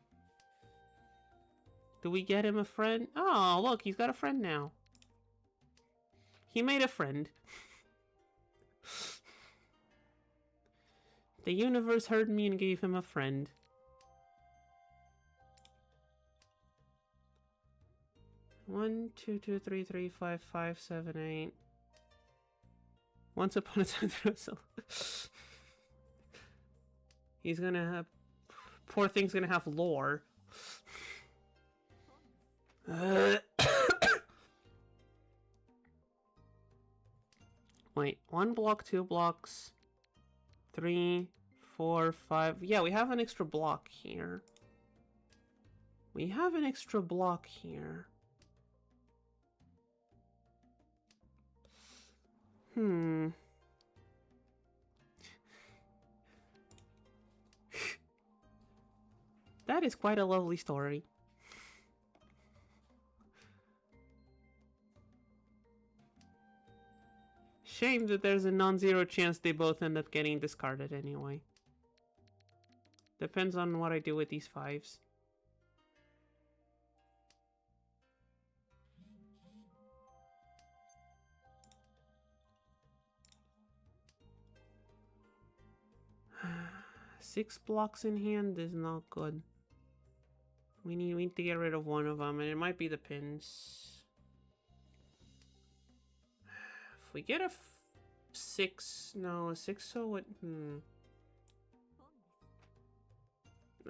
Do we get him a friend? Oh, look, he's got a friend now. He made a friend. The universe heard me and gave him a friend. One, two, two, three, three, five, five, 7, 8. Once upon a time there was a... He's gonna have... Poor thing's gonna have lore. Wait, 1 block, 2 blocks, 3, 4, 5. Yeah, we have an extra block here. We have an extra block here. That is quite a lovely story. Shame that there's a non-zero chance they both end up getting discarded anyway. Depends on what I do with these 5s. Six blocks in hand is not good. We need to get rid of one of them, and it might be the pins. If we get a 6, no, a 6, so what?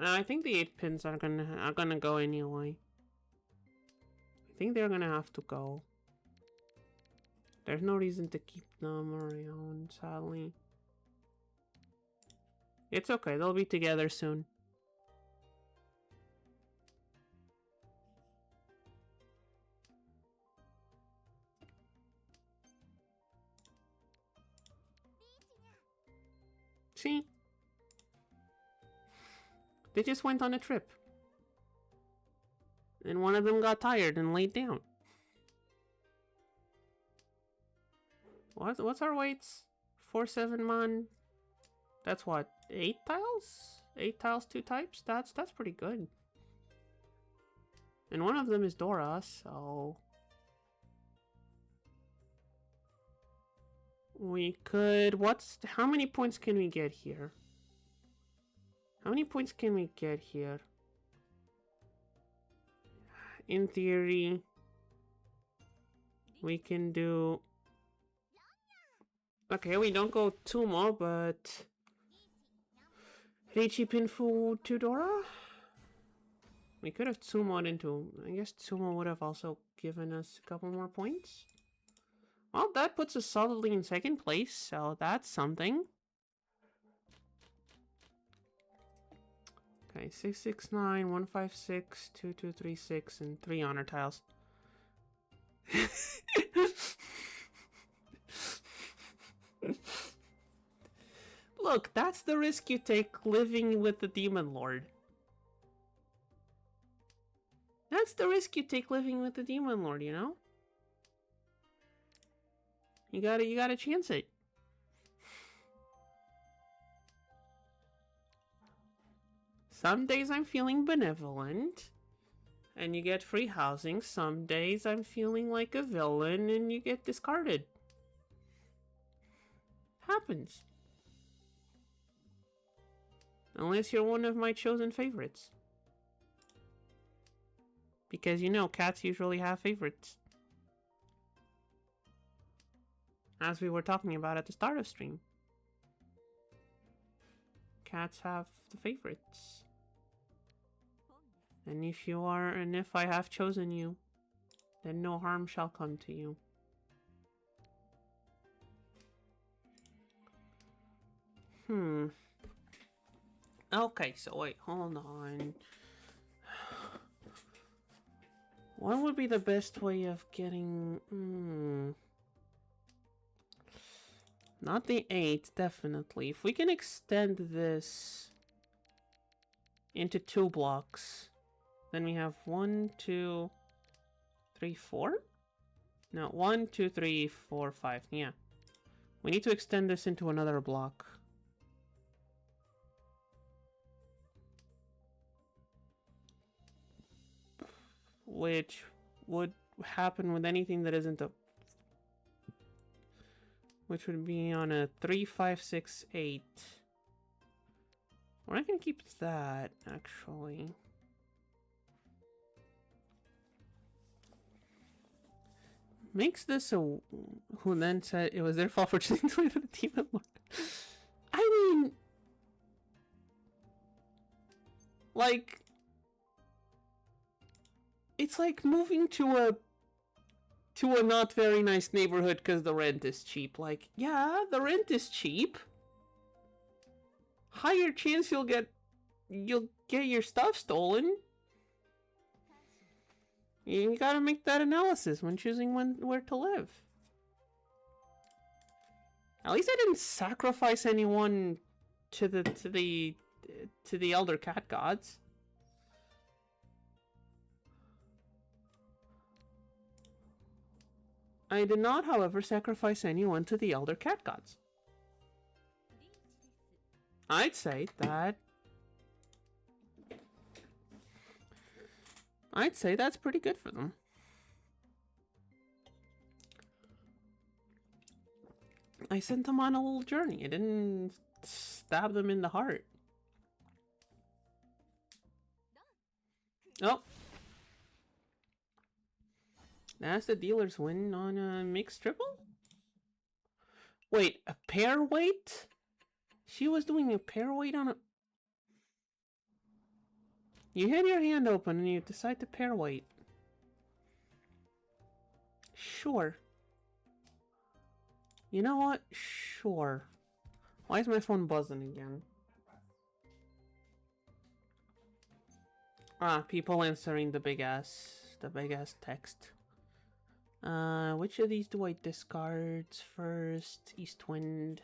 I think the 8 pins are gonna go anyway. I think they're gonna have to go. There's no reason to keep them around, sadly. It's okay, they'll be together soon. See? They just went on a trip. And one of them got tired and laid down. What's our weights? 4, 7 man. That's what, 8 tiles? 8 tiles, 2 types? That's pretty good. And one of them is Dora, so... We could... How many points can we get here? How many points can we get here? In theory... We can do... Okay, we don't go Tumo, but... Reichi Pinfu to Dora? We could have Tsumo'd into... I guess Tsumo would have also given us a couple more points. Well, that puts us solidly in 2nd place, so that's something. Okay, 669, 156, 2236, and 3 honor tiles. Look, that's the risk you take living with the Demon Lord. That's the risk you take living with the Demon Lord, you know? You gotta chance it. Some days I'm feeling benevolent, And you get free housing. Some days I'm feeling like a villain and you get discarded. Happens. Unless you're one of my chosen favorites. Because you know, cats usually have favorites. As we were talking about at the start of stream. Cats have the favorites. And if I have chosen you, then no harm shall come to you. Okay, so wait, hold on. What would be the best way of getting... Not the 8, definitely. If we can extend this into 2 blocks, then we have 1, 2, 3, 4? No, 1, 2, 3, 4, 5. Yeah. We need to extend this into another block. Which would happen with anything that isn't a... Which would be on a 3, 5, 6, 8. We're not going to keep that, actually. Makes this a... Who then said it was their fault for choosing to leave the Demon Lord. I mean... Like... It's like moving to a not very nice neighborhood because the rent is cheap. Like, yeah, the rent is cheap. Higher chance you'll get your stuff stolen. You gotta make that analysis when choosing where to live. At least I didn't sacrifice anyone to the elder cat gods. I did not, however, sacrifice anyone to the elder cat gods. I'd say that's pretty good for them. I sent them on a little journey. I didn't stab them in the heart. Oh. That's the dealer's win on a mixed triple? Wait, a pair weight? She was doing a pair weight on a... You had your hand open and you decide to pair weight. Sure. You know what? Sure. Why is my phone buzzing again? Ah, people answering the big ass text. Which of these do I discard first? East Wind.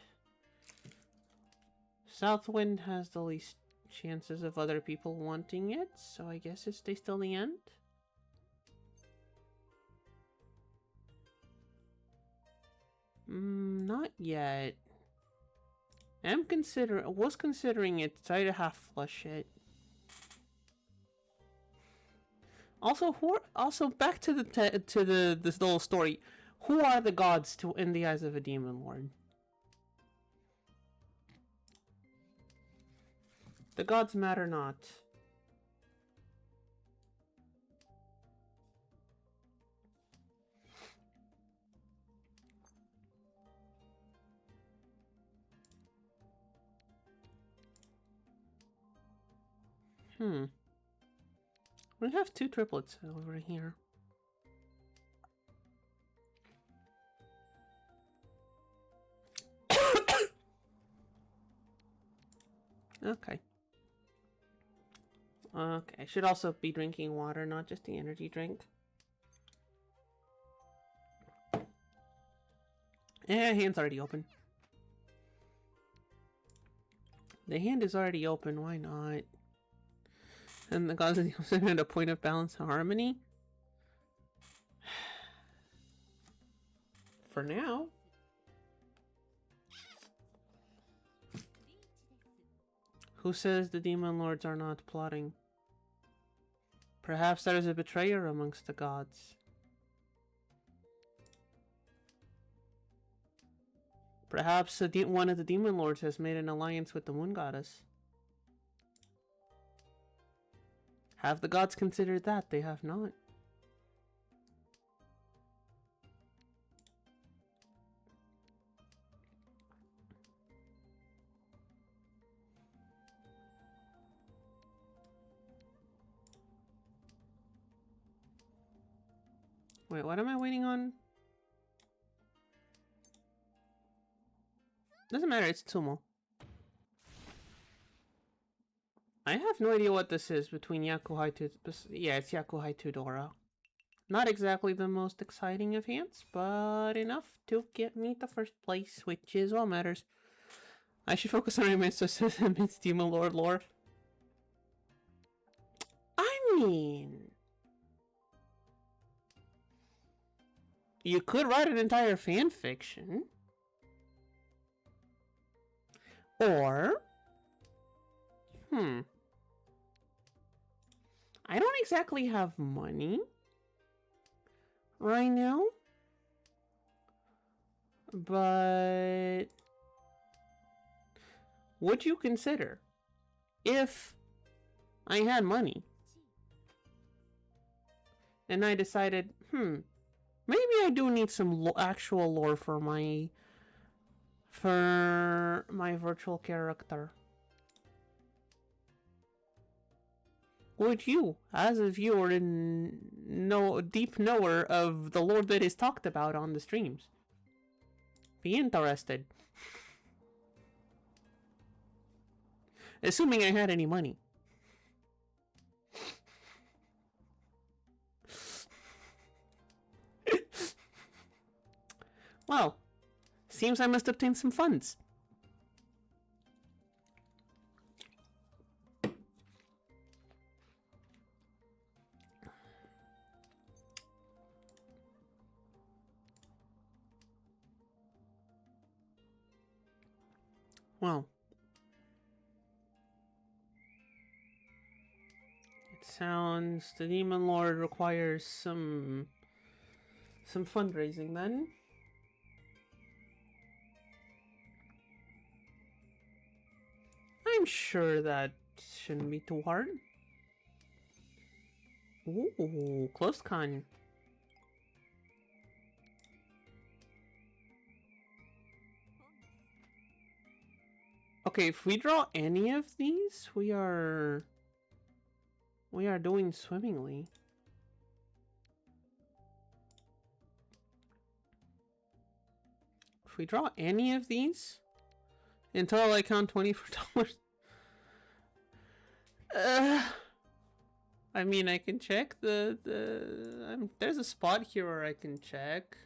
South Wind has the least chances of other people wanting it, so I guess it stays till the end. Not yet. Was considering it. Try to half flush it. Also back to this little story. Who are the gods in the eyes of a demon lord? The gods matter not. We have 2 triplets over here. Okay. Okay, I should also be drinking water, not just the energy drink. Yeah, hand's already open. The hand is already open, why not? And the gods of the ocean at a point of balance and harmony? For now. Who says the demon lords are not plotting? Perhaps there is a betrayer amongst the gods. Perhaps one of the demon lords has made an alliance with the moon goddess. Have the gods considered that? They have not. Wait, what am I waiting on? Doesn't matter, it's Tsumo. I have no idea what this is between Yakuhai to... Yeah, it's Yakuhai to Dora. Not exactly the most exciting of hints, but enough to get me the first place, which is what matters. I should focus on my Demon Lord lore. I mean... You could write an entire fanfiction. Or... I don't exactly have money right now. But... would you consider if I had money and I decided, maybe I do need some actual lore for my virtual character. Would you, as a viewer and deep knower of the lore that is talked about on the streams, be interested? Assuming I had any money. Well, seems I must obtain some funds. Well, it sounds the Demon Lord requires some fundraising then. I'm sure that shouldn't be too hard. Ooh, close con. Okay, if we draw any of these, we are doing swimmingly. If we draw any of these until I count $24. I mean, I can check there's a spot here where I can check.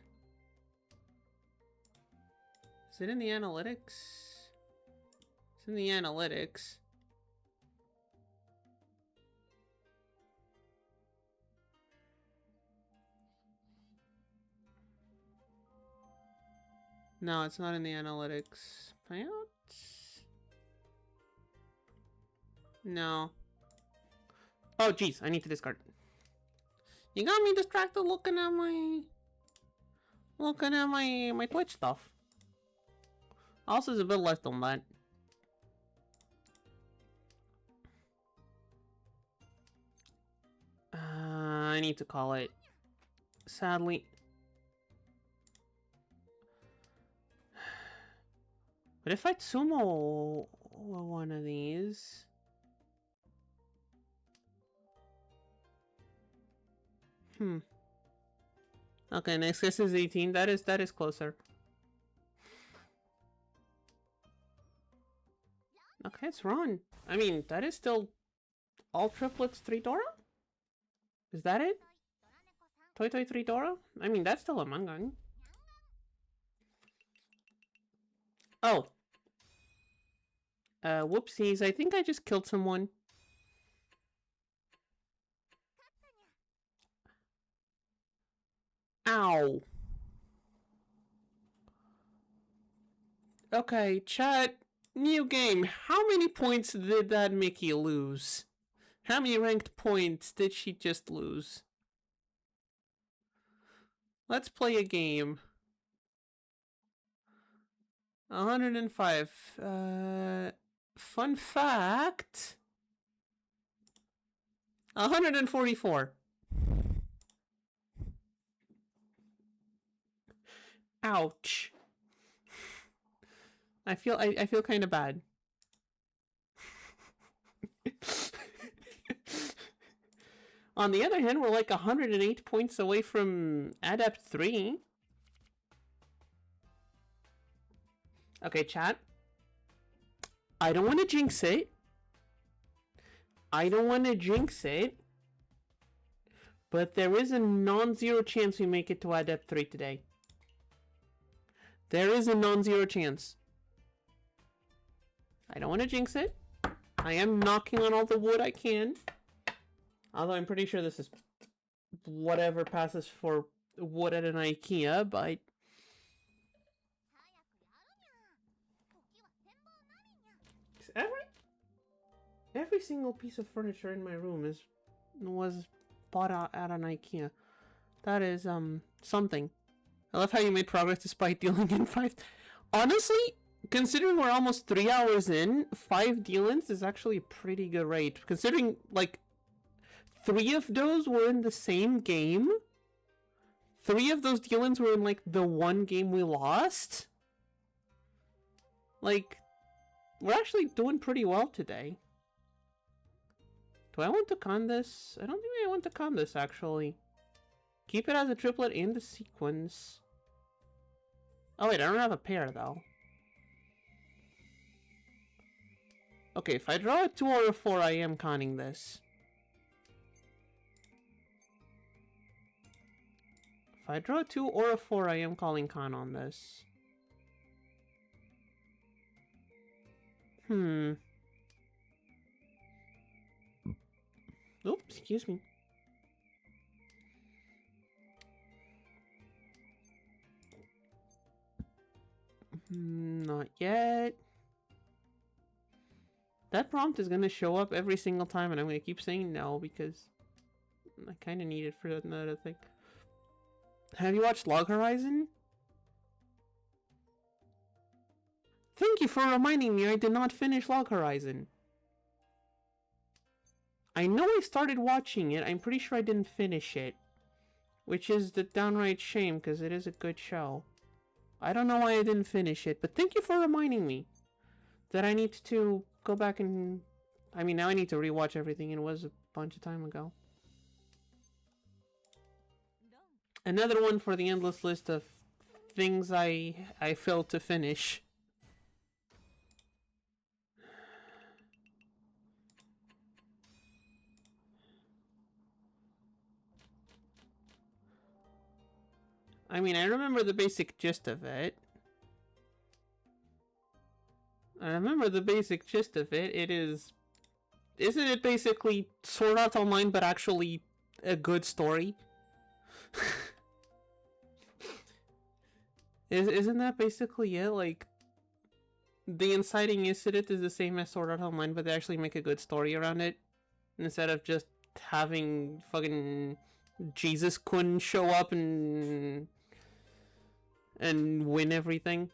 Is it in the analytics? It's in the analytics. No, it's not in the analytics. Payouts? No. Oh, jeez, I need to discard. You got me distracted looking at my Twitch stuff. Also, there's a bit left on that. I need to call it. Sadly. But if I sumo one of these... Okay, next guess is 18. That is closer. Okay, it's Ron. I mean, that is still all triplets 3 Dora? Is that it? Toy 3 Dora? I mean, that's still a manga. Oh. Whoopsies. I think I just killed someone. Ow. Okay, chat. New game. How many points did that Mickey lose? How many ranked points did she just lose? Let's play a game. 105. Fun fact. 144. Ouch. I feel kind of bad. On the other hand, we're like 108 points away from Adept 3. Okay, chat. I don't want to jinx it. But there is a non-zero chance we make it to Adept 3 today. There is a non-zero chance. I don't want to jinx it. I am knocking on all the wood I can. Although I'm pretty sure this is whatever passes for wood at an IKEA, but... Every single piece of furniture in my room was bought out at an IKEA. That is, something. I love how you made progress despite dealing in 5... Honestly, considering we're almost 3 hours in, 5 deal-ins is actually a pretty good rate. Considering, like, 3 of those were in the same game. 3 of those deal-ins were in, like, the one game we lost. Like, we're actually doing pretty well today. Do I want to con this? I don't think I want to con this, actually. Keep it as a triplet in the sequence. Oh wait, I don't have a pair, though. Okay, if I draw a 2 or a 4, I am conning this. If I draw a 2 or a 4, I am calling con on this. Oops, excuse me. Not yet. That prompt is gonna show up every single time, and I'm gonna keep saying no because I kind of need it for another thing. Have you watched Log Horizon? Thank you for reminding me I did not finish Log Horizon. I know I started watching it, I'm pretty sure I didn't finish it. Which is the downright shame, because it is a good show. I don't know why I didn't finish it, but thank you for reminding me that I need to go back and... I mean, now I need to rewatch everything, it was a bunch of time ago. Another one for the endless list of things I failed to finish. I mean, I remember the basic gist of it. It is... Isn't it basically Sword Art Online, but actually a good story? Isn't that basically it? Like, the inciting incident is the same as Sword Art Online, but they actually make a good story around it. Instead of just having fucking Jesus-kun show up and win everything.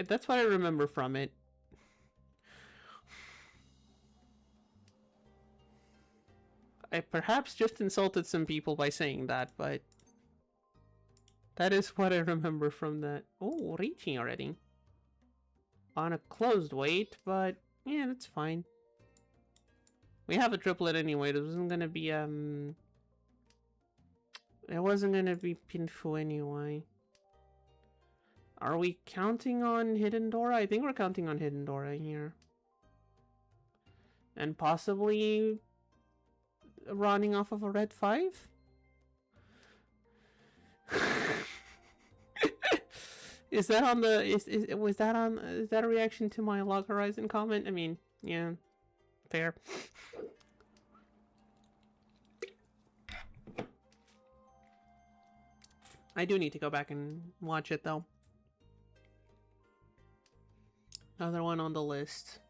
That's what I remember from it. I perhaps just insulted some people by saying that, but that is what I remember from that. Oh, reaching already. On a closed wait, but yeah, that's fine. We have a triplet anyway. This wasn't gonna be, it wasn't gonna be Pinfu anyway. Are we counting on Hidden Dora? I think we're counting on Hidden Dora here. And possibly running off of a red 5? Is that on the is that a reaction to my Log Horizon comment? I mean, yeah. Fair. I do need to go back and watch it though. Another one on the list.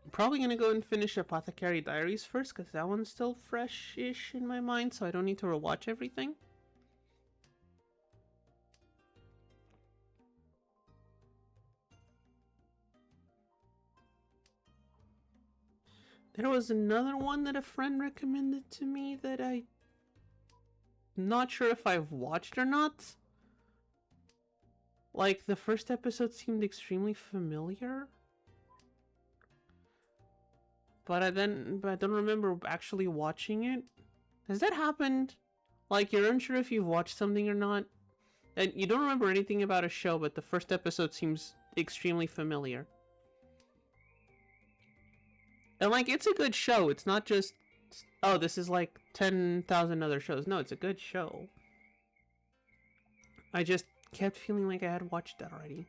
I'm probably gonna go and finish Apothecary Diaries first, because that one's still fresh-ish in my mind, so I don't need to rewatch everything. There was another one that a friend recommended to me that I'm not sure if I've watched or not. Like, the first episode seemed extremely familiar. But I don't remember actually watching it. Has that happened? Like, you're unsure if you've watched something or not, and you don't remember anything about a show, but the first episode seems extremely familiar. And, like, it's a good show. It's not just, oh, this is like 10,000 other shows. No, it's a good show. I just kept feeling like I had watched that already.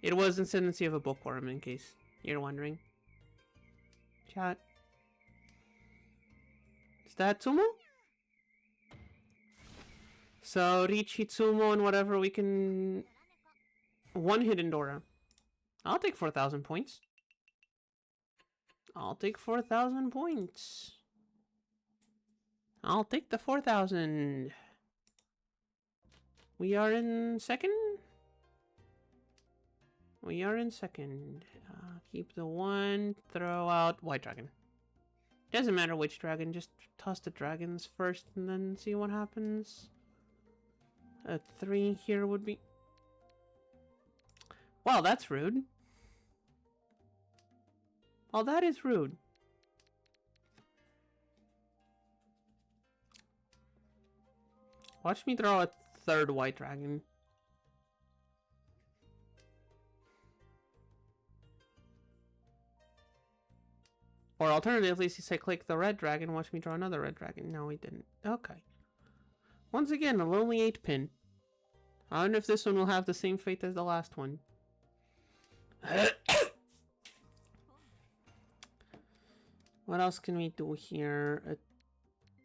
It was Ascendancy of a Bookworm, in case you're wondering. Chat. Is that Tsumo? So, reach Hitsumo and whatever we can... One hidden Dora. I'll take 4,000 points. I'll take 4,000 points. I'll take the 4,000. We are in second? We are in second. Keep the one. Throw out White Dragon. Doesn't matter which dragon. Just toss the dragons first and then see what happens. A 3 here would be... Wow, that's rude. Oh, that is rude. Watch me throw a 3rd White Dragon. Or alternatively, if you say click the red dragon, watch me draw another red dragon. No, we didn't. Okay. Once again, a lonely 8-pin. I wonder if this one will have the same fate as the last one. What else can we do here? A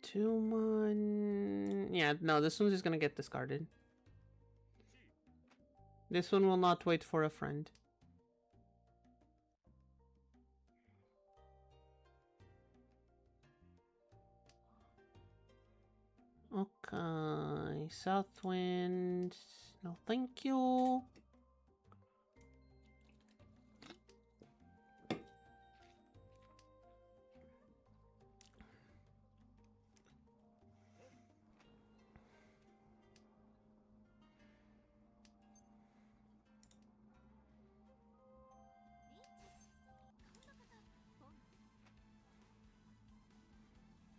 2-mon... Yeah, no, this one's just gonna get discarded. This one will not wait for a friend. Okay, Southwind. No, thank you.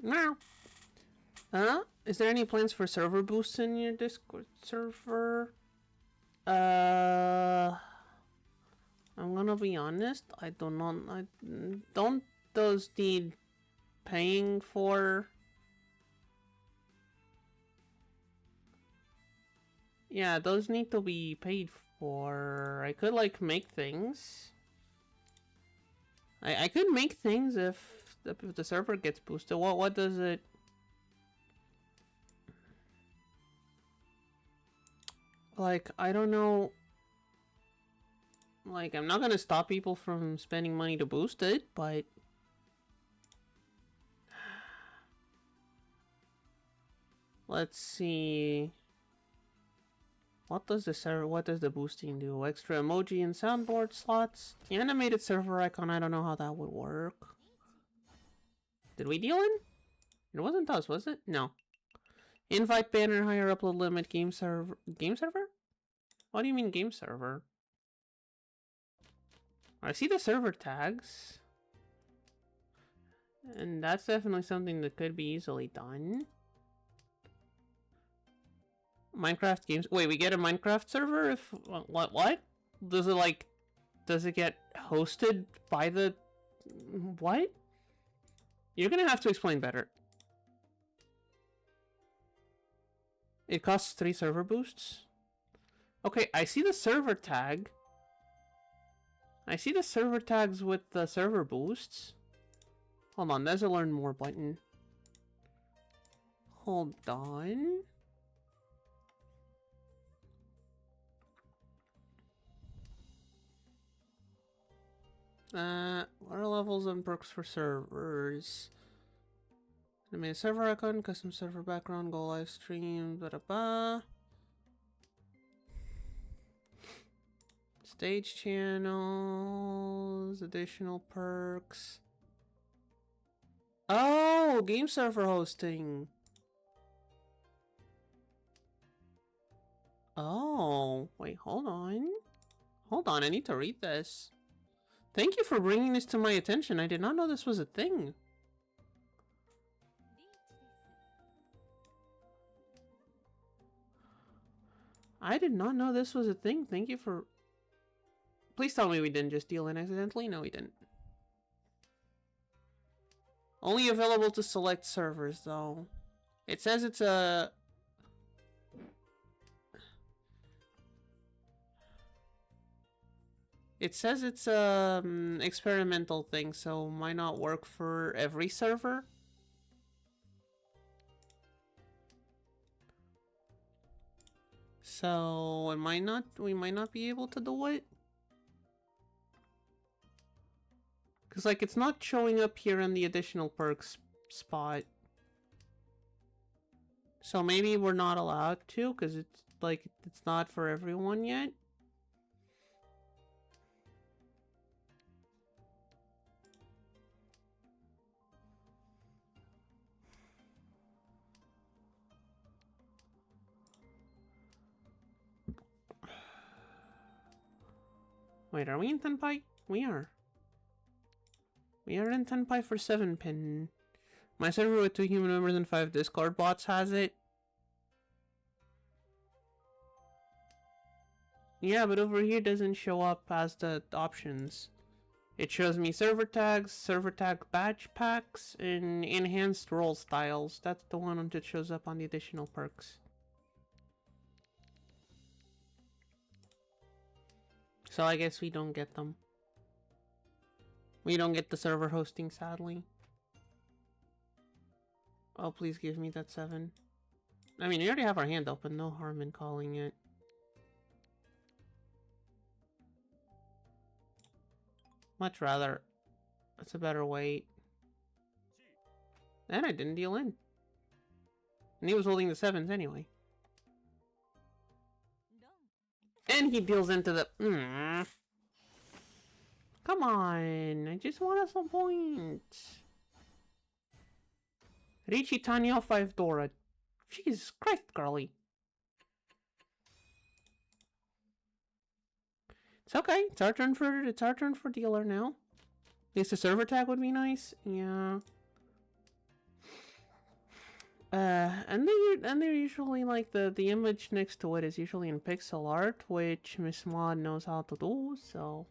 Now. Is there any plans for server boosts in your Discord server? I'm gonna be honest. I don't know. Don't those need paying for? Yeah, those need to be paid for. I could like make things. I could make things if the server gets boosted. What does it? Like, I don't know. Like, I'm not gonna stop people from spending money to boost it, but... Let's see... What does the boosting do? Extra emoji and soundboard slots? The animated server icon, I don't know how that would work. Did we deal in? It wasn't us, was it? No. Invite banner, higher upload limit, game server... Game server? What do you mean game server? I see the server tags. And that's definitely something that could be easily done. Minecraft games... Wait, we get a Minecraft server if... What? Does it like... Does it get hosted by the... What? You're gonna have to explain better. It costs 3 server boosts? Okay, I see the server tag. I see the server tags with the server boosts. Hold on, there's a learn more button. Hold on. What are levels and perks for servers? Animate server icon, custom server background, go live stream, blah, blah, blah. Stage channels, additional perks. Oh, game server hosting. Oh, wait, hold on. Hold on, I need to read this. Thank you for bringing this to my attention. I did not know this was a thing. I did not know this was a thing. Thank you for... Please tell me we didn't just deal in accidentally. No, we didn't. Only available to select servers, though. It says it's a... It says it's a experimental thing, so might not work for every server. So it might not. We might not be able to do it. Because, like, it's not showing up here in the additional perks spot. So maybe we're not allowed to, because it's, like, it's not for everyone yet. Wait, are we in Tenpai? We are. We are in Tenpai for 7-pin. My server with 2 human members and 5 Discord bots has it. Yeah, but over here doesn't show up as the options. It shows me server tags, server tag badge packs, and enhanced role styles. That's the one that shows up on the additional perks. So I guess we don't get them. We don't get the server hosting, sadly. Oh, please give me that 7. I mean, we already have our hand open. No harm in calling it. Much rather. That's a better wait. And I didn't deal in. And he was holding the 7s anyway. And he deals into the... Come on. I just want some points. Richie Tanya 5 Dora. Jesus Christ, girly. It's okay. It's our turn for dealer now. At least a server tag would be nice. Yeah. And they're usually like the image next to it is usually in pixel art, which Miss Mod knows how to do, so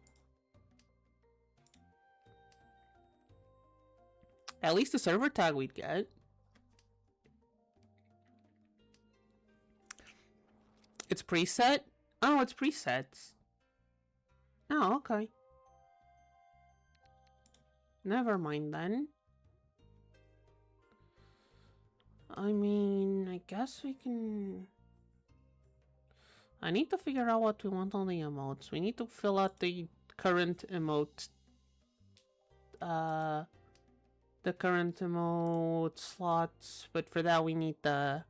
at least the server tag we'd get. It's preset? Oh, it's presets. Oh, okay. Never mind then. I mean, I guess we can... I need to figure out what we want on the emotes. We need to fill out the current emote. The current emote slots, but for that we need the...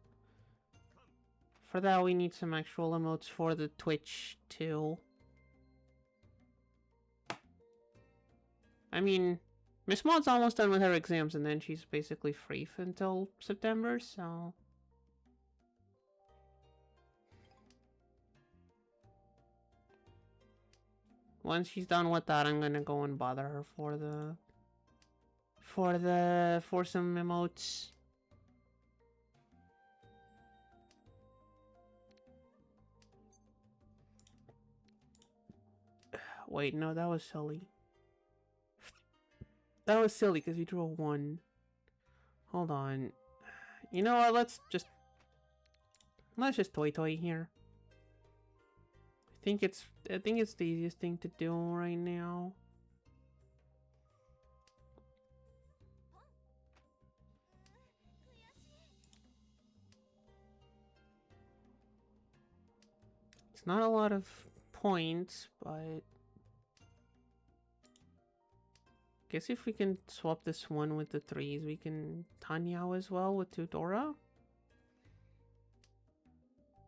For that we need some actual emotes for the Twitch too. I mean... Miss Maud's almost done with her exams, and then she's basically free until September, so... Once she's done with that, I'm gonna go and bother her for some emotes. Wait, no, that was silly. That was silly because you drew a 1. Hold on. You know what? Let's just toy here. I think it's the easiest thing to do right now. It's not a lot of points, but Guess if we can swap this one with the 3s, we can Tanyao as well with Tudora.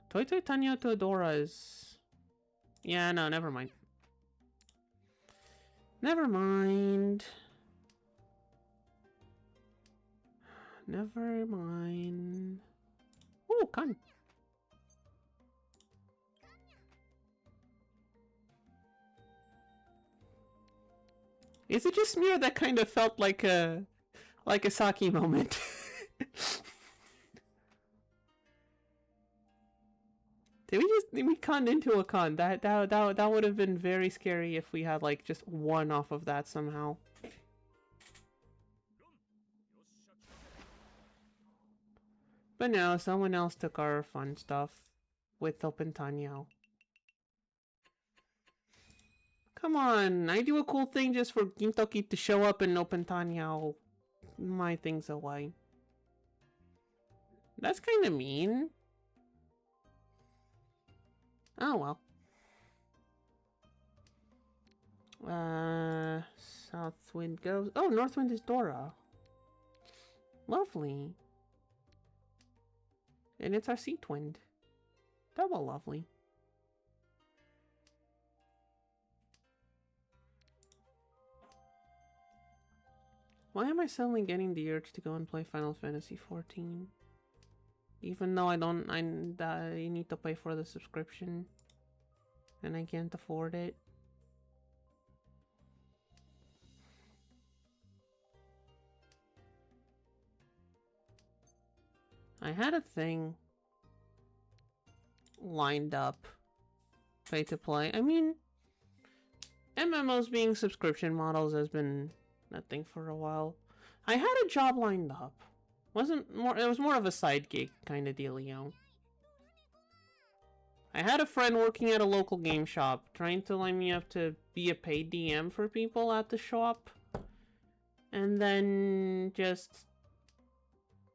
Toy Toy Tanyao Tudora is... Yeah, no, never mind. Never mind. Never mind. Oh, Kan. Is it just me or that kind of felt like a Saki moment? Did we con into a con? That would have been very scary if we had like just one off of that somehow. But no, someone else took our fun stuff with Open Tanyao. Come on, I do a cool thing just for Gintoki to show up and Open Tanyao my things away. That's kind of mean. Oh well. Southwind goes. Oh, Northwind is Dora. Lovely. And it's our sea twinned. Double lovely. Why am I suddenly getting the urge to go and play Final Fantasy XIV? Even though I need to pay for the subscription. And I can't afford it. I had a thing lined up. Pay to play. I mean, MMOs being subscription models has been a thing for a while. I had a job lined up. It was more of a side gig kind of deal, you know. I had a friend working at a local game shop trying to line me up to be a paid DM for people at the shop. And then just...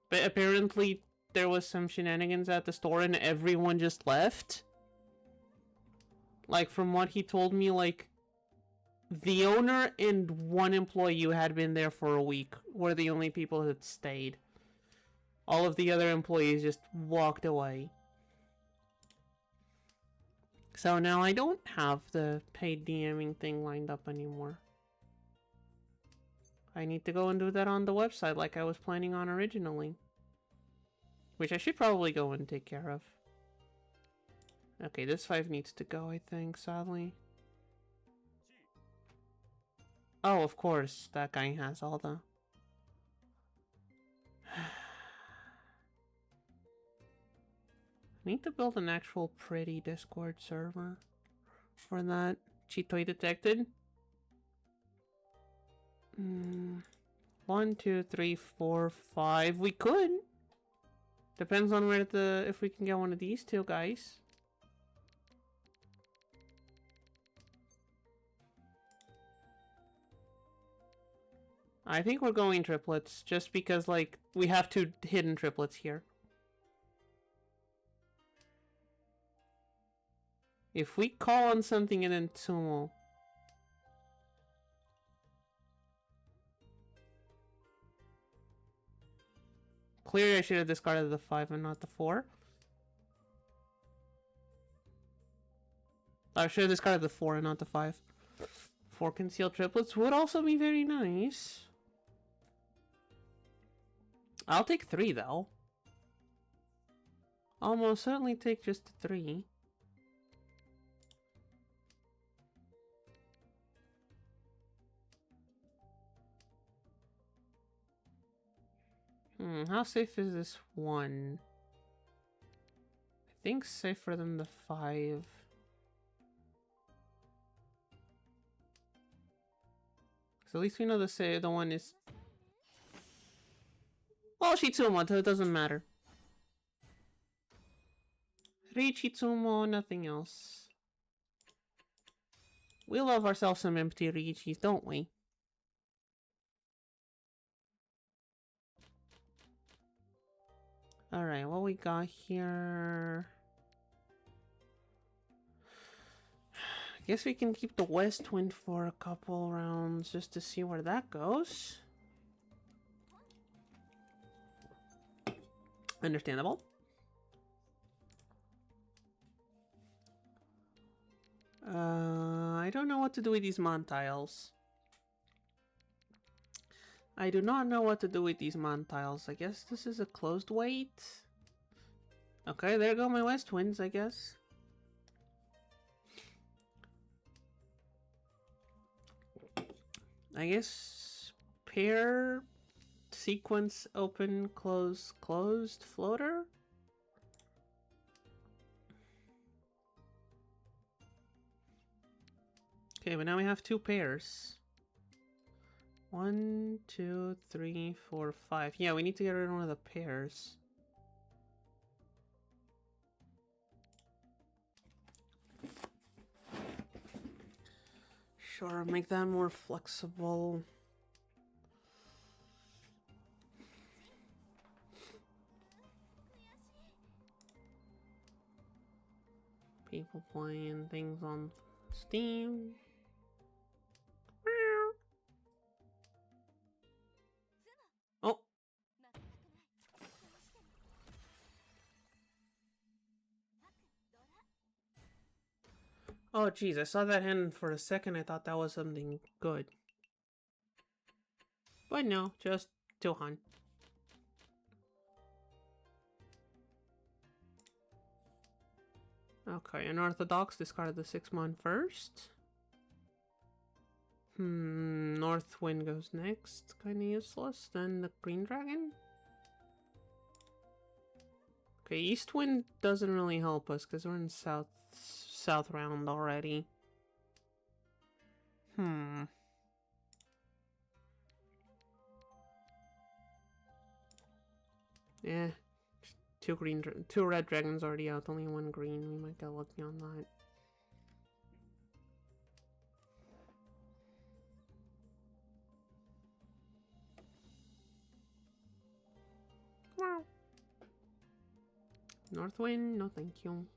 But apparently there was some shenanigans at the store and everyone just left. Like, from what he told me, like, the owner and one employee who had been there for a week were the only people that stayed. All of the other employees just walked away. So now I don't have the paid DMing thing lined up anymore. I need to go and do that on the website like I was planning on originally. Which I should probably go and take care of. Okay, this 5 needs to go, I think, sadly. Oh, of course, that guy has all the... I need to build an actual pretty Discord server for that. Cheat toy detected. 1, 2, 3, 4, 5. We could. Depends on where if we can get one of these two guys. I think we're going triplets just because, like, we have 2 hidden triplets here. If we call on something and then Tsumo. Clearly I should have discarded the 5 and not the 4. I should have discarded the 4 and not the 5. 4 concealed triplets would also be very nice. I'll take 3 though. I'll most certainly take just 3. How safe is this 1? I think safer than the 5. So at least we know the one is... Well, Shitsumo, so it doesn't matter. Richitsumo, nothing else. We love ourselves some empty Richis, don't we? Alright, what we got here... I guess we can keep the west wind for a couple rounds just to see where that goes. Understandable. I don't know what to do with these mon tiles. I do not know what to do with these mon tiles. I guess this is a closed weight. Okay, there go my west winds, I guess. I guess pair, sequence, open, close, closed, floater. Okay, but now we have two pairs. 1, 2, 3, 4, 5. Yeah, we need to get rid of one of the pairs. Sure, make that more flexible. People playing things on Steam. Oh. Oh, geez, I saw that hand for a second. I thought that was something good. But no, just Johan. Okay, Unorthodox discarded the 6-mon first. North Wind goes next. Kinda useless. Then the Green Dragon. Okay, East Wind doesn't really help us because we're in south round already. Yeah. Two red dragons already out, only one green. We might get lucky on that. Wow. North Wind, no thank you.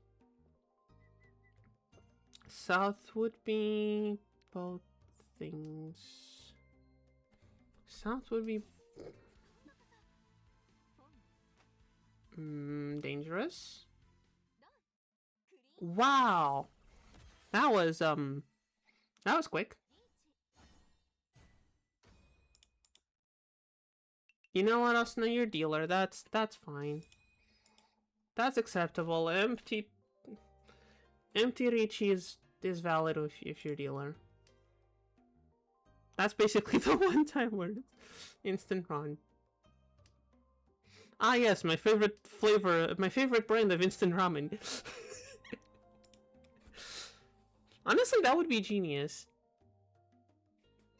South would be both things. South would be dangerous. Wow. That was quick. You know what, Asuna, you're dealer. That's fine. That's acceptable. Empty Ricci is valid if you're dealer. That's basically the one time where it's instant run. Ah yes, my favorite flavor, my favorite brand of instant ramen. Honestly, that would be genius.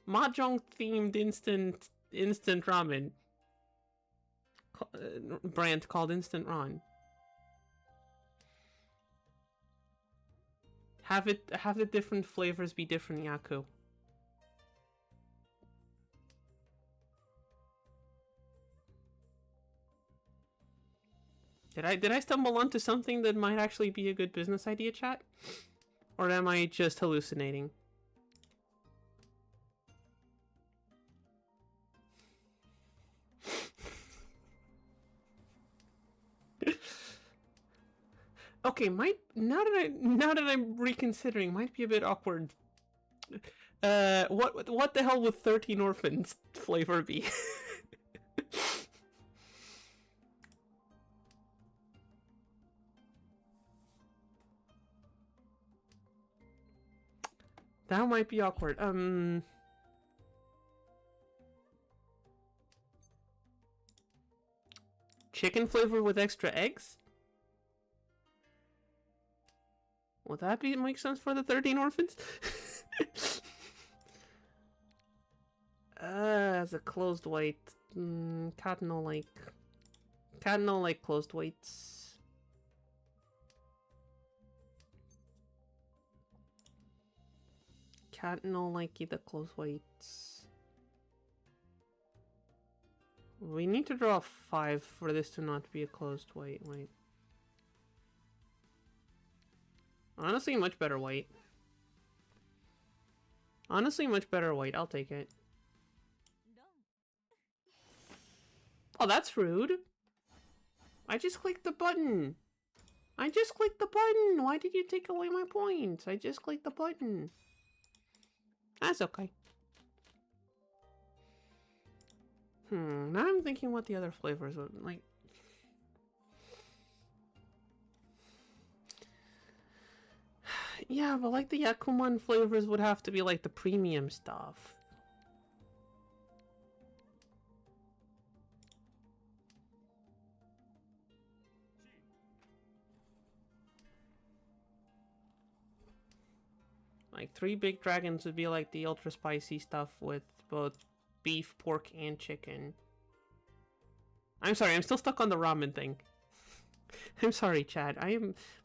Mahjong themed instant ramen. Brand called Instant Ron. Have the different flavors be different Yaku. Did I stumble onto something that might actually be a good business idea, chat? Or am I just hallucinating? Okay, now that I'm reconsidering, might be a bit awkward. What the hell would 13 Orphans flavor be? That might be awkward. Chicken flavor with extra eggs? Would that make sense for the 13 Orphans? As a closed weight. Cardinal like closed weights. Cardinal like either closed weights. We need to draw 5 for this to not be a closed weight. Wait. Honestly, much better weight. Honestly, much better white. I'll take it. Oh, that's rude. I just clicked the button. I just clicked the button. Why did you take away my points? I just clicked the button. That's okay. Now I'm thinking what the other flavors would like. Yeah, but like the Yakuman flavors would have to be like the premium stuff. Like 3 big dragons would be like the ultra spicy stuff with both beef, pork, and chicken. I'm sorry, I'm still stuck on the ramen thing. I'm sorry, Chad.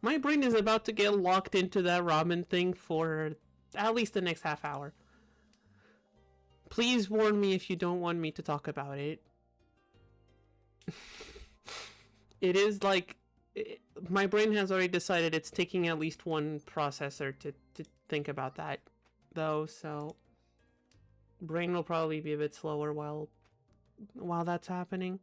My brain is about to get locked into that ramen thing for at least the next half hour. Please warn me if you don't want me to talk about it. It is like my brain has already decided it's taking at least one processor to think about that, though. So brain will probably be a bit slower while that's happening.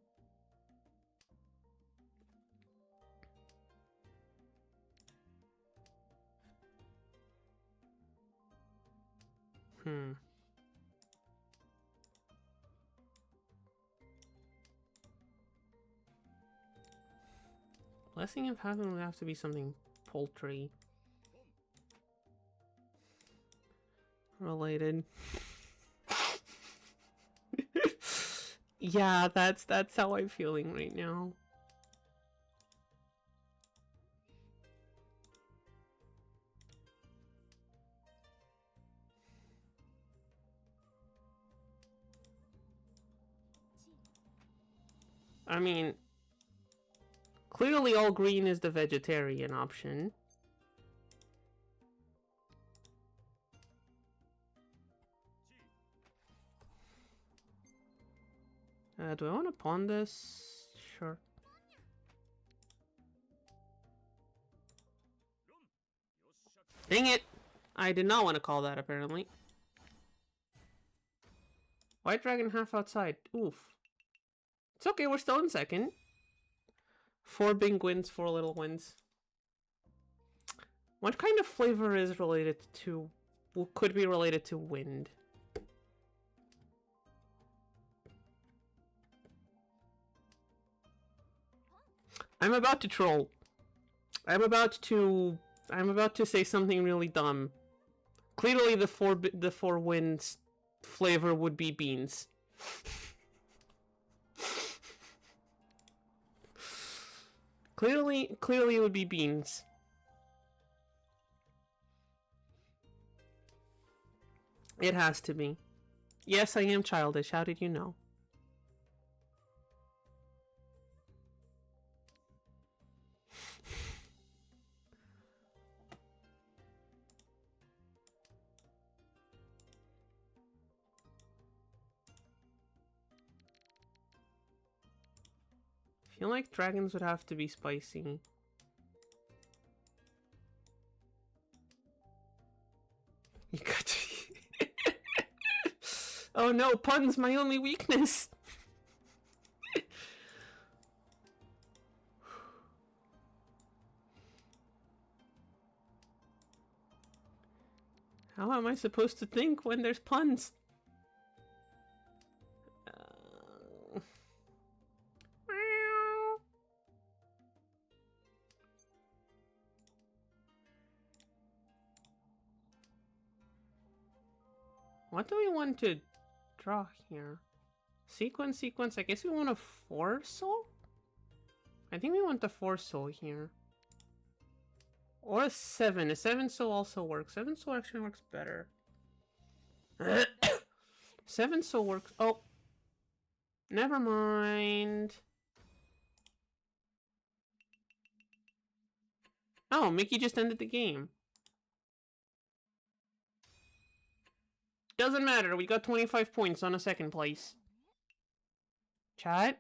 Blessing of Heaven would have to be something poultry related. Yeah, that's how I'm feeling right now. I mean, clearly all green is the vegetarian option. Do I want to pawn this? Sure. Dang it! I did not want to call that, apparently. White dragon half outside. Oof. It's okay, we're still in second. 4 big wins, 4 little wins. What kind of flavor is related to... could be related to wind? I'm about to troll. I'm about to say something really dumb. Clearly the four winds flavor would be beans. Clearly it would be beans. It has to be. Yes, I am childish. How did you know? I feel like dragons would have to be spicy. You got to... Oh no, puns, my only weakness! How am I supposed to think when there's puns? What do we want to draw here? Sequence. I guess we want a 4 soul? I think we want the 4 soul here. Or a 7. A 7 soul also works. 7 soul actually works better. 7 soul works. Oh. Never mind. Oh, Mickey just ended the game. Doesn't matter. We got 25 points on a second place. Chat?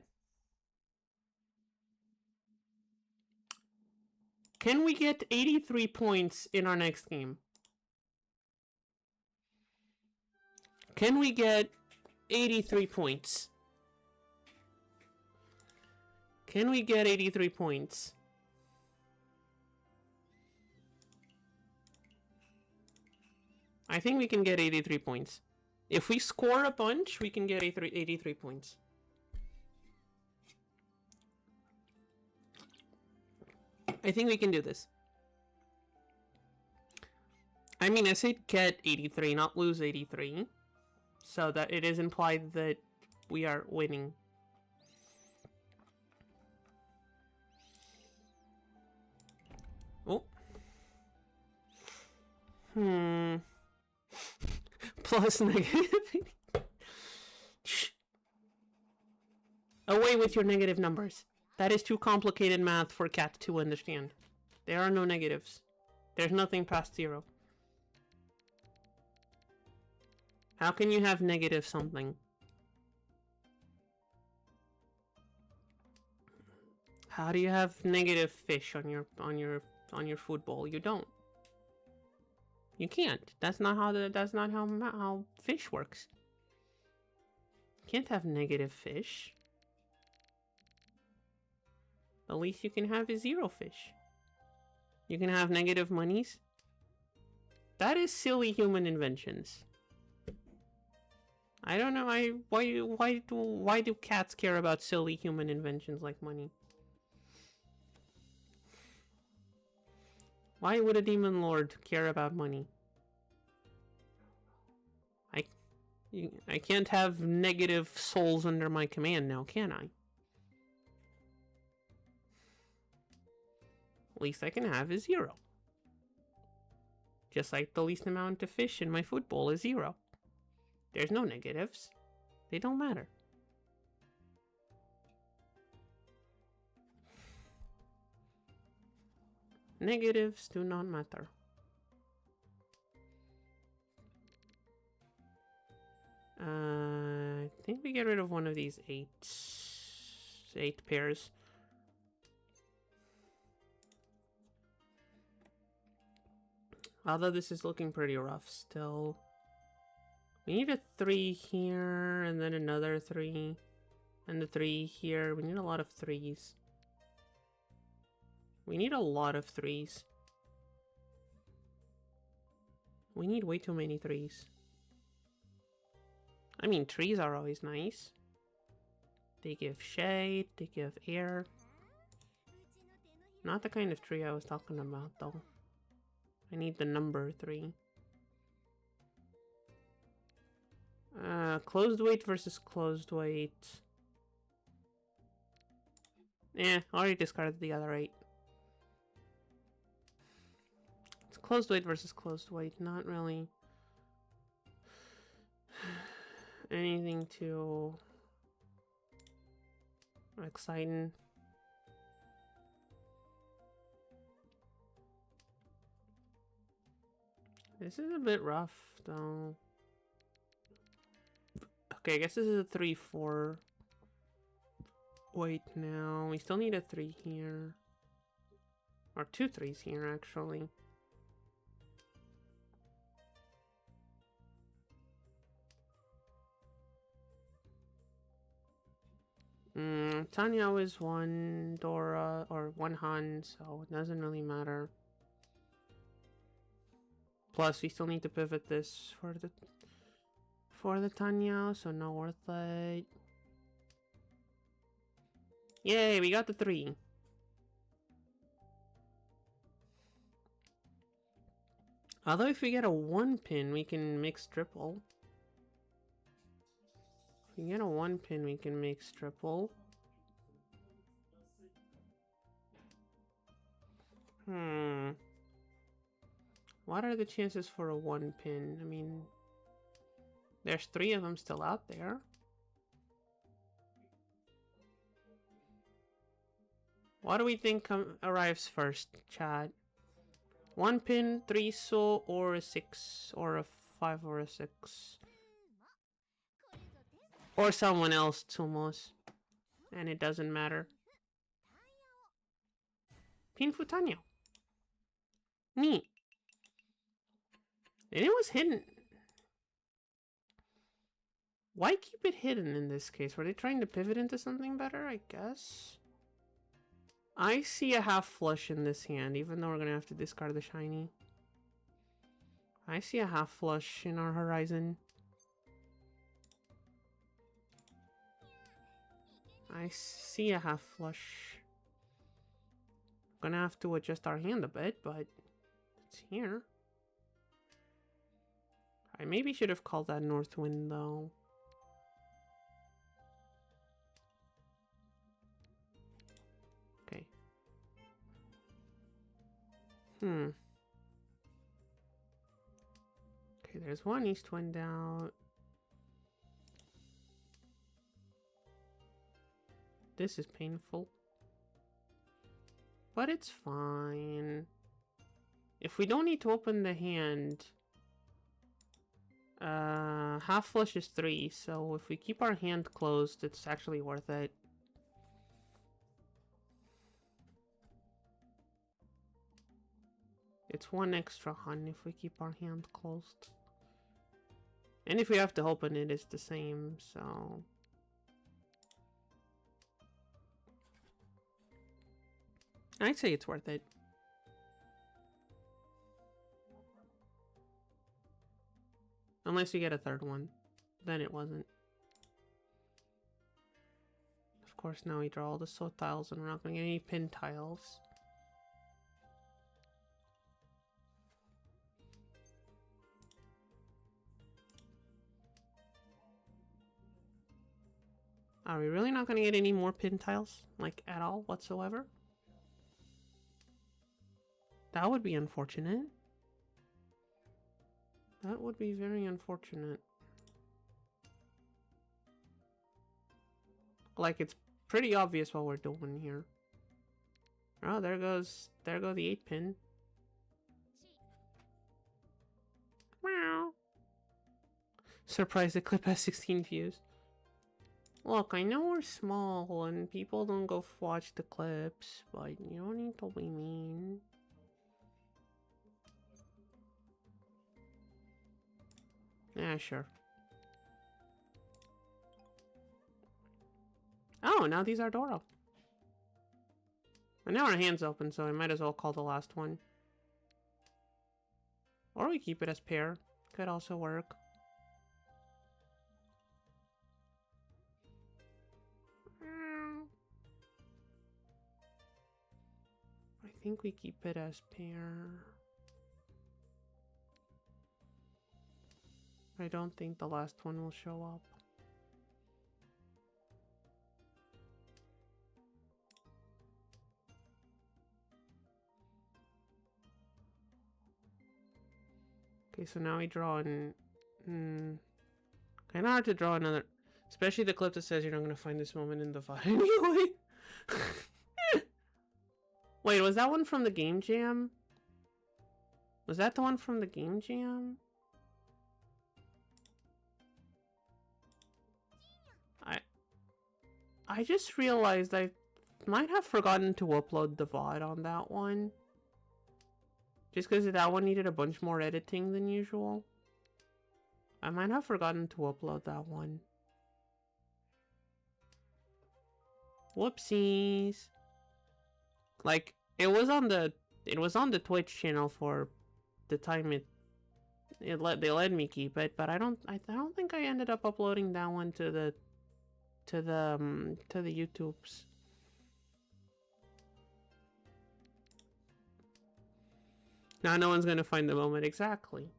Can we get 83 points in our next game? Can we get 83 points? Can we get 83 points? I think we can get 83 points. If we score a bunch, we can get 83 points. I think we can do this. I mean, I said get 83, not lose 83. So that it is implied that we are winning. Oh. Plus negative. Shh. Away with your negative numbers. That is too complicated math for cats to understand. There are no negatives. There's nothing past 0. How can you have negative something? How do you have negative fish on your food bowl? You don't. You can't. That's not how fish works. You can't have negative fish. The least you can have is 0 fish. You can have negative monies. That is silly human inventions. I don't know why do cats care about silly human inventions like money? Why would a demon lord care about money? I can't have negative souls under my command now, can I? Least I can have is 0. Just like the least amount of fish in my food bowl is 0. There's no negatives. They don't matter. Negatives do not matter. I think we get rid of one of these 8 pairs. Although this is looking pretty rough still. We need a 3 here, and then another 3. And the 3 here. We need a lot of 3s. We need a lot of 3s. We need way too many 3s. I mean, trees are always nice. They give shade, they give air. Not the kind of tree I was talking about, though. I need the number 3. Closed weight versus closed weight. Eh, already discarded the other 8. It's closed weight versus closed weight, not really anything too exciting. This is a bit rough, though. Okay, I guess this is a 3-4. Wait, now. We still need a 3 here. Or 2 3s here, actually. Tanya is 1 Dora, or 1 Han, so it doesn't really matter. Plus, we still need to pivot this for the Tanya, so not worth it. Yay, we got the 3. Although if we get a 1 pin, we can mix triple. If we get a 1 pin, we can mix triple. What are the chances for a 1 pin? I mean, there's 3 of them still out there. What do we think arrives first, chat? 1 pin, 3 soul, or a 6, or a 5, or a 6. Or someone else, Tsumos. And it doesn't matter. Pin Futanyo. Neat. And it was hidden. Why keep it hidden in this case? Were they trying to pivot into something better, I guess? I see a half flush in this hand, even though we're gonna have to discard the shiny. I see a half flush in our horizon. I see a half flush. Gonna have to adjust our hand a bit, but it's here. I maybe should have called that North Wind, though. Okay. Okay, there's one East Wind out. This is painful. But it's fine. If we don't need to open the hand... half flush is 3, so if we keep our hand closed, it's actually worth it. It's 1 extra hun if we keep our hand closed. And if we have to open it, it's the same, so... I'd say it's worth it. Unless you get a third one. Then it wasn't. Of course, now we draw all the soul tiles and we're not going to get any pin tiles. Are we really not going to get any more pin tiles? Like, at all, whatsoever? That would be unfortunate. That would be very unfortunate. Like, it's pretty obvious what we're doing here. Oh, there goes the 8-pin. Meow. Surprise, the clip has 16 views. Look, I know we're small and people don't go watch the clips, but you don't need to be mean. Yeah, sure. Oh, now these are Doro. And now our hand's open, so I might as well call the last one. Or we keep it as pair. Could also work. I think we keep it as pair. I don't think the last one will show up. Okay, so now we draw in... kind of hard to draw another... Especially the clip that says you're not going to find this moment in the VOD anyway. Wait, was that one from the Game Jam? Was that the one from the Game Jam? I just realized I might have forgotten to upload the VOD on that one. Just because that one needed a bunch more editing than usual. I might have forgotten to upload that one. Whoopsies. Like, it was on the Twitch channel for the time they let me keep it, but I don't think I ended up uploading that one to the YouTubes. Now no one's gonna find the moment exactly.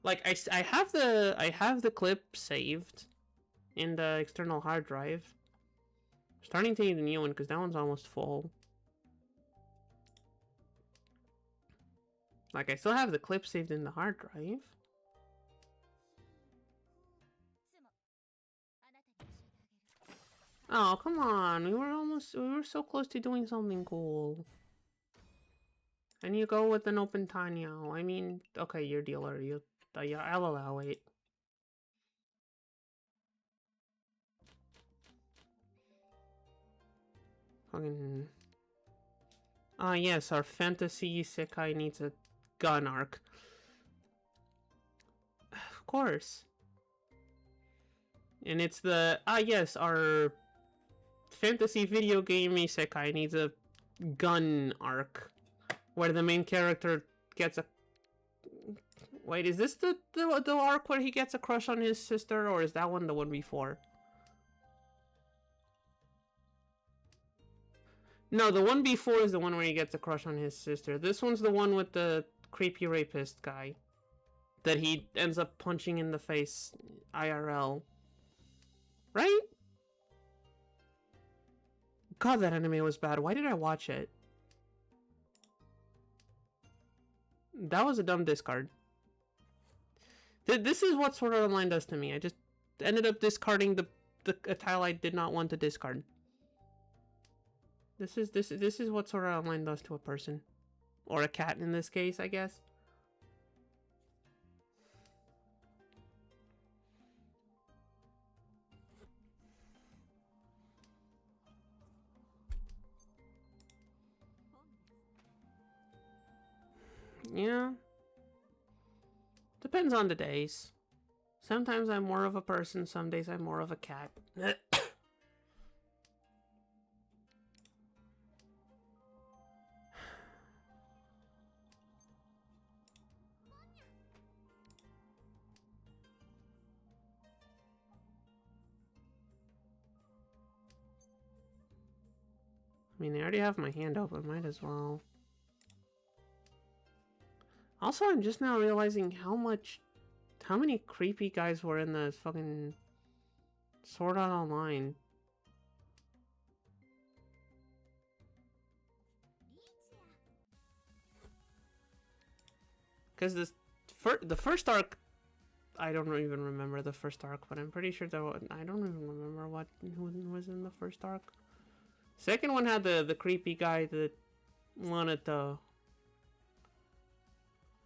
Like I have the clip saved in the external hard drive. I'm starting to need a new one because that one's almost full. Like I still have the clip saved in the hard drive. Oh, come on. We were so close to doing something cool. And you go with an open Tanyo. I mean, okay, you're dealer. Yeah, I'll allow it. Fucking... Ah, yes, our fantasy isekai needs a gun arc. Of course. And it's the yes, our fantasy video game isekai needs a gun arc where the main character gets a. Wait, is this the arc where he gets a crush on his sister, or is that one the one before? No, the one before is the one where he gets a crush on his sister. This one's the one with the creepy rapist guy that he ends up punching in the face IRL. Right? God, that anime was bad. Why did I watch it? That was a dumb discard. This is what Sword Art Online does to me. I just ended up discarding a tile I did not want to discard. This is what Sword Art Online does to a person. Or a cat in this case, I guess. Yeah. Depends on the days. Sometimes I'm more of a person, some days I'm more of a cat. I mean, I already have my hand open, might as well. Also, I'm just now realizing how many creepy guys were in the fucking Sword Art Online. Because the first arc, I don't even remember the first arc, but I'm pretty sure I don't even remember who was in the first arc. Second one had the creepy guy that wanted to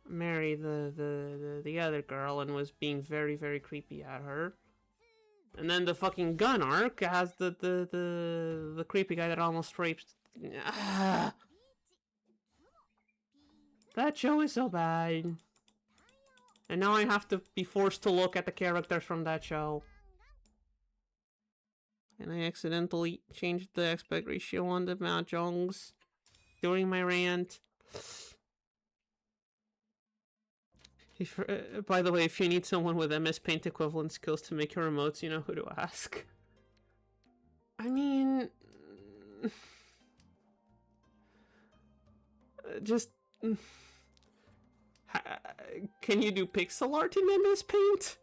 marry the other girl and was being very, very creepy at her. And then the fucking gun arc has the creepy guy that almost raped. Ah, that show is so bad. And now I have to be forced to look at the characters from that show. And I accidentally changed the aspect ratio on the Mahjongs during my rant. If, by the way, if you need someone with MS Paint equivalent skills to make your emotes, you know who to ask. I mean... just... Can you do pixel art in MS Paint?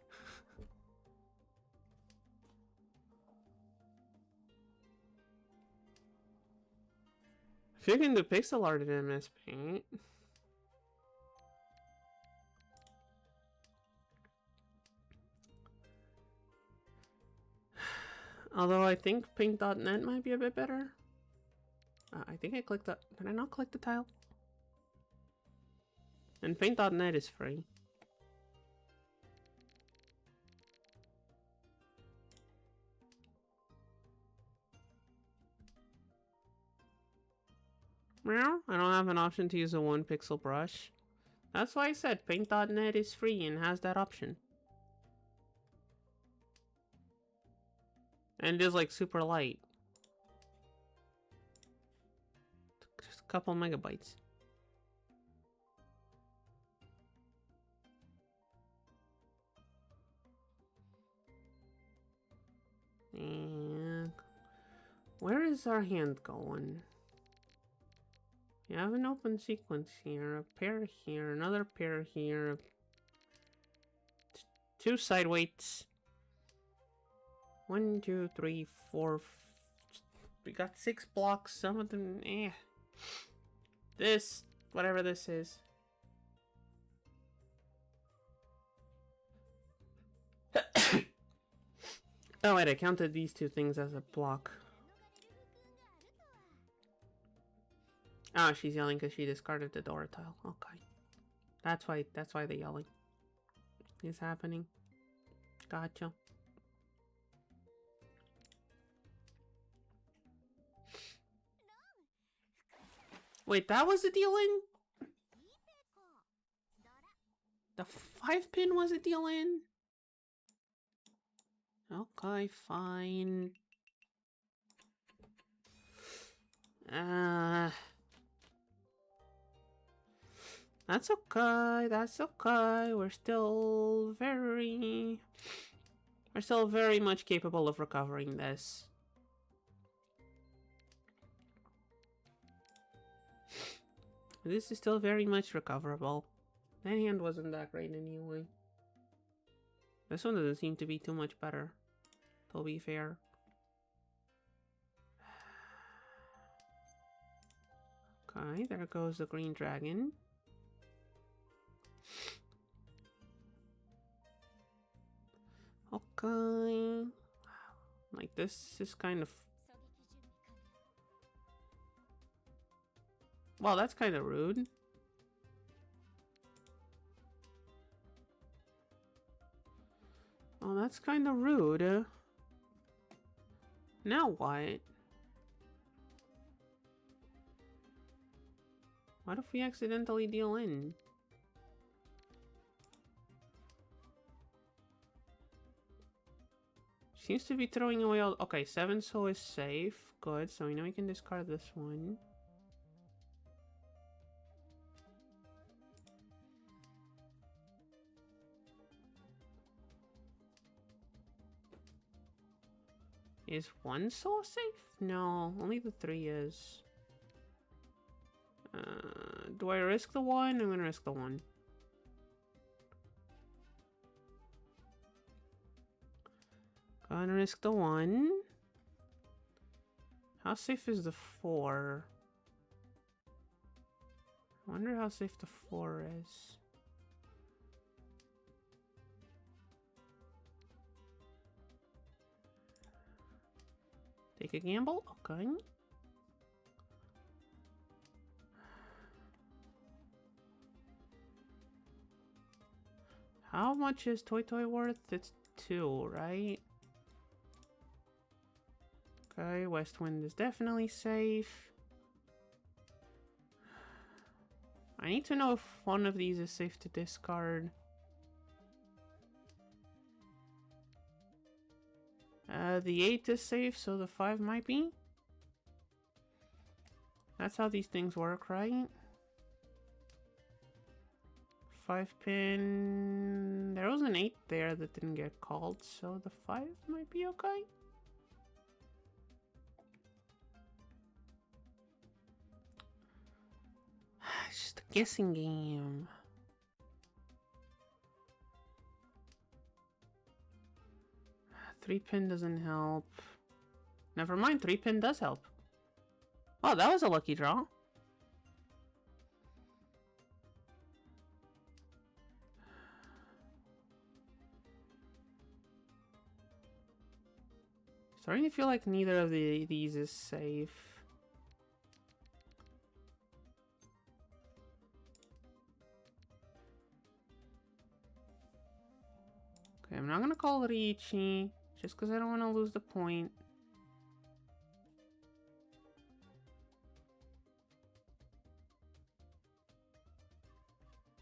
If you can do pixel art in MS Paint... Although I think Paint.net might be a bit better. I think I clicked that. Did I not click the tile? And Paint.net is free. Meow. I don't have an option to use a 1 pixel brush. That's why I said Paint.net is free and has that option. And it is like super light. Just a couple megabytes. And where is our hand going? You have an open sequence here, a pair here, another pair here, 2 side weights. 1, 2, 3, 4. We got 6 blocks. Some of them, eh. This, whatever this is. Oh wait, I counted these 2 things as a block. Ah, she's yelling because she discarded the door tile. Okay, that's why the yelling is happening. Gotcha. Wait, that was the deal-in? The 5 pin was a deal-in? Okay, fine. That's okay. That's okay. We're still very much capable of recovering this. This is still very much recoverable. That hand wasn't that great anyway. This one doesn't seem to be too much better, to be fair. Okay, there goes the green dragon. Okay. Like, this is kind of... Well, that's kind of rude. Oh, that's kind of rude. Now what? What if we accidentally deal in? Seems to be throwing away all... Okay, 7 so is safe. Good, so we know we can discard this one. Is 1 soul safe? No, only the 3 is. Do I risk the 1? I'm gonna risk the 1. Gonna risk the 1. How safe is the 4? I wonder how safe the 4 is. Take a gamble? Okay. How much is Toy Toy worth? It's 2, right? Okay, West Wind is definitely safe. I need to know if one of these is safe to discard. The 8 is safe, so the 5 might be. That's how these things work, right? 5 pin... There was an 8 there that didn't get called, so the 5 might be okay. It's just a guessing game. Three pin doesn't help. Never mind, 3 pin does help. Oh, that was a lucky draw. Starting to feel like neither of these is safe. Okay, I'm not gonna call Ricci, just because I don't want to lose the point.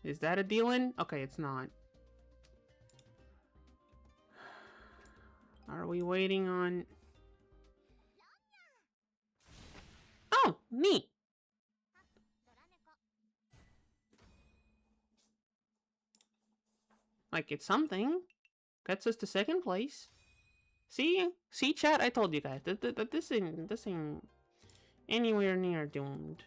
Is that a deal-in? Okay, it's not. Are we waiting on... Oh, neat! Like, it's something. Gets us to 2nd place. See? See, chat? I told you guys that this ain't anywhere near doomed.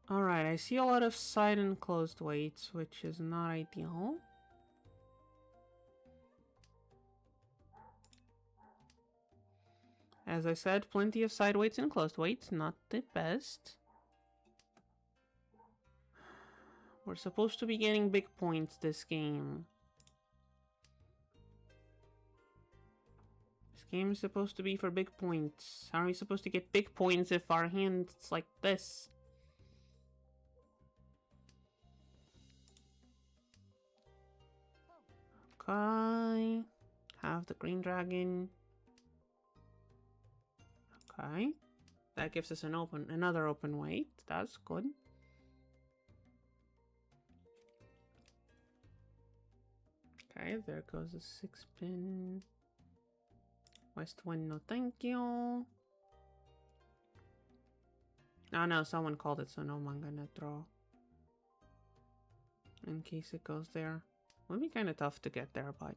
Alright, I see a lot of side and closed weights, which is not ideal. As I said, plenty of side weights and closed weights, not the best. We're supposed to be getting big points this game. This game is supposed to be for big points. How are we supposed to get big points if our hand's like this? Okay. Have the green dragon. Okay. That gives us another open weight. That's good. Okay, there goes a 6-pin. West wind, no thank you. Oh no, someone called it, so no, I'm gonna draw. In case it goes there. Would be kind of tough to get there, but...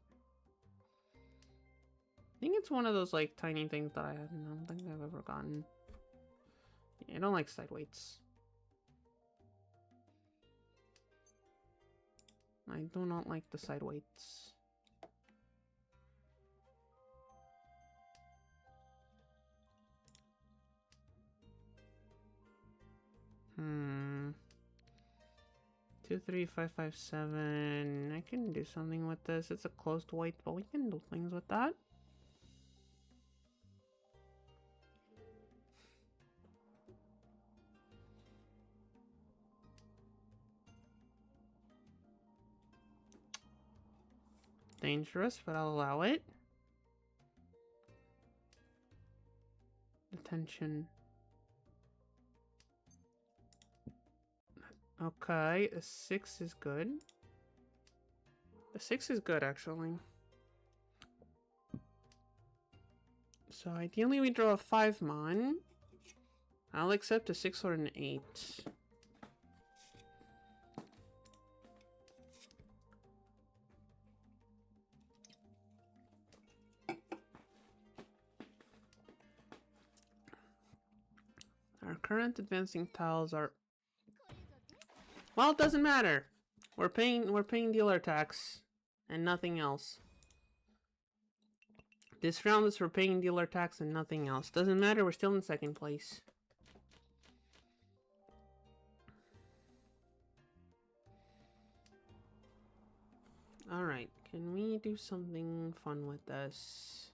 I think it's one of those, like, tiny things that I don't think I've ever gotten. Yeah, I don't like side weights. I do not like the side weights. Hmm. 2, 3, 5, 5, 7. I can do something with this. It's a closed weight, but we can do things with that. Dangerous, but I'll allow it. Detention. Okay, a 6 is good. A 6 is good, actually. So ideally we draw a 5-mon. I'll accept a 6 or an 8. Our current advancing tiles are... Well, it doesn't matter. We're paying dealer tax and nothing else. This round is for paying dealer tax and nothing else. Doesn't matter, we're still in second place. Alright, can we do something fun with this?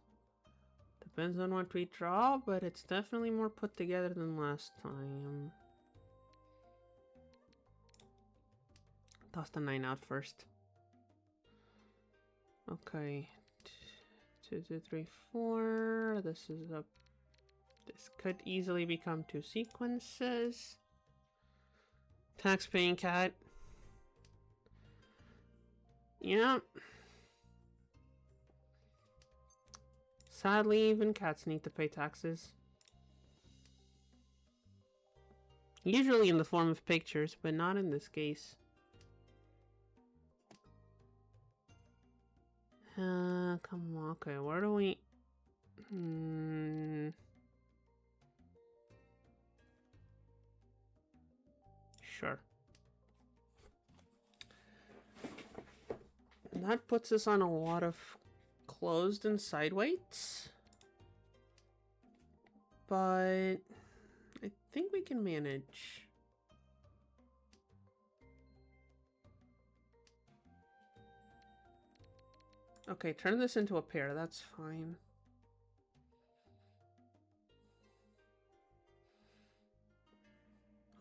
Depends on what we draw, but it's definitely more put together than last time. Toss the 9 out first. Okay. 2, 2, 3, 4. This is a... This could easily become 2 sequences. Tax-paying cat. Yep. Sadly, even cats need to pay taxes. Usually in the form of pictures, but not in this case. Come on. Okay, where do we... Sure. And that puts us on a lot of closed and side weights. But I think we can manage. Okay, turn this into a pair. That's fine.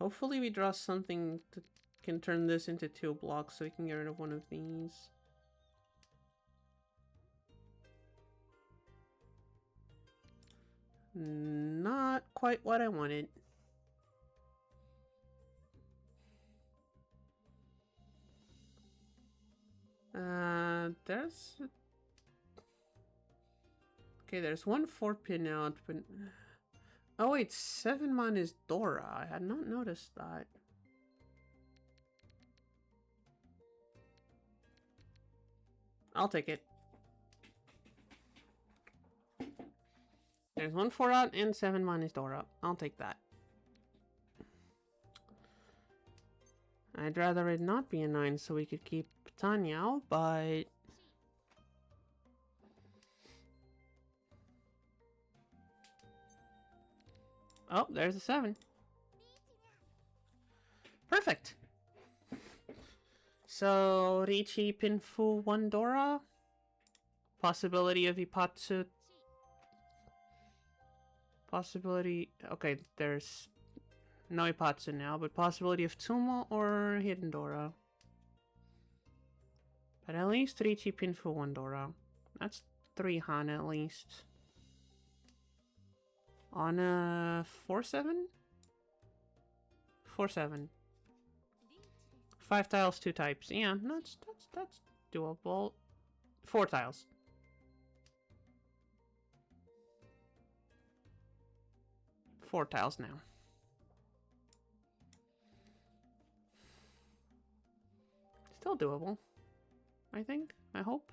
Hopefully we draw something that can turn this into 2 blocks so we can get rid of one of these. Not quite what I wanted. There's... Okay, there's one 4-pin out, but... Oh wait, 7-mon is Dora. I had not noticed that. I'll take it. There's one 4 out and 7-mon is Dora. I'll take that. I'd rather it not be a 9 so we could keep Tanya, but... Oh, there's a 7. Perfect. So, Richi, Pinfu, 1 Dora. Possibility of Ipatsu. Possibility... Okay, there's no Ipatsu now, but possibility of Tsumo or Hidden Dora. But at least Richi, Pinfu, 1 Dora. That's 3 Han at least. On a 4-7? 4-7. 5 tiles, 2 types. Yeah, that's doable. 4 tiles. Four tiles now. Still doable, I think. I hope.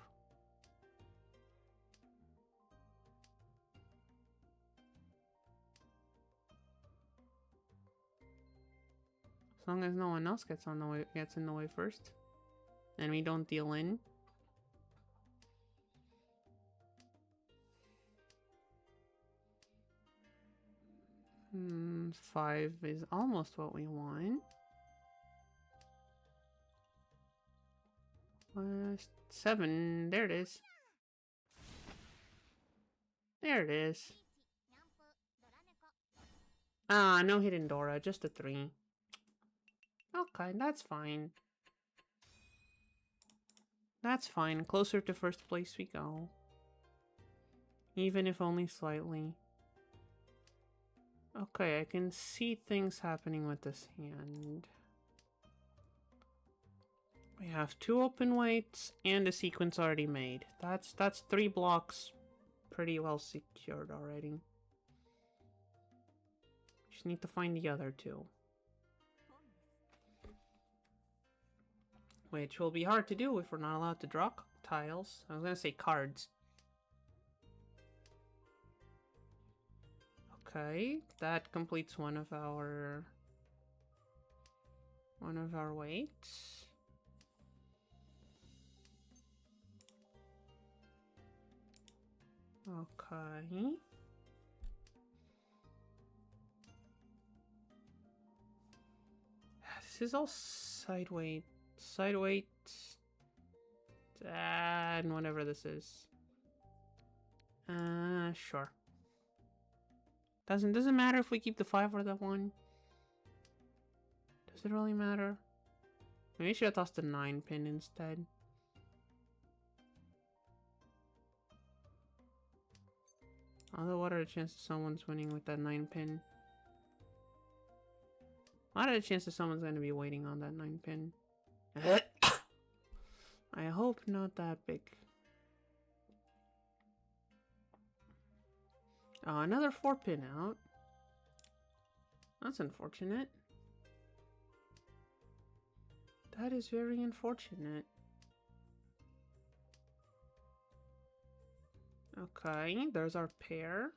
As long as no one else gets in the way first, and we don't deal in. Five is almost what we want. 7, there it is. There it is. Ah, no hidden Dora, just a 3. Okay, that's fine. That's fine. Closer to first place we go. Even if only slightly. Okay, I can see things happening with this hand. We have 2 open weights and a sequence already made. That's 3 blocks pretty well secured already. Just need to find the other 2. Which will be hard to do if we're not allowed to draw tiles. I was gonna say cards. Okay, that completes one of our weights. Okay. This is all side weight, and whatever this is. Sure. Doesn't matter if we keep the 5 or the 1. Does it really matter? Maybe I should have tossed the 9 pin instead. Although, what are the chances someone's winning with that 9 pin? What are the chances someone's going to be waiting on that 9 pin? I hope not that big. Oh, another 4 pin out. That's unfortunate. That is very unfortunate. Okay, there's our pair.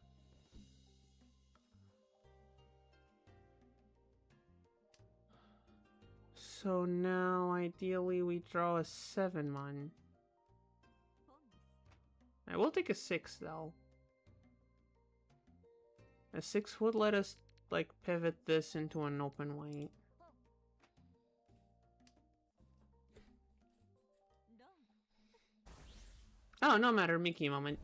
So now, ideally, we draw a 7-1. I will take a 6, though. A 6 would let us, like, pivot this into an open weight. Oh, no matter, Mickey moment.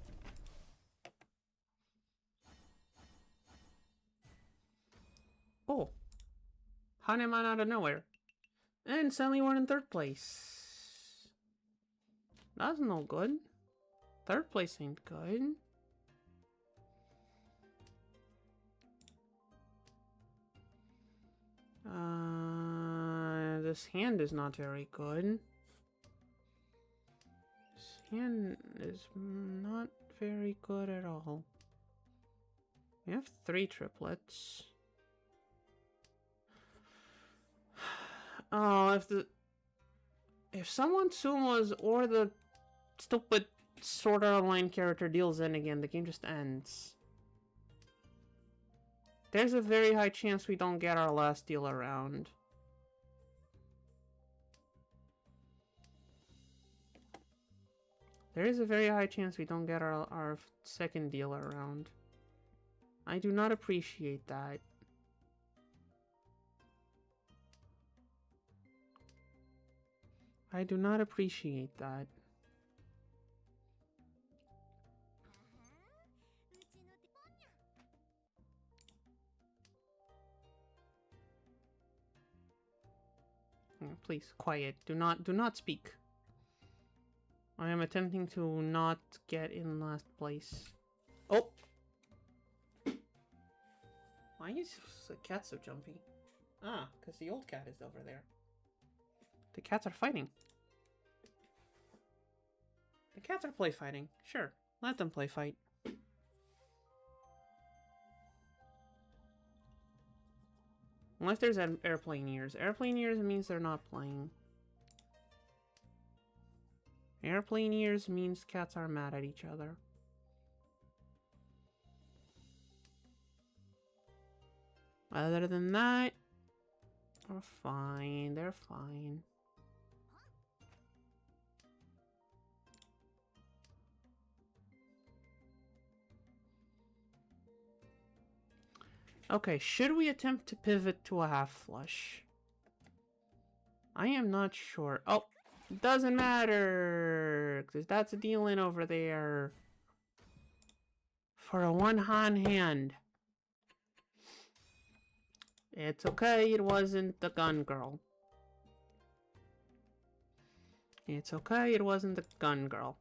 Oh. Haneman out of nowhere. And suddenly we're in 3rd place. That's no good. 3rd place ain't good. This hand is not very good. This hand is not very good at all. We have 3 triplets. Oh, if someone sumos or the stupid Sword Art Online character deals in again, the game just ends. There's a very high chance we don't get our last deal around. There is a very high chance we don't get our second deal around. I do not appreciate that. I do not appreciate that. Please, quiet. Do not speak. I am attempting to not get in last place. Oh! Why is the cat so jumpy? Ah, because the old cat is over there. The cats are fighting. The Cats are play fighting. Sure, let them play fight. Unless there's airplane ears. Airplane ears means they're not playing. Airplane ears means cats are mad at each other. Other than that, they're fine. They're fine. Okay, should we attempt to pivot to a half flush? I am not sure. Oh, doesn't matter, because that's a deal-in over there. For a one-hand hand. It's okay, it wasn't the gun girl. It's okay, it wasn't the gun girl.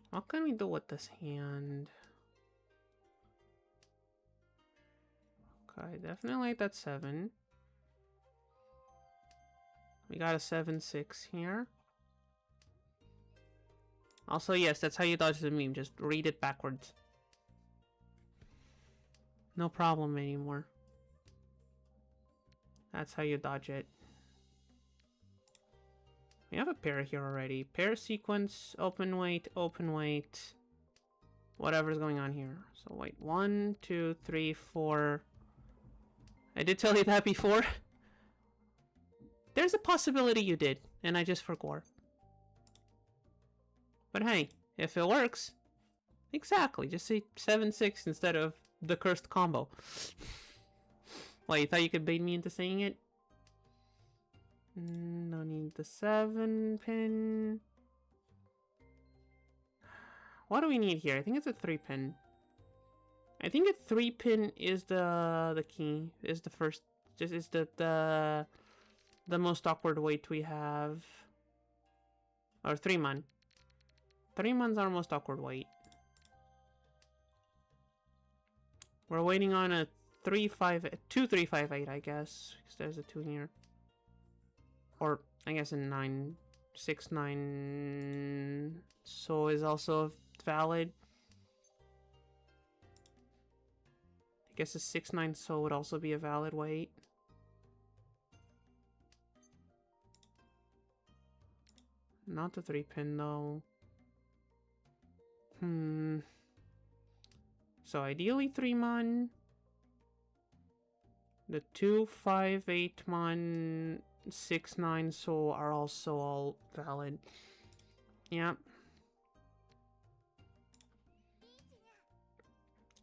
What can we do with this hand? Okay, definitely like that 7. We got a 7-6 here. Also, yes, that's how you dodge the meme. Just read it backwards. No problem anymore. That's how you dodge it. We have a pair here already. Pair sequence, open weight, whatever's going on here. So wait, 1, 2, 3, 4. I did tell you that before. There's a possibility you did, and I just forgot. But hey, if it works, exactly. Just say 7-6 instead of the cursed combo. Wait, you thought you could bait me into saying it? No need the 7 pin. What do we need here? I think it's a 3 pin. I think a 3 pin is the key. Is the first. Just is the most awkward weight we have. Or 3 man. 3 man's our most awkward weight. We're waiting on a 2-3-5-8, I guess, because there's a 2 here. Or I guess a 9-6-9 so is also valid. I guess a 6-9 so would also be a valid weight. Not the 3 pin though. So ideally 3 man. The 2-5-8 man 6-9 so are also all valid. Yep.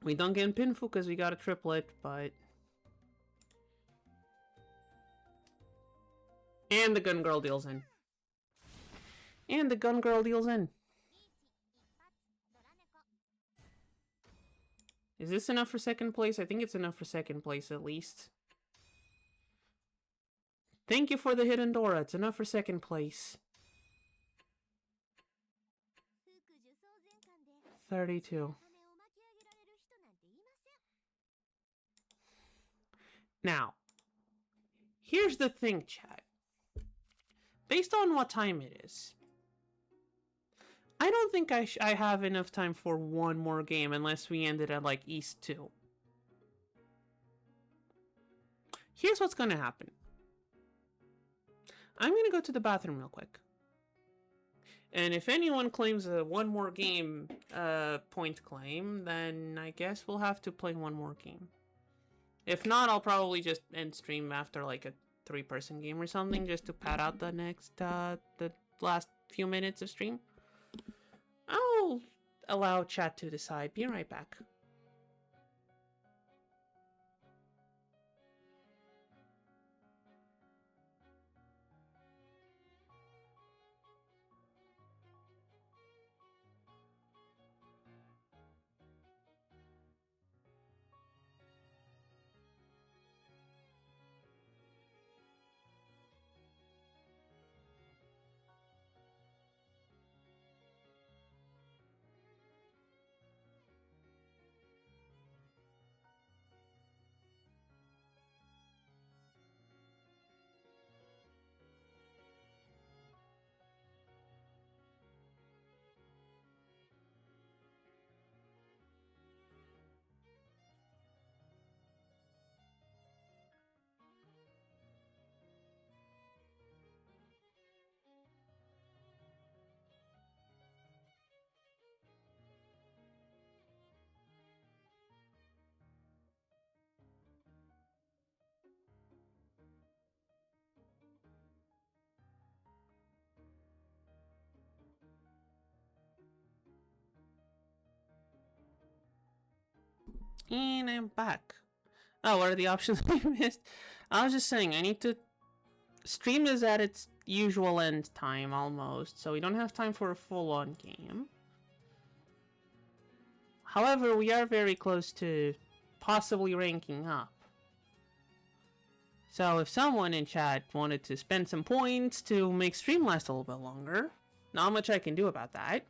We don't get pinful because we got a triplet, but... And the gun girl deals in. And the gun girl deals in. Is this enough for second place? I think it's enough for second place at least. Thank you for the hidden Dora. It's enough for second place. 32. Now, here's the thing, chat. Based on what time it is, I don't think I have enough time for one more game unless we ended at like East 2. Here's what's gonna happen. I'm gonna go to the bathroom real quick. And if anyone claims a one more game point claim, then I guess we'll have to play one more game. If not, I'll probably just end stream after like a 3-person game or something just to pad out the next, the last few minutes of stream. I'll allow chat to decide. Be right back. And I'm back. Oh, what are the options we missed? I was just saying, I need to... Stream is at its usual end time, almost, so we don't have time for a full-on game. However, we are very close to possibly ranking up. So if someone in chat wanted to spend some points to make stream last a little bit longer, not much I can do about that.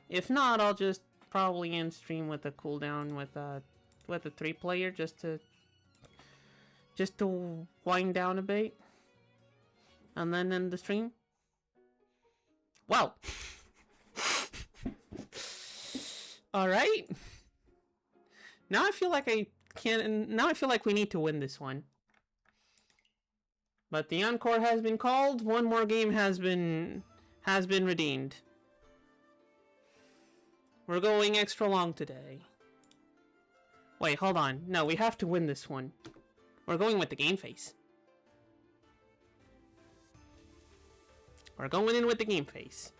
If not, I'll just probably end stream with a cooldown with a 3-player just to wind down a bit. And then end the stream. Wow. Alright. Now I feel like now I feel like we need to win this one. But the encore has been called. One more game has been redeemed. We're going extra long today. Wait, hold on. No, we have to win this one. We're going with the game face. We're going in with the game face.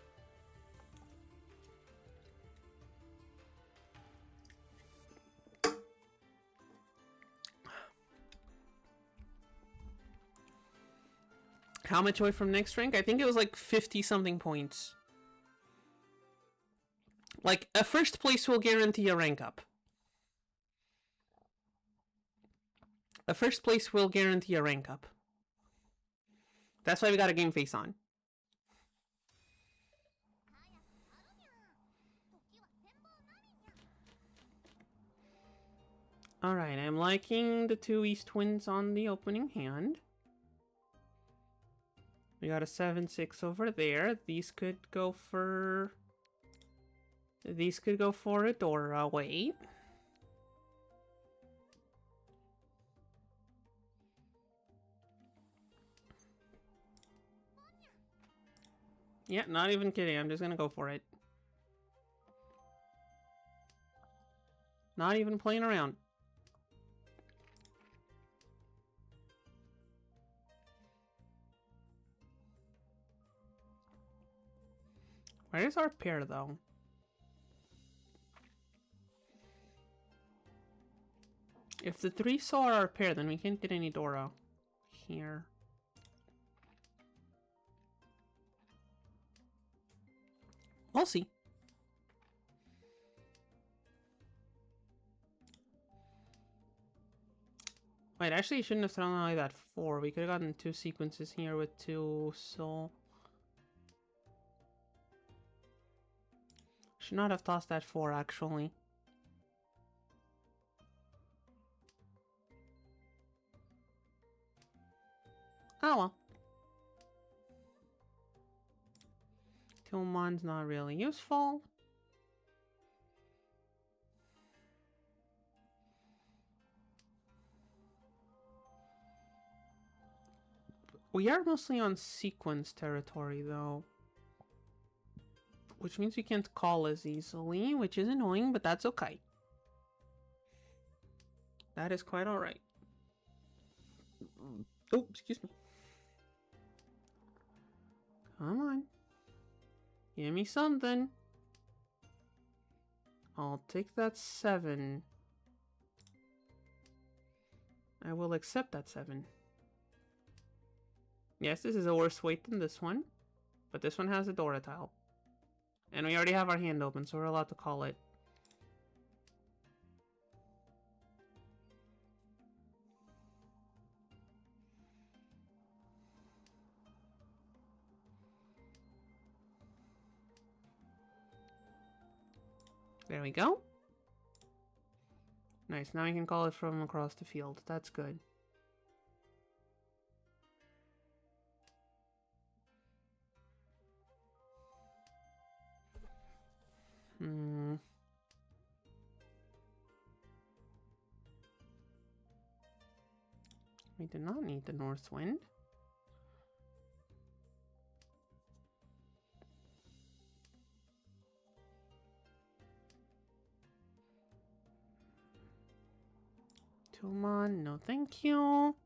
How much away from next rank? I think it was like 50-something points. Like, a first place will guarantee a rank up. A first place will guarantee a rank up. That's why we got a game face on. Alright, I'm liking the 2 East Winds on the opening hand. We got a 7-6 over there. These could go for a Dora. Wait. Yeah, not even kidding. I'm just gonna go for it. Not even playing around. Where is our pair, though? If the 3 saw our pair, then we can't get any Dora here. We'll see. Wait, actually, you shouldn't have thrown away that 4. We could have gotten 2 sequences here with 2, so... Should not have tossed that 4, actually. Oh well. Tillmon's not really useful. We are mostly on sequence territory, though. Which means we can't call as easily, which is annoying, but that's okay. That is quite alright. Oh, excuse me. Come on. Give me something. I'll take that 7. I will accept that 7. Yes, this is a worse weight than this one. But this one has a Dora tile. And we already have our hand open, so we're allowed to call it. There we go. Nice, now we can call it from across the field. That's good. We do not need the north wind. Tumon, no thank you.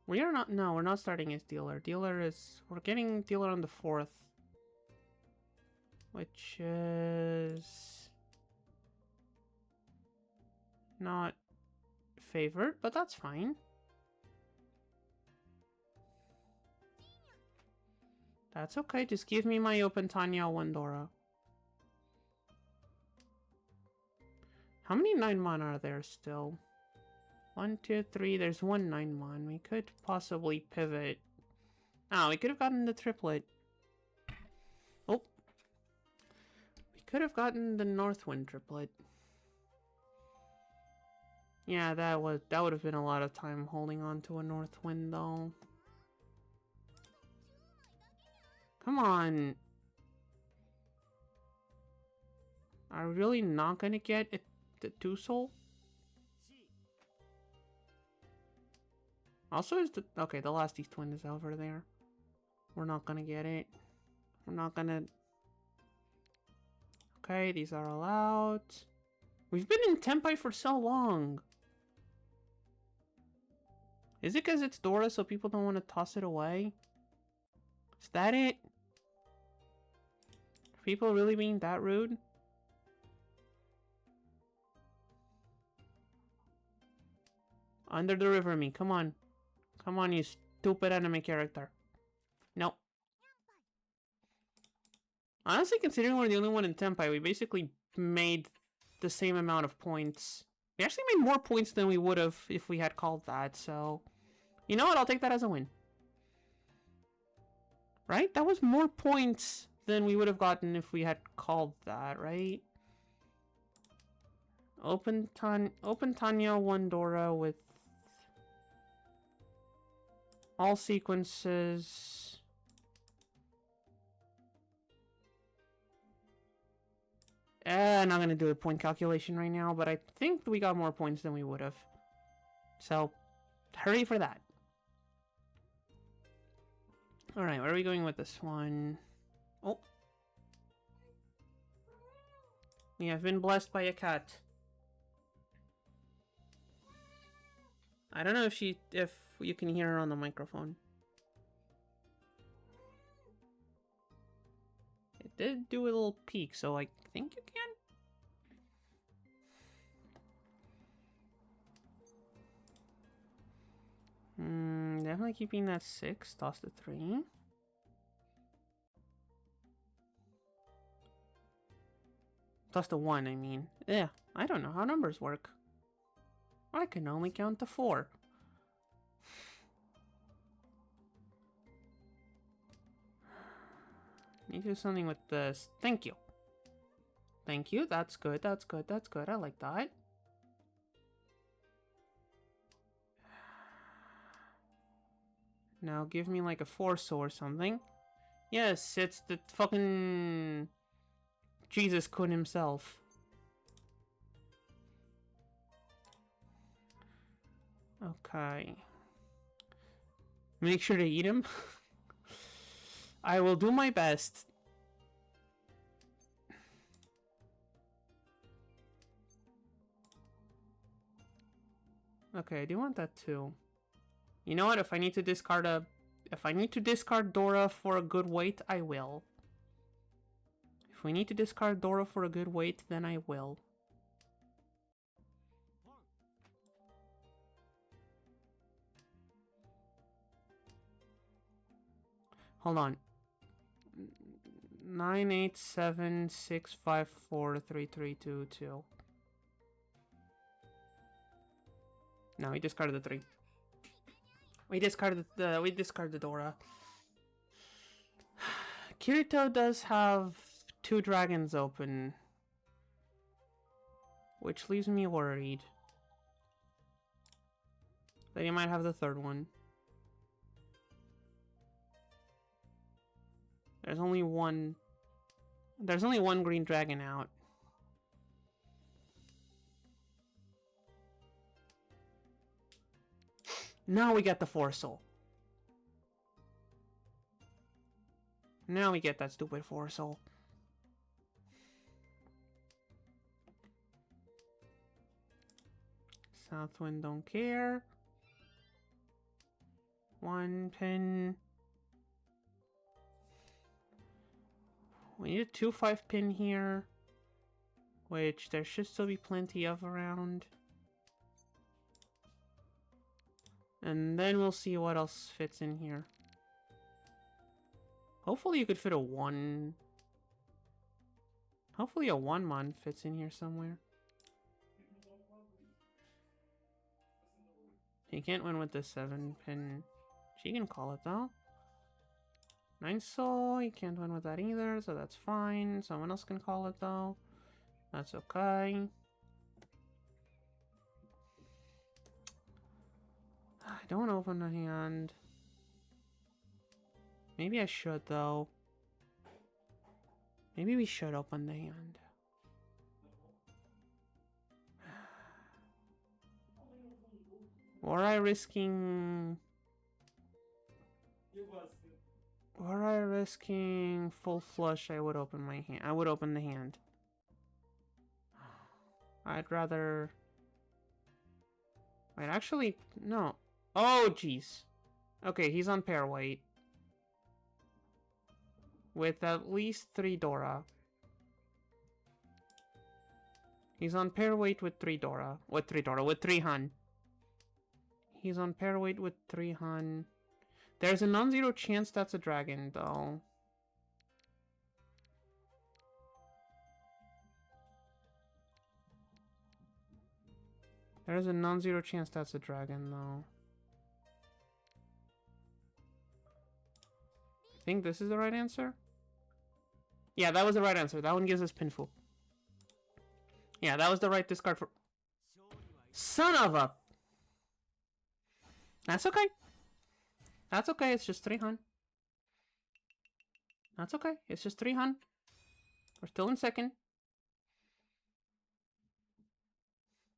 We are not, no, we're not starting as dealer. Dealer is, we're getting dealer on the 4th. Which is... not favored, but that's fine. That's okay, just give me my open Tanya Wandora. How many 9-mon are there still? 1, 2, 3, there's one 9-mon. We could possibly pivot. Oh, we could have gotten the triplet. Oh. We could have gotten the Northwind triplet. Yeah, that would have been a lot of time holding on to a Northwind though. Come on. Are we really not gonna get it, the 2-soul? Also, is the... Okay, the last East Twin is over there. We're not gonna get it. We're not gonna... Okay, these are allowed. We've been in Tempai for so long. Is it because it's Dora so people don't want to toss it away? Is that it? Are people really being that rude? Under the river me, come on. Come on, you stupid anime character. Nope. Honestly, considering we're the only one in Tempai, we basically made the same amount of points. We actually made more points than we would have if we had called that, so... You know what? I'll take that as a win. Right? That was more points than we would have gotten if we had called that, right? Open Tanya Wandora with all sequences. I'm not gonna do a point calculation right now, but I think we got more points than we would have. So, hurry for that. Alright, where are we going with this one? Oh. We have been blessed by a cat. I don't know if you can hear her on the microphone. It did do a little peek, so I think you can. Definitely keeping that 6, toss the 3. Toss the 1, I mean. Yeah, I don't know how numbers work. I can only count to 4. Need to do something with this. Thank you. Thank you. That's good. That's good. That's good. I like that. Now give me like a 4-soul or something. Yes, it's the fucking Jesus Kun himself. Okay. Make sure to eat him. I will do my best. Okay, I do want that too. You know what? If I need to discard Dora for a good weight, I will. If we need to discard Dora for a good weight, then I will. Hold on. 987654332. No, we discarded the 3. We discarded the Dora. Kirito does have 2 dragons open, which leaves me worried that he might have the 3rd one. There's only one green dragon out. Now we get the 4-soul. Now we get that stupid 4-soul. Southwind don't care. 1 pin. We need a 2-5 pin here, which there should still be plenty of around. And then we'll see what else fits in here. Hopefully you could fit a 1. Hopefully a 1-mon fits in here somewhere. He can't win with the 7-pin. She can call it though. 9 soul, he can't win with that either, so that's fine. Someone else can call it though. That's okay. I don't open the hand. Maybe I should though. Maybe we should open the hand. Were I risking full flush, I would open my hand. I would open the hand. I'd rather... Wait, actually, no. Oh, jeez. Okay, he's on pair weight. With at least 3 Dora. He's on pair weight with 3 Dora. With 3 Hun. He's on pair weight with 3 Hun. There's a non-zero chance that's a dragon, though. There's a non-zero chance that's a dragon, though. I think this is the right answer. Yeah, that was the right answer. That one gives us Pinfu. Yeah, that was the right discard for... Son of a... That's okay. That's okay, it's just 3 Hun. That's okay, it's just 3 Hun. We're still in second.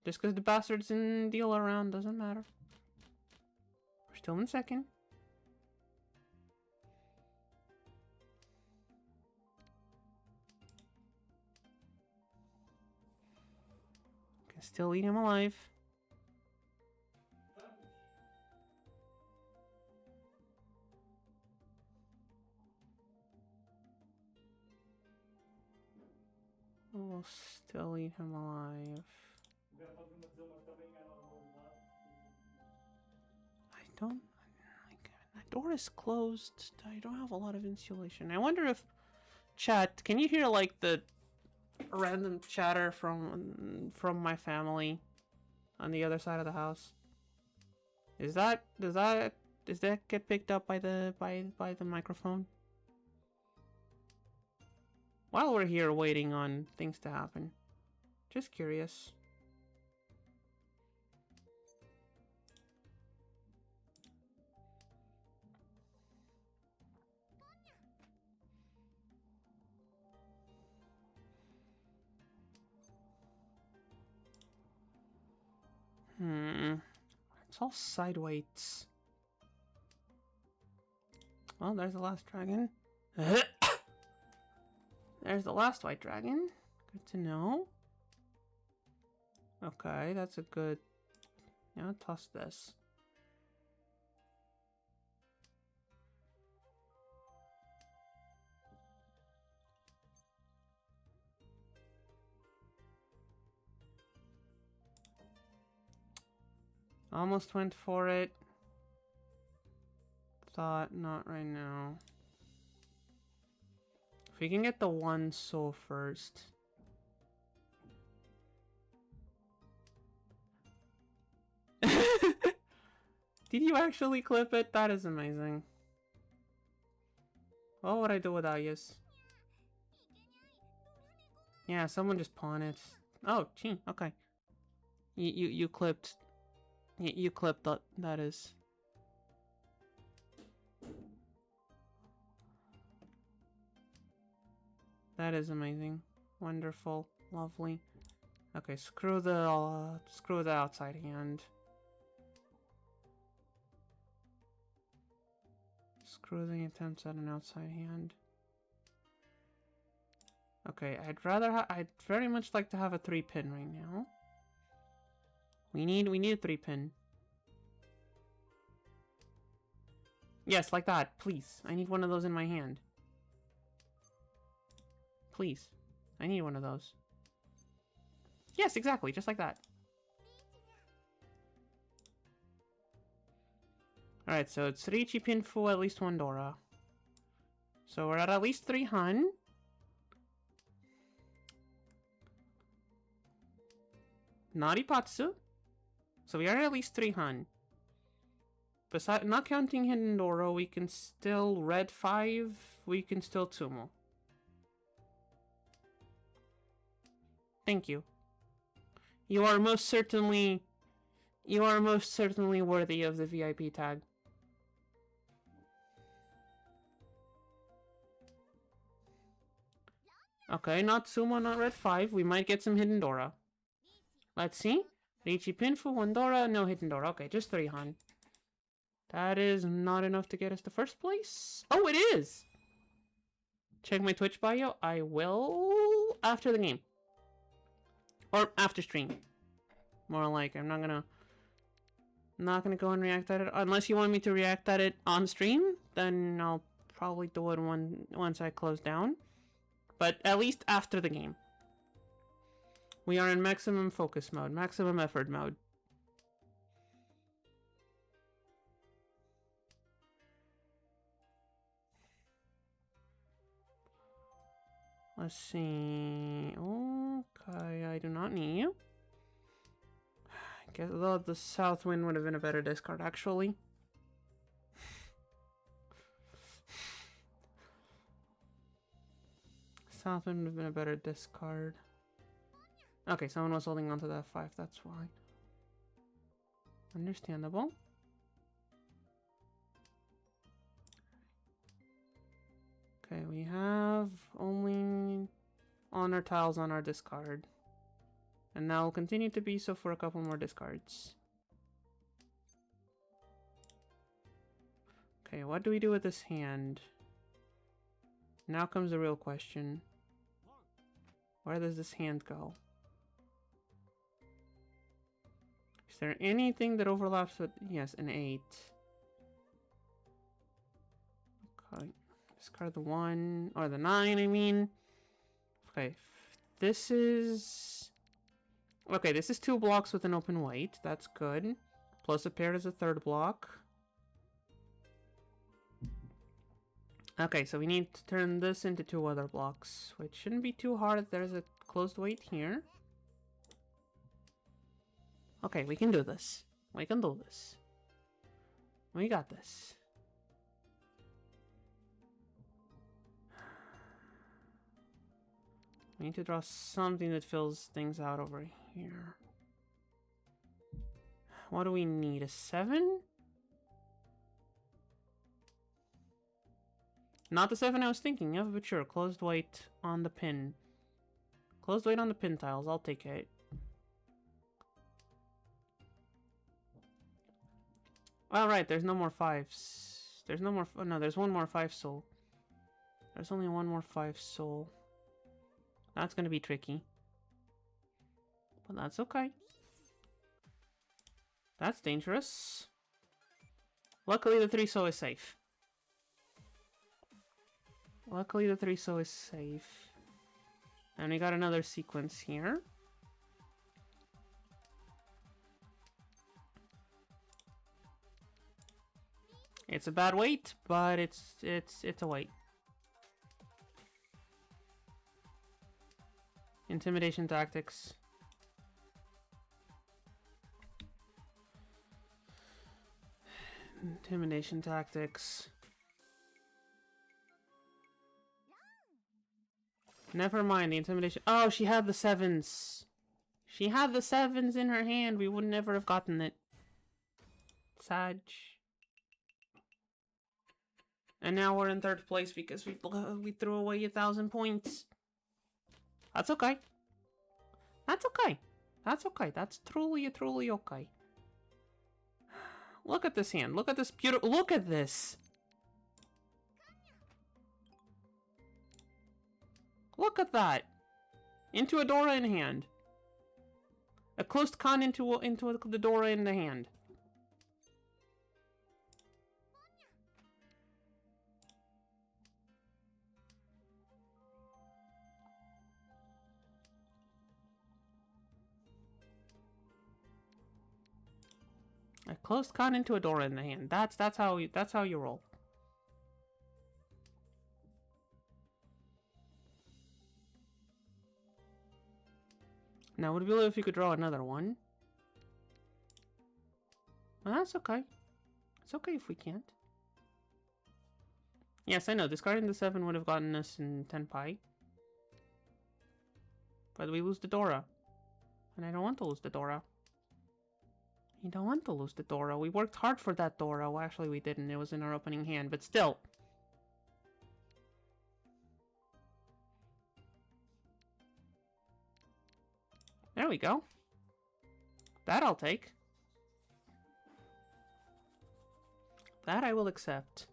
Just because the bastard's in deal around doesn't matter. We're still in second. Can still eat him alive. We'll still eat him alive. I don't... Like, that door is closed. I don't have a lot of insulation. I wonder if... Chat, can you hear, like, the random chatter from my family on the other side of the house? Does that get picked up by the microphone? While we're here waiting on things to happen. Just curious. It's all side weights. Well, there's the last dragon. There's the last white dragon. Good to know. Okay, that's a good... Yeah, toss this. Almost went for it. Thought, not right now. If we can get the 1 soul first. Did you actually clip it? That is amazing. What would I do without you? Yeah, someone just pawn it. Oh, gee, okay. You clipped. You clipped that. That is. That is amazing. Wonderful. Lovely. Okay, screw the outside hand. Screw the attempts at an outside hand. Okay, I'd very much like to have a 3-pin right now. We need a 3-pin. Yes, like that, please. I need one of those in my hand. Please. I need one of those. Yes, exactly, just like that. Alright, so it's Riichi Pinfu, at least 1 Dora. So we're at least 3 Han. Naripatsu. So we are at least 3 Han. Besides, not counting Hidden Dora, we can still Red 5, we can still Tsumo. Thank you. You are most certainly worthy of the VIP tag. Okay, not Sumo, not Red 5. We might get some Hidden Dora. Let's see. Riichi Pinfu, 1 Dora, no Hidden Dora. Okay, just 3 Han. That is not enough to get us to first place. Oh, it is! Check my Twitch bio. I will after the game. Or after stream. More like, I'm not gonna go and react at it. Unless you want me to react at it on stream, then I'll probably do it once I close down. But at least after the game. We are in maximum focus mode, maximum effort mode. Let's see. Okay, I do not need you. I guess the South Wind would have been a better discard, actually. South Wind would have been a better discard. Okay, someone was holding on to that 5, that's why. Understandable. Okay, we have only honor tiles on our discard. And that will continue to be so for a couple more discards. Okay, what do we do with this hand? Now comes the real question. Where does this hand go? Is there anything that overlaps with... Yes, an 8. Okay. Discard the 1, or the 9, I mean. Okay, this is... Okay, this is 2 blocks with an open white. That's good. Plus a pair is a 3rd block. Okay, so we need to turn this into 2 other blocks, which shouldn't be too hard. There's a closed white here. Okay, we can do this. We can do this. We got this. We need to draw something that fills things out over here. What do we need? A 7? Not the 7 I was thinking of, but sure. Closed white on the pin. Closed white on the pin tiles. I'll take it. Alright, there's no more 5s. There's no more... Oh, no, there's 1 more 5 soul. There's only 1 more 5 soul. That's gonna be tricky. But that's okay. That's dangerous. Luckily, the 3 soul is safe. Luckily, the 3 soul is safe. And we got another sequence here. It's a bad weight, but it's a weight. Intimidation tactics. Intimidation tactics. Never mind the intimidation. Oh, she had the 7s. She had the 7s in her hand. We would never have gotten it. Sag. And now we're in 3rd place because we threw away 1,000 points. That's okay. That's okay. That's okay. That's truly okay. Look at this hand. Look at this beautiful... Look at this! Look at that! Into a Dora in hand. A closed con into the Dora in the hand. A Closed con into a door in the hand. That's how you roll. Now, would it be better if you could draw another one? Well, that's okay. It's okay if we can't. Yes, I know. Discarding the 7 would have gotten us in 10 pi. But we lose the Dora. And I don't want to lose the Dora. You don't want to lose the Dora. We worked hard for that Dora. Well, actually, we didn't. It was in our opening hand. But still. There we go. That I'll take. That I will accept.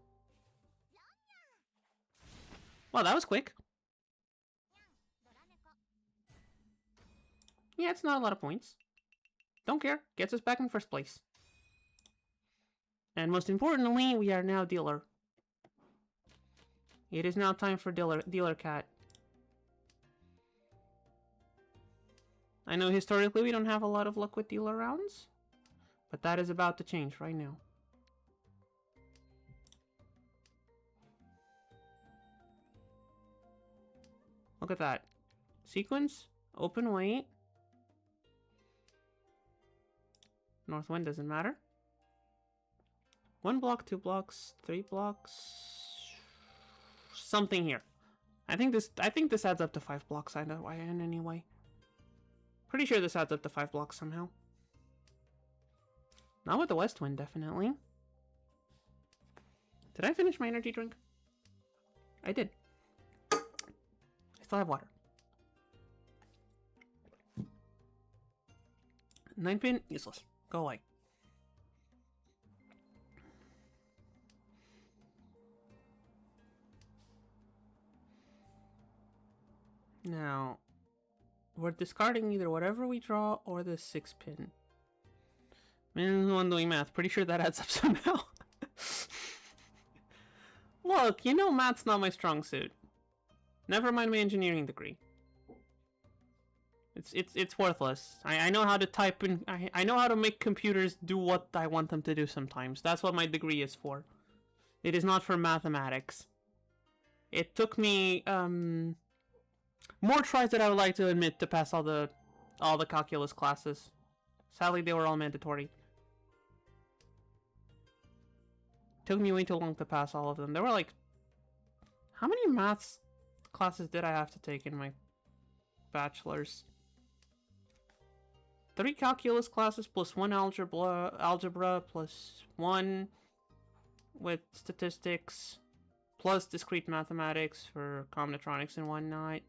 Well, that was quick. Yeah, it's not a lot of points. Don't care. Gets us back in first place. And most importantly, we are now dealer. It is now time for dealer cat. I know historically we don't have a lot of luck with dealer rounds, but that is about to change right now. Look at that. Sequence, open weight. North wind doesn't matter. 1 block, 2 blocks, 3 blocks. Something here. I think this adds up to 5 blocks anyway. Pretty sure this adds up to 5 blocks somehow. Not with the west wind, definitely. Did I finish my energy drink? I did. I still have water. 9 pin, useless. Go away. Now, we're discarding either whatever we draw or the 6 pin. Man, the one doing math. Pretty sure that adds up somehow. Look, you know math's not my strong suit. Never mind my engineering degree. It's worthless. I know how to type in. I know how to make computers do what I want them to do sometimes. That's what my degree is for. It is not for mathematics. It took me more tries than I would like to admit to pass all the calculus classes. Sadly, they were all mandatory. Took me way too long to pass all of them. There were like, how many maths classes did I have to take in my bachelor's? 3 calculus classes plus 1 algebra plus 1 with statistics plus discrete mathematics for combinatorics and whatnot.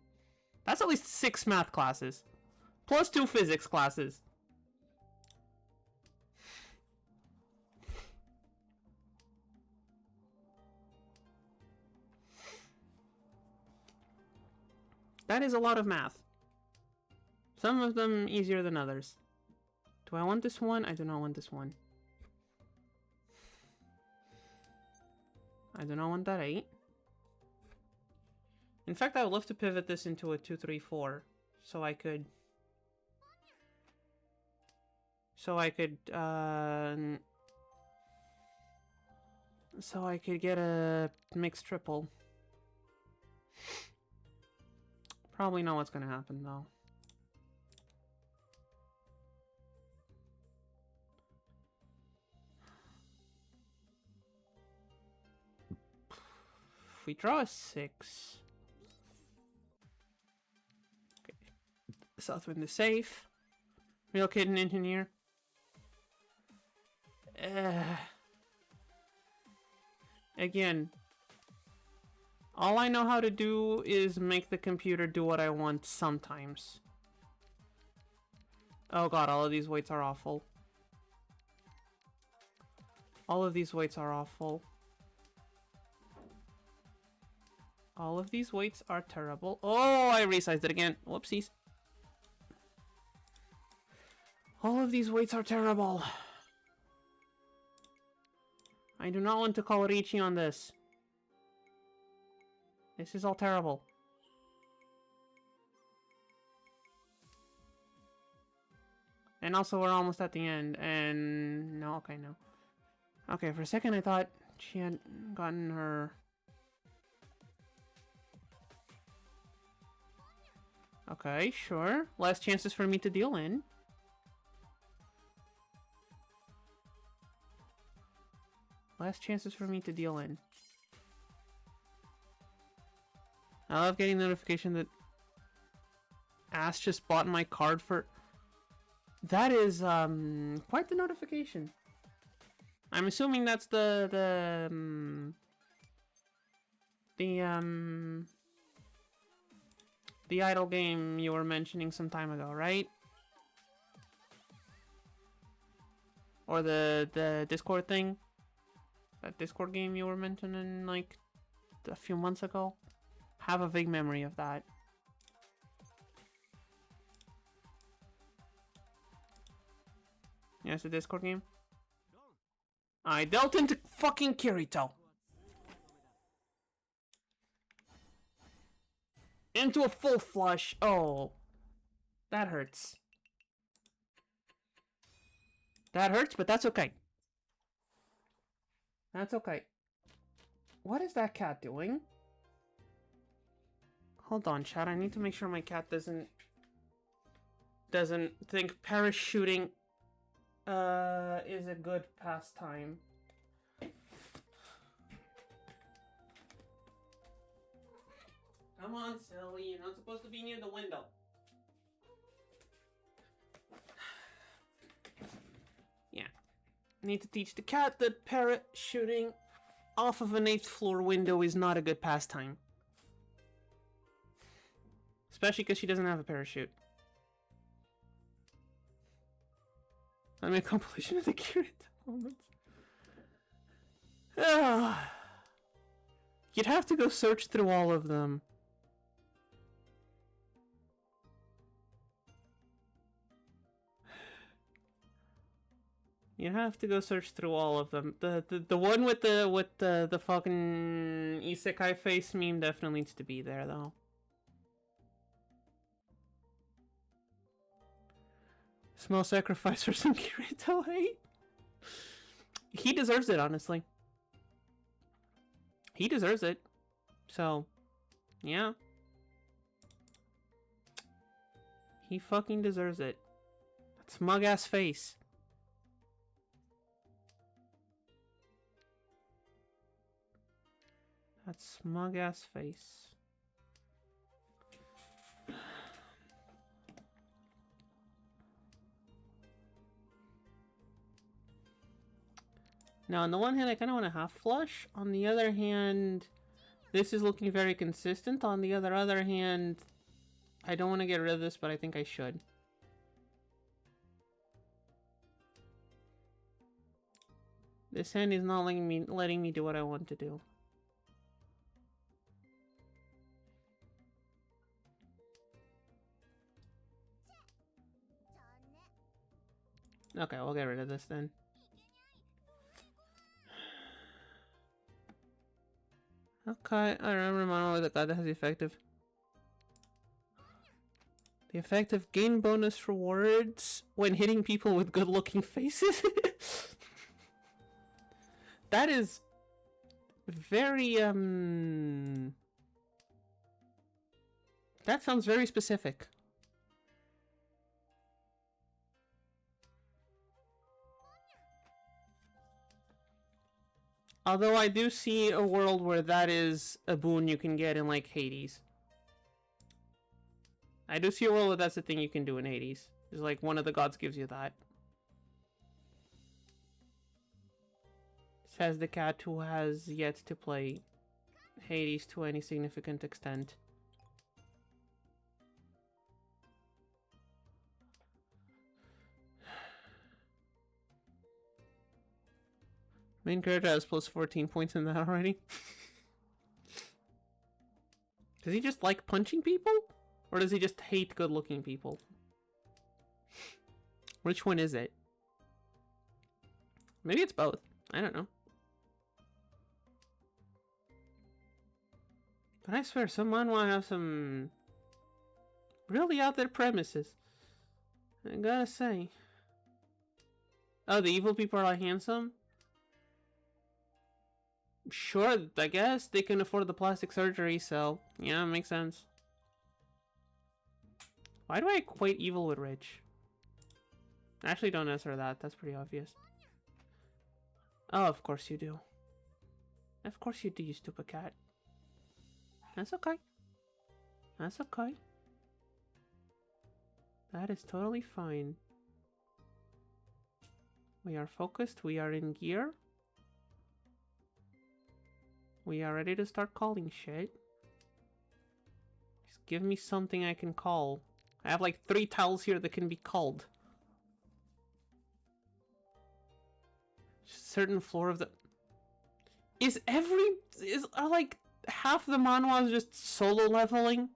That's at least 6 math classes plus 2 physics classes. That is a lot of math. Some of them easier than others. Do I want this one? I do not want this one. I do not want that 8. In fact, I would love to pivot this into a 2, 3, 4. So I could get a mixed triple. Probably not what's gonna happen though. If we draw a 6. Okay. Southwind is safe. Real kid and engineer. Again. All I know how to do is make the computer do what I want sometimes. Oh god, all of these weights are awful. All of these weights are awful. All of these weights are terrible. Oh, I resized it again. Whoopsies. All of these weights are terrible. I do not want to call Ricci on this. This is all terrible. And also, we're almost at the end, and... No, okay, no. Okay, for a second I thought she had gotten her... Okay, sure. Less chances for me to deal in. Less chances for me to deal in. I love getting notification that Ass just bought my card for... That is, quite the notification. I'm assuming that's the idle game you were mentioning some time ago, right? Or the Discord thing? That Discord game you were mentioning, like, a few months ago? Have a vague memory of that. Yeah, it's a Discord game. I dealt into fucking Kirito. Into a full flush. Oh. That hurts. That hurts, but that's okay. That's okay. What is that cat doing? Hold on, chat. I need to make sure my cat doesn't think parachuting is a good pastime. Come on, silly. You're not supposed to be near the window. Yeah. Need to teach the cat that parachuting off of an 8th floor window is not a good pastime. Especially because she doesn't have a parachute. I made a compilation of the Kirito moments. You'd have to go search through all of them. You have to go search through all of them. The one with the fucking isekai face meme definitely needs to be there though. Small sacrifice for some Kirito hate. He deserves it, honestly. He deserves it. So, yeah. He fucking deserves it. That smug ass face. That smug ass face. Now, on the one hand, I kind of want a half flush. On the other hand, this is looking very consistent. On the other hand, I don't want to get rid of this, but I think I should. This hand is not letting me do what I want to do. Okay, we'll get rid of this then. Okay, I remember Mono with a card that has the effective. The effective gain bonus rewards when hitting people with good looking faces. That is very that sounds very specific. Although I do see a world where that is a boon you can get in, like, Hades. I do see a world where that's the thing you can do in Hades. It's like one of the gods gives you that. Says the cat who has yet to play Hades to any significant extent. Main character has plus 14 points in that already. Does he just like punching people? Or does he just hate good-looking people? Which one is it? Maybe it's both. I don't know. But I swear, some manhwa have some really out there premises. I gotta say. Oh, the evil people are handsome? Sure, I guess. They can afford the plastic surgery, so... Yeah, makes sense. Why do I equate evil with rich? Actually, don't answer that. That's pretty obvious. Oh, of course you do. Of course you do, you stupid cat. That's okay. That's okay. That is totally fine. We are focused. We are in gear. We are ready to start calling shit. Just give me something I can call. I have like 3 tiles here that can be called. Certain floor of the... Are like half the manhwas just solo leveling?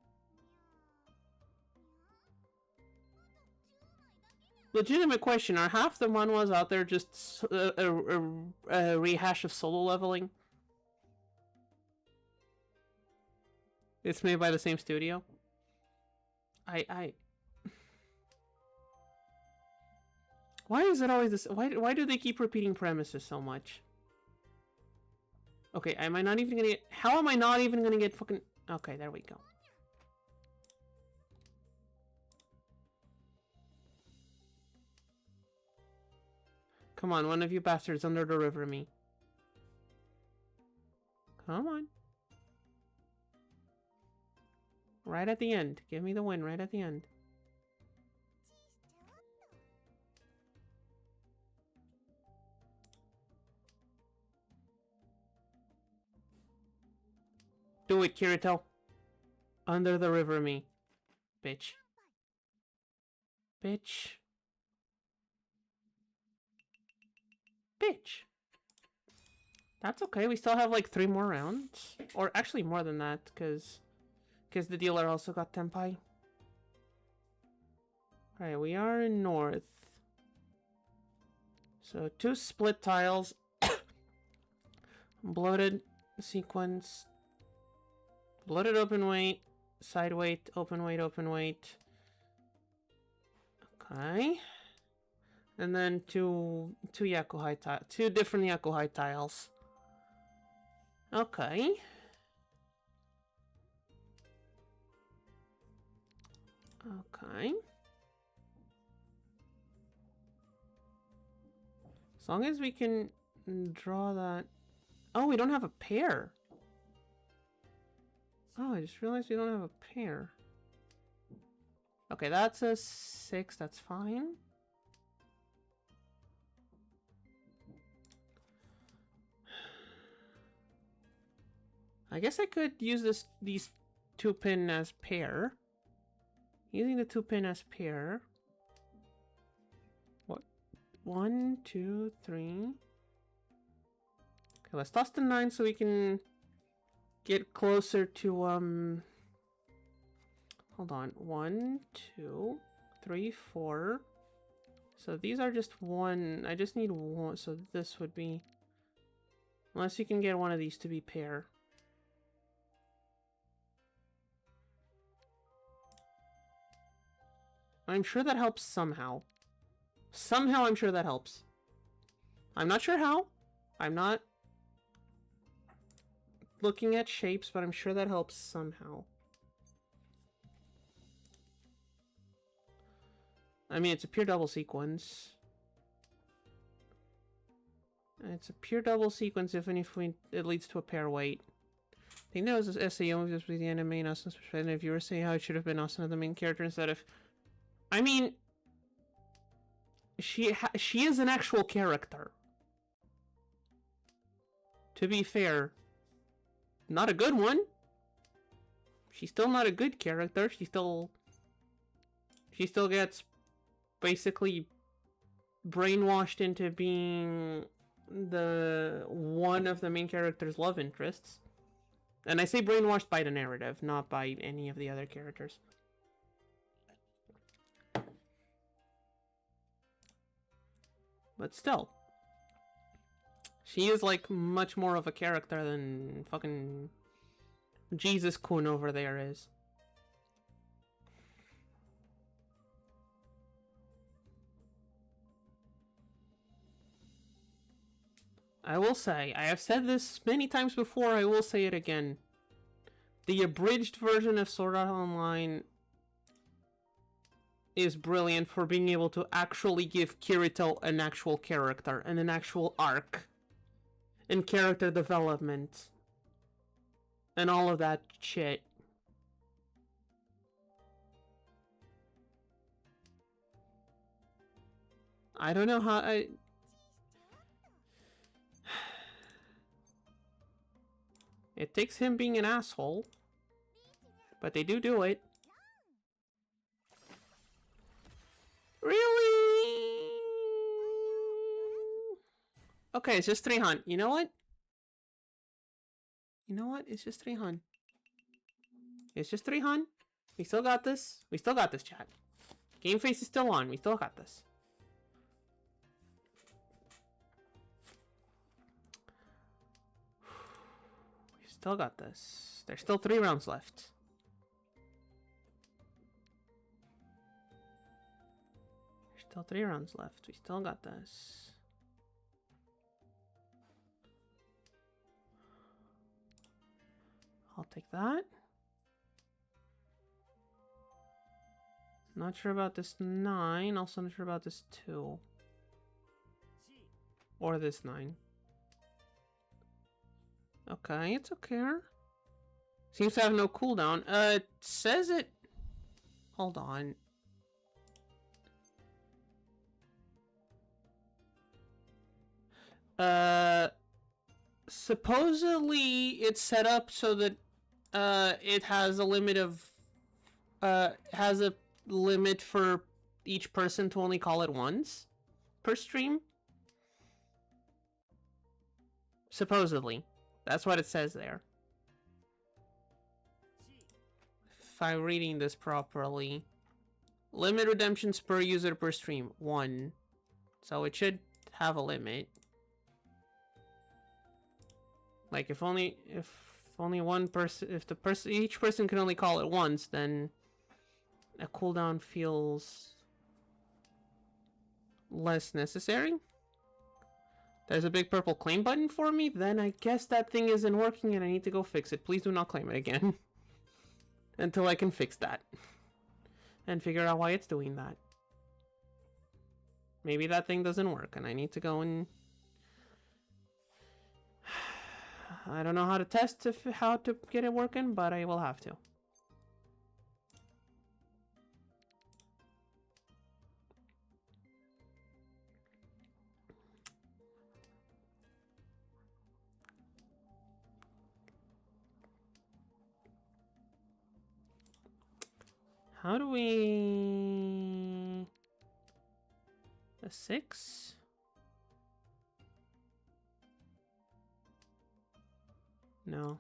Legitimate question, are half the manhwas out there just a rehash of solo leveling? It's made by the same studio? Why is it always this? Why do they keep repeating premises so much? Okay, am I not even gonna get... How am I not even gonna get fucking... Okay, there we go. Come on, one of you bastards under the river me. Come on. Right at the end. Give me the win right at the end. Do it, Kirito. Under the river me. Bitch. Bitch. Bitch. That's okay. We still have like 3 more rounds. Or actually more than that, because the dealer also got Tenpai. Alright, we are in north. So 2 split tiles. Bloated sequence. Bloated open weight. Side weight, open weight, open weight. Okay. And then two Yakuhai tiles. 2 different Yakuhai tiles. Okay. Okay. As long as we can draw that... Oh, we don't have a pair. Oh, I just realized we don't have a pair. Okay, that's a 6. That's fine. I guess I could use these 2 pin as pair. Using the 2 pin as pair. What? 1, 2, 3. Okay, let's toss the 9 so we can get closer to hold on. 1, 2, 3, 4. So these are just 1. I just need 1. So this would be, unless you can get one of these to be pair. I'm sure that helps somehow. Somehow I'm sure that helps. I'm not sure how. I'm not looking at shapes, but I'm sure that helps somehow. I mean, it's a pure double sequence. It's a pure double sequence even if it leads to a pair weight. I think that was this SAO movie just with the anime and Austin's perspective. If you were saying how it should have been Austin as the main character instead of... I mean... She is an actual character. To be fair. Not a good one. She's still not a good character. She still gets basically brainwashed into being the one of the main character's love interests. And I say brainwashed by the narrative, not by any of the other characters. But still. She is like much more of a character than fucking Jesus-kun over there is. I will say, I have said this many times before, I will say it again. The abridged version of Sword Art Online is brilliant for being able to actually give Kirito an actual character and an actual arc and character development and all of that shit. I don't know how It takes him being an asshole, but they do it. Really? Okay, it's just 3 hunt. You know what? You know what? It's just 3 hunt. It's just 3 hunt. We still got this. We still got this, chat. Game face is still on. We still got this. We still got this. There's still 3 rounds left. There's still 3 rounds left. We still got this. I'll take that. Not sure about this 9. Also not sure about this 2. Or this 9. Okay, it's okay. Seems to have no cooldown. It says it... Hold on. Supposedly it's set up so that it has a limit of has a limit for each person to only call it once per stream. Supposedly. That's what it says there. If I'm reading this properly. Limit redemptions per user per stream. 1. So it should have a limit. Like if only one person, if each person can only call it once, then a cooldown feels less necessary. There's a big purple claim button for me, then I guess that thing isn't working and I need to go fix it. Please do not claim it again. Until I can fix that. And figure out why it's doing that. Maybe that thing doesn't work and I need to go and... I don't know how to test how to get it working, but I will have to. How do we... A 6? No.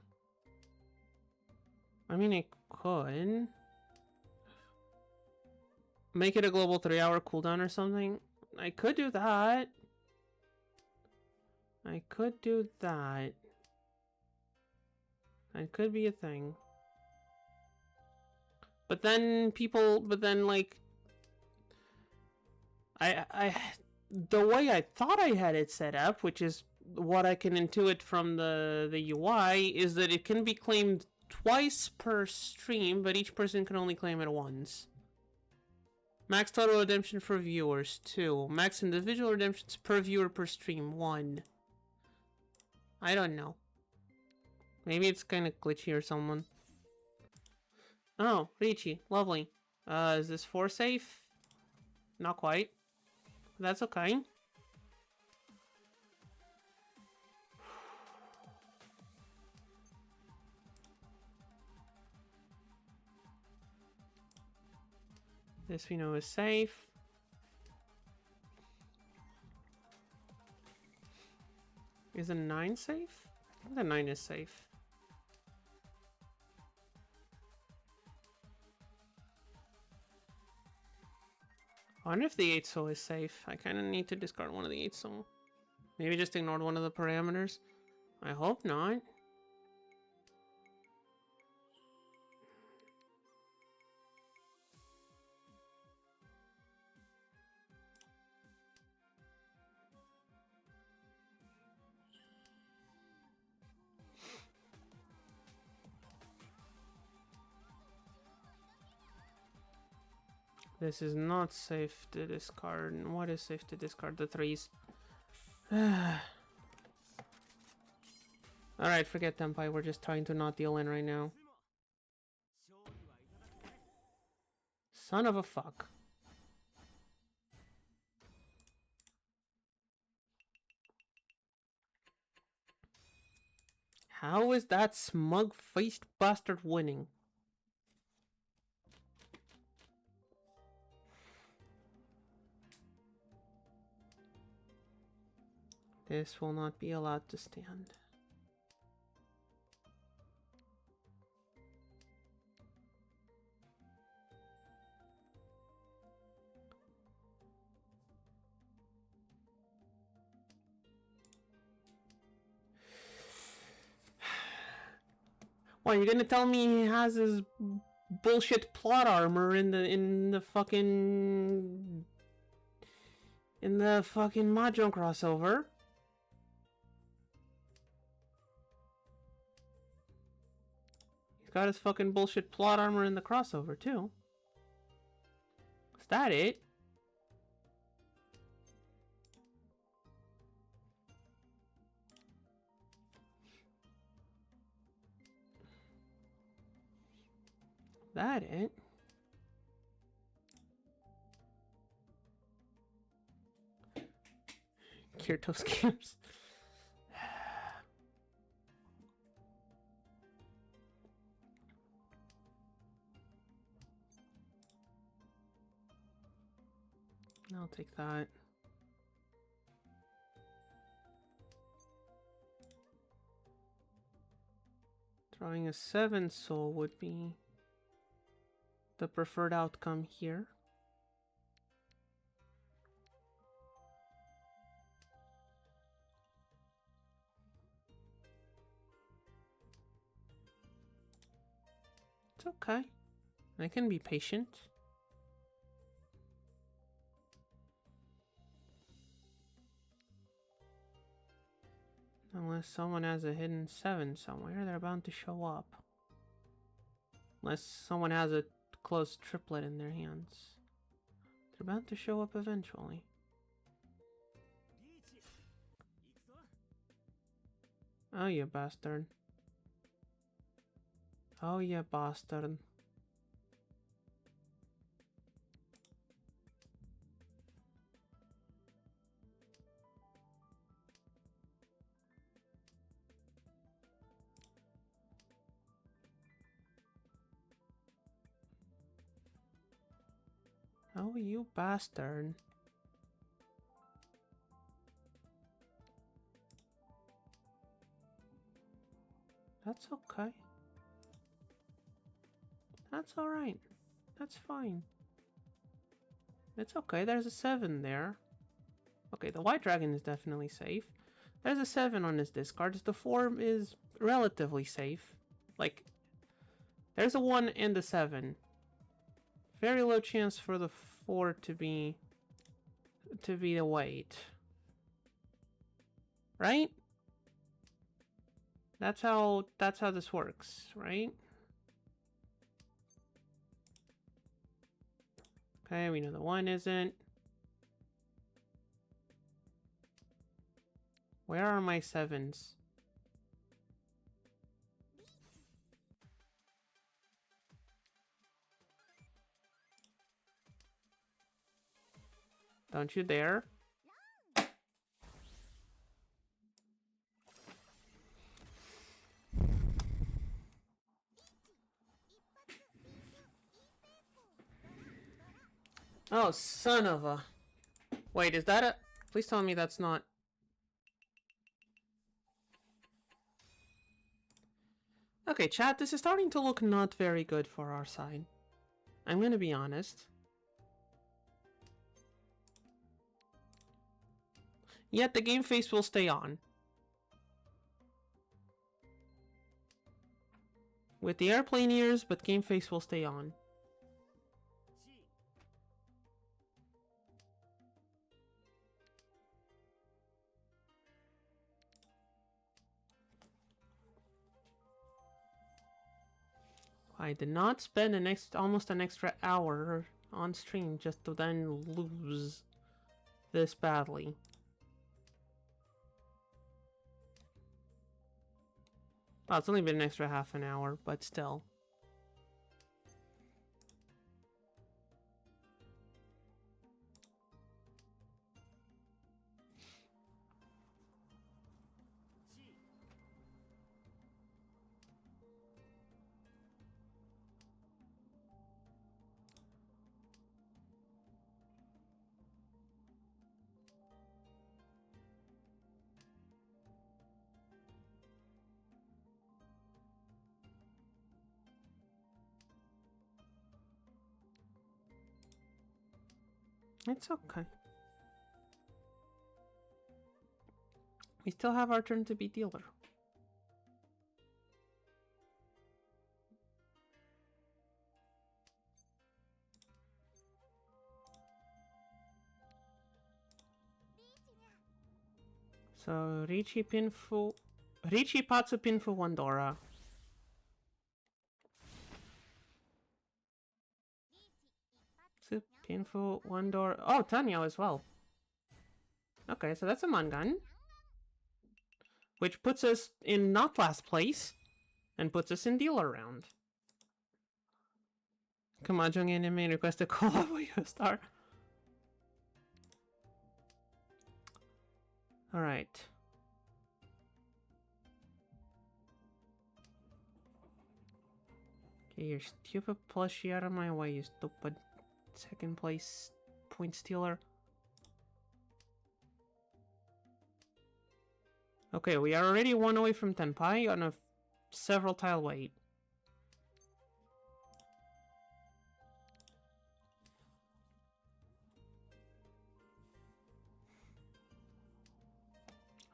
I mean, I could. Make it a global 3-hour cooldown or something. I could do that. I could do that. It could be a thing. But then like... the way I thought I had it set up, which is what I can intuit from the UI, is that it can be claimed twice per stream, but each person can only claim it once. Max total redemption for viewers, 2. Max individual redemptions per viewer per stream, 1. I don't know. Maybe it's kind of glitchy or someone. Oh, Richie, lovely. Is this 4 safe? Not quite. That's okay. This we know is safe. Is a 9 safe? I think the 9 is safe. I wonder if the 8 soul is safe. I kind of need to discard one of the 8 soul. Maybe just ignored one of the parameters. I hope not. This is not safe to discard. What is safe to discard? The threes. Alright, forget Tempai. We're just trying to not deal in right now. Son of a fuck. How is that smug-faced bastard winning? This will not be allowed to stand. What, you're gonna tell me he has his bullshit plot armor in the fucking Mahjong crossover? He's got his fucking bullshit plot armor in the crossover too. Is that it? That it? Kirito skips. I'll take that. Drawing a 7 soul would be the preferred outcome here. It's okay. I can be patient. Unless someone has a hidden 7 somewhere, they're bound to show up. Unless someone has a closed triplet in their hands. They're bound to show up eventually. Oh, you bastard. Oh, you bastard. Oh, you bastard. That's okay. That's alright. That's fine. It's okay, there's a 7 there. Okay, the white dragon is definitely safe. There's a 7 on his discards. The 4 is relatively safe. Like, there's a 1 and a 7. Very low chance for the 4 to be the weight. Right? That's how this works, right? Okay, we know the 1 isn't. Where are my 7s? Don't you dare. Oh, son of a... Wait, is that a... Please tell me that's not... Okay, chat, this is starting to look not very good for our side. I'm gonna be honest. Yet the game face will stay on. With the airplane ears, but game face will stay on. I did not spend almost an extra hour on stream just to then lose this badly. Well, it's only been an extra half an hour, but still. It's okay. We still have our turn to be dealer. So Ricci Pinfu, Ricci Patsu Pinfu Wandora. Pinfu Wandora. Oh, Tanyo as well. Okay, so that's a Mangan. Which puts us in not last place. And puts us in dealer round. Mahjong Anime request a collab with you, star. Alright. Okay, your stupid plushie out of my way, you stupid second place point stealer. Okay, we are already one away from Tenpai on a several tile wait.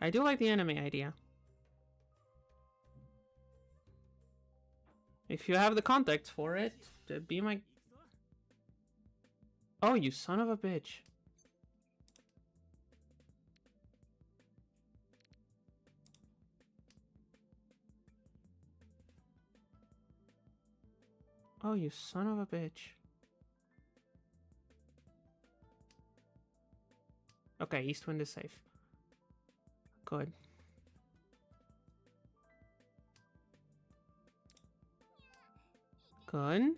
I do like the anime idea. If you have the context for it, be my... Oh, you son of a bitch. Oh, you son of a bitch. Okay, East Wind is safe. Good. Good.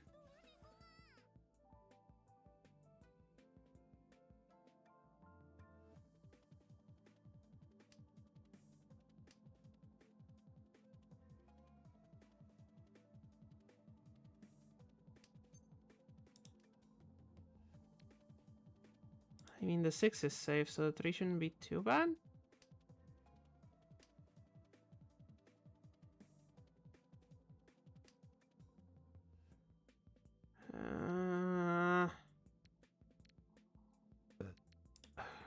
I mean, the 6 is safe, so the 3 shouldn't be too bad.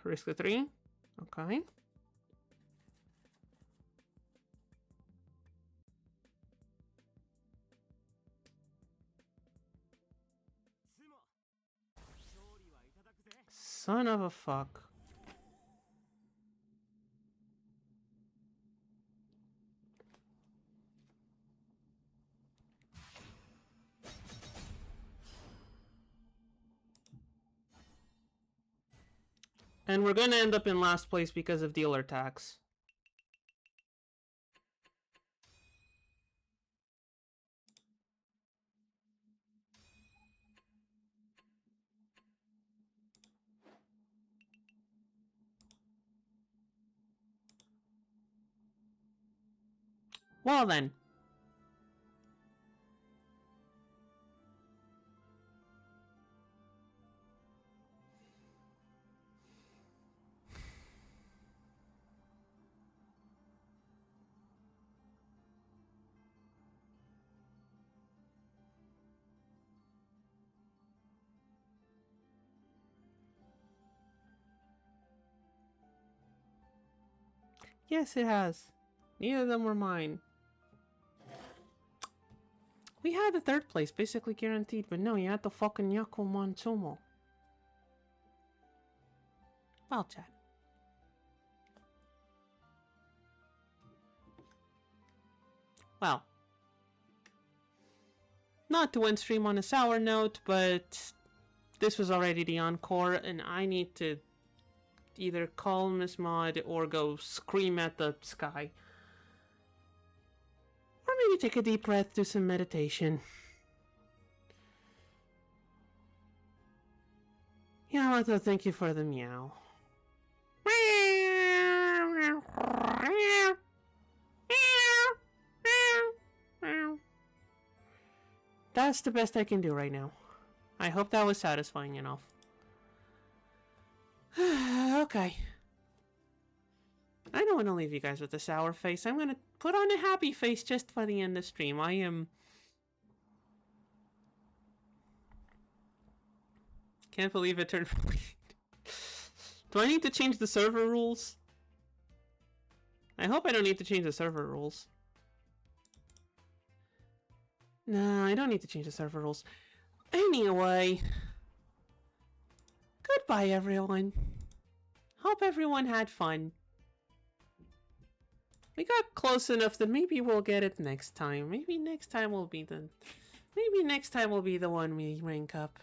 Risk the 3. Okay. Son of a fuck. And we're gonna end up in last place because of dealer tax. Well then. Yes, it has. Neither of them were mine. We had a third place, basically guaranteed, but no, you had the fucking Yako Monsumo. Well, chat. Well. Not to end stream on a sour note, but this was already the encore, and I need to either call Miss Maud or go scream at the sky. Or maybe take a deep breath, do some meditation. Yamato, thank you for the meow. That's the best I can do right now. I hope that was satisfying enough. Okay. I don't want to leave you guys with a sour face. I'm gonna put on a happy face just for the end of the stream. I am... Can't believe it turned... Do I need to change the server rules? I hope I don't need to change the server rules. No, I don't need to change the server rules. Anyway. Goodbye, everyone. Hope everyone had fun. We got close enough that maybe we'll get it next time. Maybe next time will be the... Maybe next time will be the one we rank up.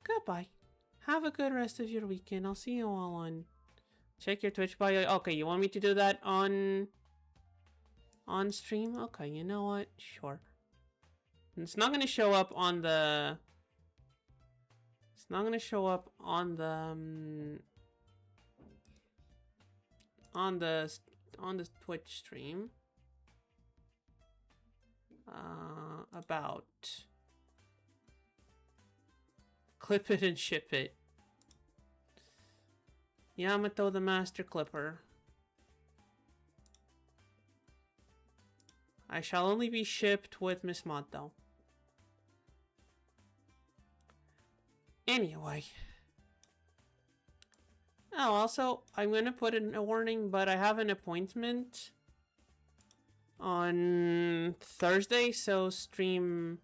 Goodbye. Have a good rest of your weekend. I'll see you all on... Check your Twitch bio. Okay, you want me to do that on stream? Okay, you know what? Sure. It's not gonna show up on the... It's not gonna show up on the... on the Twitch stream. About... Clip it and ship it. Yamato the Master Clipper. I shall only be shipped with Miss Maud though. Anyway. Oh, also, I'm gonna put in a warning, but I have an appointment on Thursday, so stream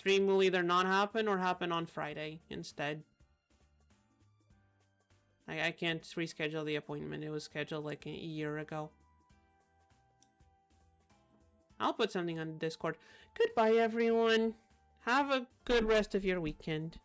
will either not happen or happen on Friday instead. I can't reschedule the appointment. It was scheduled like a year ago. I'll put something on Discord. Goodbye, everyone. Have a good rest of your weekend.